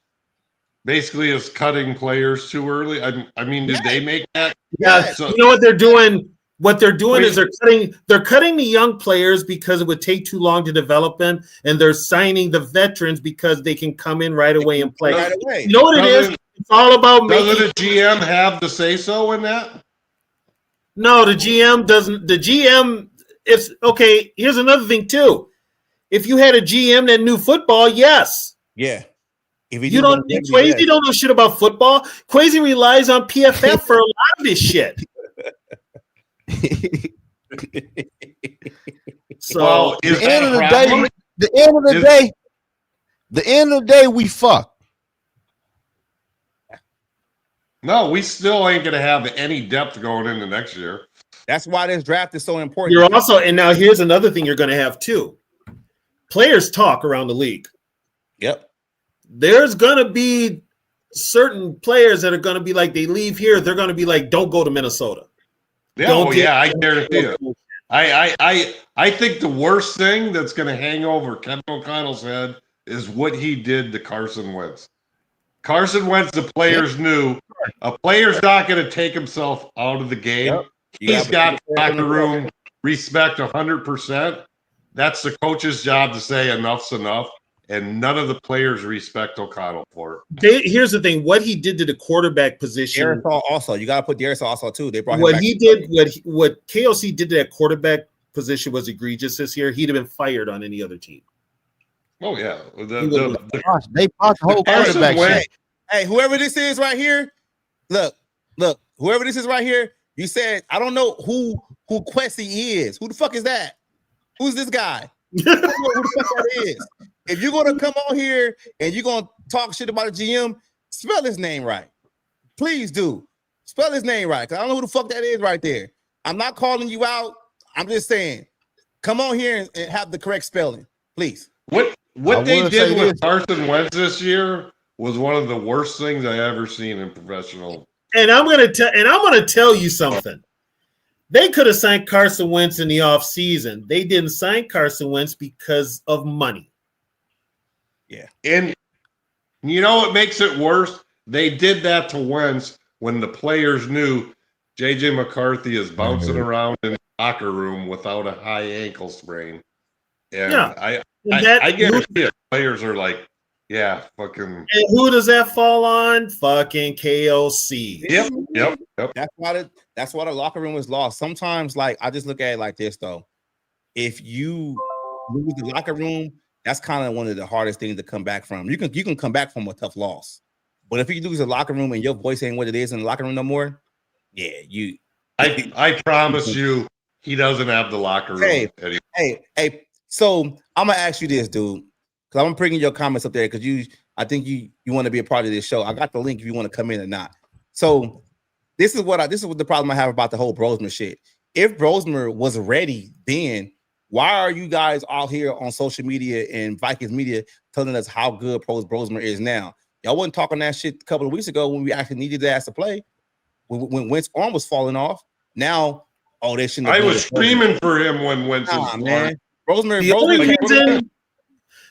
basically is cutting players too early. I mean, did they make that? Yeah. So, you know what they're doing? What they're doing is they're cutting the young players because it would take too long to develop them, and they're signing the veterans because they can come in right away and play. Right away. You know what it is? It's all about doesn't the GM have the say so in that? No, the GM doesn't. The GM, it's okay. Here's another thing too. If you had a GM that knew football, yes. Yeah. You don't. Quasi don't know shit about football. Quasi relies on PFF for a lot of this shit. So the end of the day, we fuck. No, we still ain't gonna have any depth going into next year. That's why this draft is so important. You're also, and now here's another thing you're gonna have too. Players talk around the league. Yep. There's gonna be certain players that are gonna be like, they leave here, they're gonna be like, don't go to Minnesota. Yeah, I guarantee it. I think the worst thing that's going to hang over Kevin O'Connell's head is what he did to Carson Wentz. Carson Wentz, the players knew a player's not going to take himself out of the game. Yep. He's got locker room respect 100%. That's the coach's job to say enough's enough. And none of the players respect O'Connell for it. Here's the thing: what he did to the quarterback position. Darisaw also, you got to put Darisaw also too. They brought him what back. He did, what KOC did to that quarterback position was egregious this year, he'd have been fired on any other team. Oh yeah, They bought the whole quarterback shit. Hey, whoever this is right here, look, whoever this is right here, you said I don't know who Quessy is. Who the fuck is that? Who's this guy? Who the fuck that is? If you're gonna come on here and you're gonna talk shit about a GM, spell his name right. Please do. Spell his name right. Cause I don't know who the fuck that is right there. I'm not calling you out. I'm just saying, come on here and have the correct spelling, please. What they did with Carson Wentz this year was one of the worst things I ever seen in professional. And I'm gonna tell you something. They could have signed Carson Wentz in the offseason. They didn't sign Carson Wentz because of money. Yeah. And you know what makes it worse? They did that to Wentz when the players knew JJ McCarthy is bouncing around in the locker room without a high ankle sprain. And yeah. I guarantee it, players are like, yeah, fucking. And who does that fall on? Fucking KOC. Yep. That's why the locker room was lost. Sometimes, like, I just look at it like this, though. If you lose the locker room, that's kind of one of the hardest things to come back from. You can come back from a tough loss. But if you lose the locker room and your voice ain't what it is in the locker room no more, yeah, you. I promise you, he doesn't have the locker room. Hey. So I'm gonna ask you this, dude, because I'm bringing your comments up there because I think you want to be a part of this show. I got the link if you want to come in or not. So this is what the problem I have about the whole Brosmer shit. If Brosmer was ready then, why are you guys all here on social media and Vikings media telling us how good Brosmer is now? Y'all wasn't talking that shit a couple of weeks ago when we actually needed the ass to play. When Wentz's arm was falling off. Now, they shouldn't. I was screaming for him when Wentz was man. Brosmer.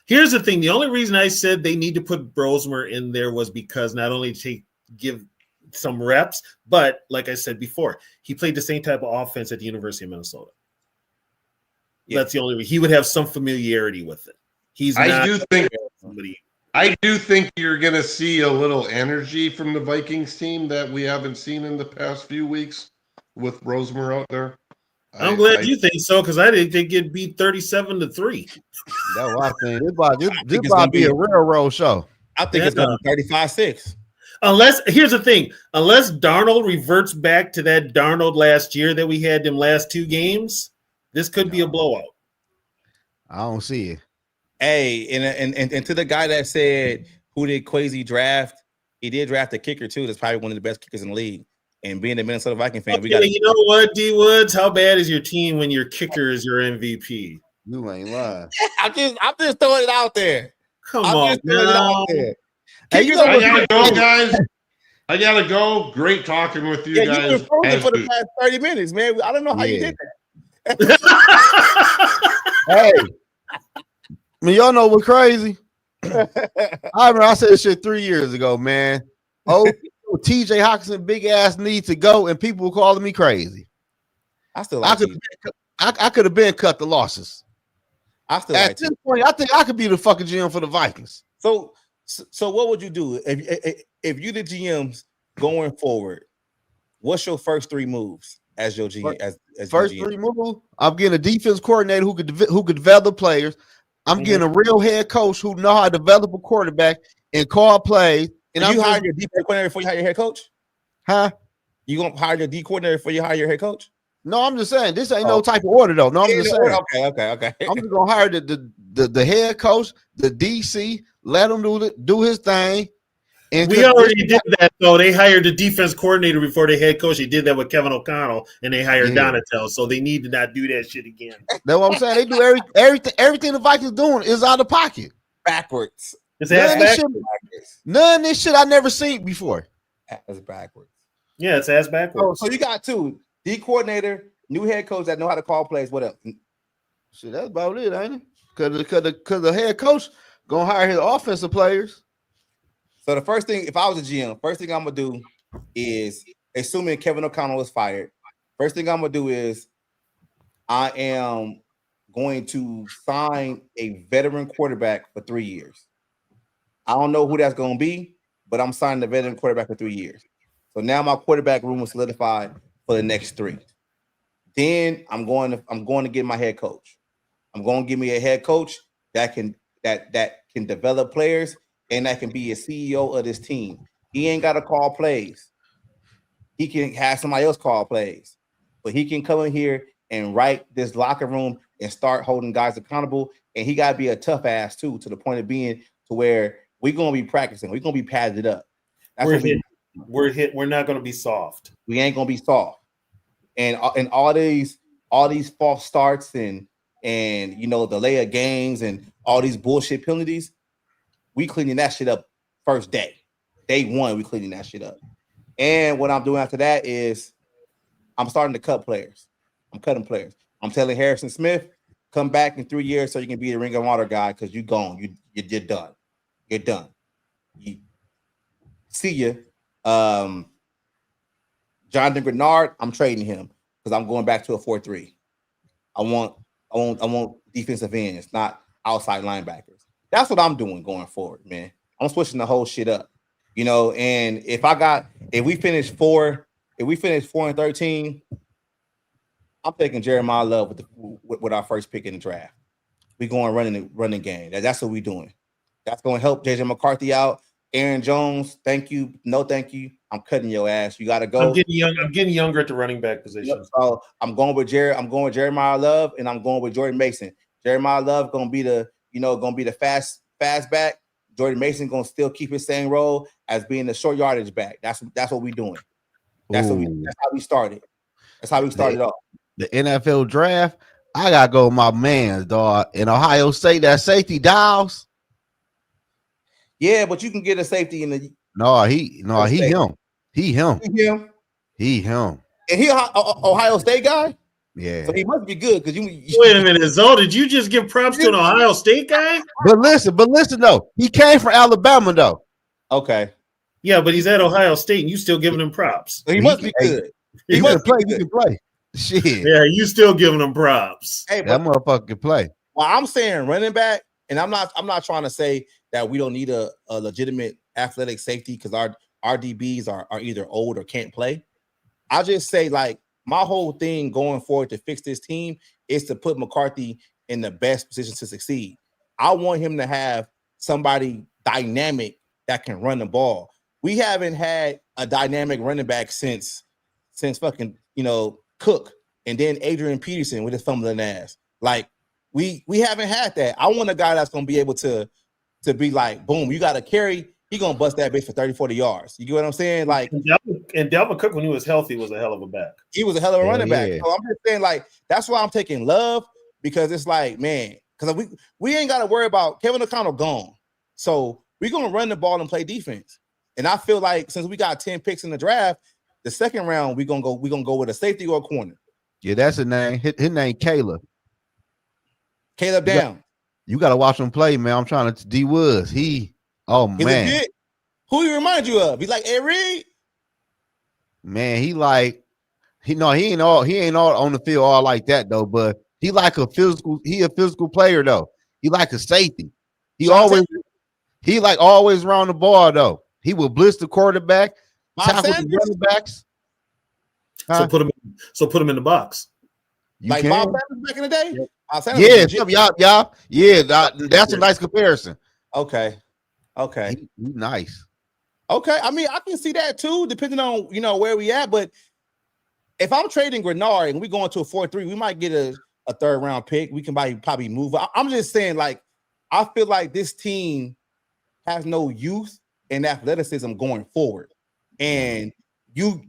Here's the thing. The only reason I said they need to put Brosmer in there was because not only to give some reps, but like I said before, he played the same type of offense at the University of Minnesota. Yeah. That's the only reason. He would have some familiarity with it. I do think you're going to see a little energy from the Vikings team that we haven't seen in the past few weeks with Brosmer out there. I'm glad you think so, because I think they get beat 37-3. That's what I think. This about to be a railroad show. I think it's going to be 35-6. Here's the thing. Unless Darnold reverts back to that Darnold last year that we had them last two games, this could be a blowout. I don't see it. Hey, and to the guy that said, who did Quasi draft? He did draft a kicker, too. That's probably one of the best kickers in the league. And being a Minnesota Viking fan, we got. You know what, D Woods? How bad is your team when your kicker is your MVP? You ain't lying. I'm just throwing it out there. Come on, now. Hey, I gotta go, guys. I gotta go. Great talking with you guys. You've been frozen for the past 30 minutes, man. I don't know how you did that. Hey, I mean, y'all know what's crazy? I said this shit 3 years ago, man. TJ Hawkinson, big ass need to go, and people were calling me crazy. I could have been cut the losses. At this point, I think I could be the fucking GM for the Vikings. So what would you do if you the GMs going forward? What's your first three moves as your GM? As first your GM? Three moves, I'm getting a defense coordinator who could develop players. I'm getting a real head coach who know how to develop a quarterback and call plays. And you hire your defense coordinator before you hire your head coach? Huh? You gonna hire your D coordinator before you hire your head coach? No, I'm just saying this ain't no type of order though. No, I'm just saying. Okay. I'm just gonna hire the head coach, the DC, let him do his thing. And we already did that though. They hired the defense coordinator before the head coach. They did that with Kevin O'Connell, and they hired Donatel. So they need to not do that shit again. That's what I'm saying. They do everything the Vikings doing is out of pocket, backwards. None of this shit I never seen before. It's backwards. Yeah, it's ass backwards. So you got two D coordinator, new head coach that know how to call plays. What else? Shit, that's about it, ain't it? Because the head coach gonna hire his offensive players. So the first thing, if I was a GM, first thing I'm gonna do is, assuming Kevin O'Connell is fired, first thing I'm gonna do is I am going to sign a veteran quarterback for 3 years. I don't know who that's going to be, but I'm signing the veteran quarterback for 3 years. So now my quarterback room is solidified for the next 3. Then I'm going to get my head coach. I'm going to give me a head coach that can develop players and that can be a CEO of this team. He ain't got to call plays. He can have somebody else call plays, but he can come in here and write this locker room and start holding guys accountable. And he got to be a tough ass too, to the point of being to where we're going to be practicing. We're going to be padded up. We're not going to be soft. We ain't going to be soft. And all these false starts and delay of games and all these bullshit penalties, we cleaning that shit up first day. Day one, we cleaning that shit up. And what I'm doing after that is I'm starting to cut players. I'm cutting players. I'm telling Harrison Smith, come back in 3 years so you can be the Ring of Honor guy because you're gone. You're done. You're done. See you. Jonathan Grenard, I'm trading him because I'm going back to a 4-3. I want defensive ends, not outside linebackers. That's what I'm doing going forward, man. I'm switching the whole shit up. And if we finish 4-13, I'm taking Jeremiah Love with our first pick in the draft. We going running game. That's what we doing. That's going to help JJ McCarthy out. Aaron Jones, thank you. No, thank you. I'm cutting your ass. You got to go. I'm getting younger at the running back position. So I'm going with Jeremiah Love, and I'm going with Jordan Mason. Jeremiah Love going to be the fast back. Jordan Mason going to still keep his same role as being the short yardage back. That's what we're doing. That's how we started. That's how we started off. The NFL draft, I gotta go with my man, dog. In Ohio State, that safety Dials. Yeah, but you can get a safety in the. He him. And he Ohio State guy. Yeah. So he must be good because you. Wait a minute, Zoe. Did you just give props to an Ohio State guy? But listen though, he came from Alabama though. Okay. Yeah, but he's at Ohio State, and you still giving him props. So he must be good. He must play. He can play. Shit. Yeah, you still giving him props. Hey, that motherfucker can play. Well, I'm saying running back, and I'm not trying to say that we don't need a legitimate athletic safety because our DBs are either old or can't play. I just say like my whole thing going forward to fix this team is to put McCarthy in the best position to succeed. I want him to have somebody dynamic that can run the ball. We haven't had a dynamic running back since fucking Cook and then Adrian Peterson with his fumbling ass. Like we haven't had that. I want a guy that's gonna be able to be like, boom, you got to carry. He gonna bust that bitch for 30-40 yards. You get what I'm saying? Like, and Dalvin Cook, when he was healthy, was a hell of a back. He was a hell of a running back. So I'm just saying, like, that's why I'm taking Love because it's like, man, because we ain't got to worry about Kevin O'Connell gone. So we're gonna run the ball and play defense. And I feel like since we got 10 picks in the draft, the second round we're gonna go with a safety or a corner. Yeah, that's his name. His name Caleb. Caleb Down. You gotta watch him play, man. I'm trying to D Woods. Man. Legit. Who he remind you of? He's like Ed Reed. Man, he ain't all on the field all like that though, but he a physical player though. He like a safety. He always around the ball though. He will blitz the quarterback, tackle the running backs. So put him in the box. Like Bob Sanders back in the day? That's a nice comparison. Okay. He nice. Okay. I mean, I can see that too, depending on where we at. But if I'm trading Grenard and we going to a 4-3, we might get a third round pick. We can probably move. I'm just saying, like, I feel like this team has no youth and athleticism going forward. And you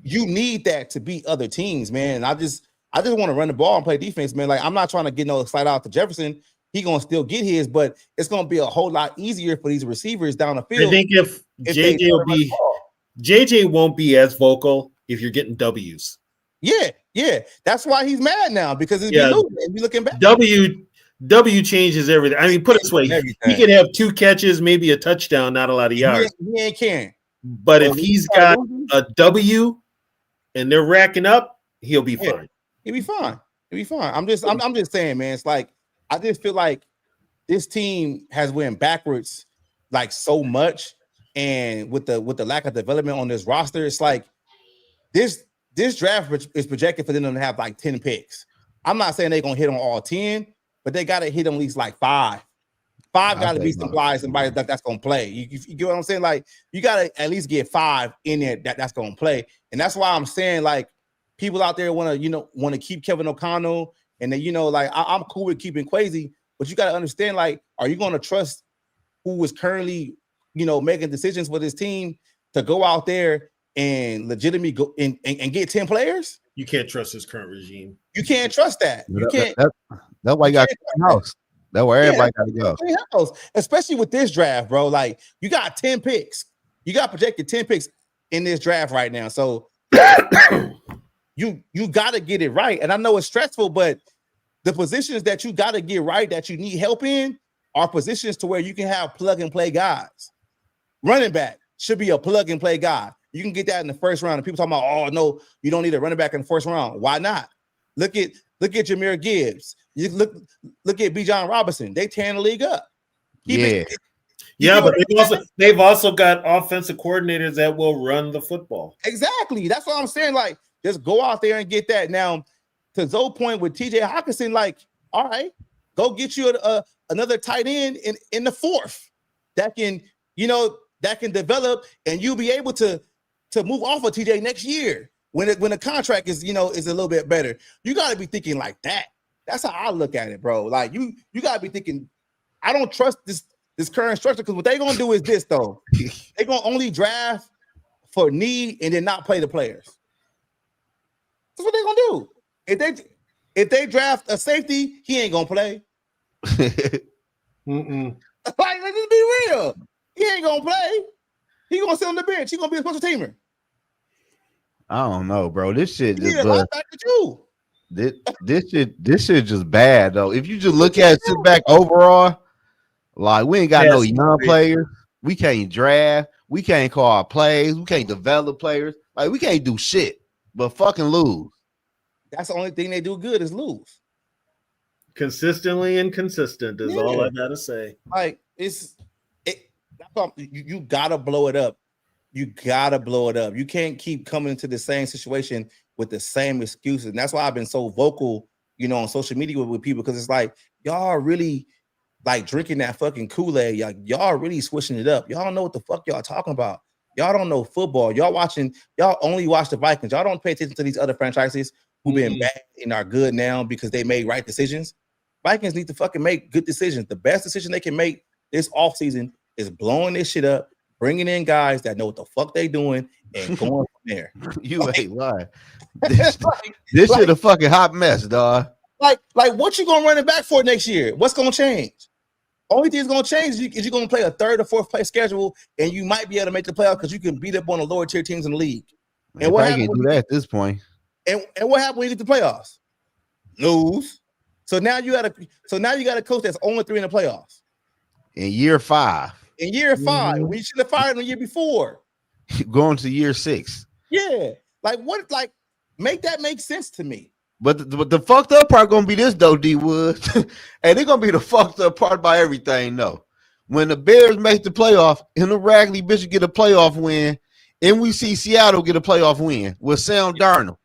need that to beat other teams, man. I just want to run the ball and play defense, man. Like, I'm not trying to get no slide out to Jefferson. He gonna still get his, but it's gonna be a whole lot easier for these receivers down the field. I think if JJ won't be as vocal if you're getting W's. Yeah. That's why he's mad now because he's looking back. W changes everything. I mean, put it this way: he could have 2 catches, maybe a touchdown, not a lot of yards. He ain't caring. But if he's got a W and they're racking up, he'll be fine. He'll be fine. I'm just saying, man. It's like I just feel like this team has went backwards like so much, and with the lack of development on this roster, it's like this this draft is projected for them to have like 10 picks. I'm not saying they're gonna hit on all 10, but they gotta hit on at least like 5. 5 got to be somebody that's gonna play. You get what I'm saying? Like you gotta at least get 5 in there that's gonna play, and that's why I'm saying like people out there want to keep Kevin O'Connell, and then like I'm cool with keeping Kwesi, but you gotta understand like, are you gonna trust who is currently making decisions for this team to go out there and legitimately go and get 10 players? You can't trust this current regime. You can't trust that. You can't. That's why you got to house. That's where everybody got to go. Especially with this draft, bro. Like you got 10 picks. You got projected 10 picks in this draft right now. So you got to get it right. And I know it's stressful, but the positions that you got to get right, that you need help in, are positions to where you can have plug and play guys. Running back should be a plug and play guy. You can get that in the first round. And people talking about, oh no, you don't need a running back in the first round. Why not? Look at Jahmyr Gibbs. You look at B. John Robinson. They tearing the league up. But they've also got offensive coordinators that will run the football. Exactly. That's what I'm saying. Like, just go out there and get that. Now, to Zoe's point with TJ Hockenson, like, all right, go get you another tight end in the 4th that can develop, and you'll be able to move off of TJ next year when the contract is a little bit better. You got to be thinking like that. That's how I look at it, bro. Like you got to be thinking, I don't trust this current structure, because what they're gonna do is this though. They're gonna only draft for need and then not play the players. That's what they're gonna do. If they draft a safety, he ain't gonna play. Like, let's just be real. He ain't gonna play. He gonna sit on the bench. He gonna be a special teamer. I don't know, bro. This shit just this shit just bad though. If you just look at sit back overall, like we ain't got no young players. We can't draft. We can't call plays. We can't develop players. Like we can't do shit but fucking lose. That's the only thing they do good is lose. Consistently inconsistent is all I gotta say. Like you gotta blow it up. You gotta blow it up. You can't keep coming into the same situation with the same excuses. And that's why I've been so vocal, on social media with people, because it's like y'all really like drinking that fucking Kool-Aid. Y'all really switching it up. Y'all don't know what the fuck y'all talking about. Y'all don't know football. Y'all only watch the Vikings. Y'all don't pay attention to these other franchises who've been bad and are good now because they made right decisions. Vikings need to fucking make good decisions. The best decision they can make this offseason is blowing this shit up, bringing in guys that know what the fuck they doing, and going from there. You ain't lying. This shit a fucking hot mess, dog. Like what you gonna run it back for next year? What's gonna change? Only thing that's gonna change is you're gonna play a 3rd or 4th place schedule, and you might be able to make the playoffs because you can beat up on the lower tier teams in the league. And what happened? Do that at this point. And what happened when you get the playoffs? Lose. So now you got a coach that's only 3 in the playoffs. In year 5. In year 5, we should have fired him the year before. Going to year 6. Yeah, make that make sense to me. But the fucked up part gonna be this though, D Wood, and it's gonna be the fucked up part by everything though. When the Bears make the playoff and the Raggedy bitch get a playoff win, and we see Seattle get a playoff win with Sam Darnold.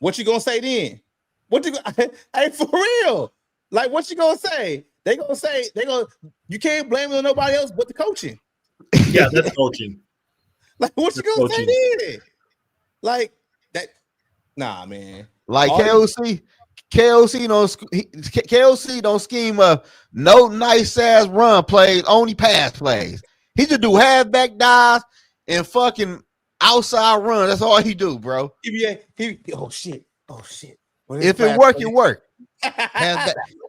What you gonna say then? Hey, for real? Like, what you gonna say? You can't blame it on nobody else but the coaching. Yeah, that's coaching. Like, what you gonna say then? Like that? Nah, man. Like KOC don't scheme up no nice ass run plays, only pass plays. He just do halfback dives and fucking outside run. That's all he do, bro. Oh shit. If it work, it work.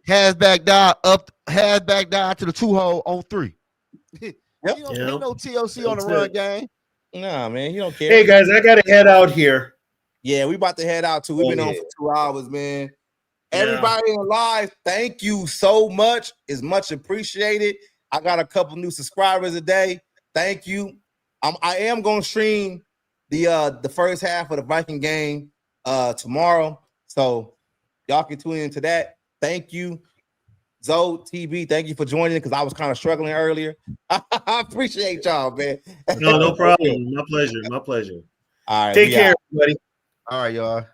Halfback dive up, halfback dive to the 2-hole on 3. He don't no TOC on the run game. Nah, man, he don't care. Hey guys, I gotta head out here. Yeah, we about to head out too. We've been on for 2 hours, man. Yeah. Everybody in live, thank you so much. It's much appreciated. I got a couple new subscribers today. Thank you. I am gonna stream the first half of the Viking game tomorrow. So y'all can tune into that. Thank you. Zoe TV, thank you for joining because I was kind of struggling earlier. I appreciate y'all, man. No problem. My pleasure. All right. Take care, everybody. All right, y'all.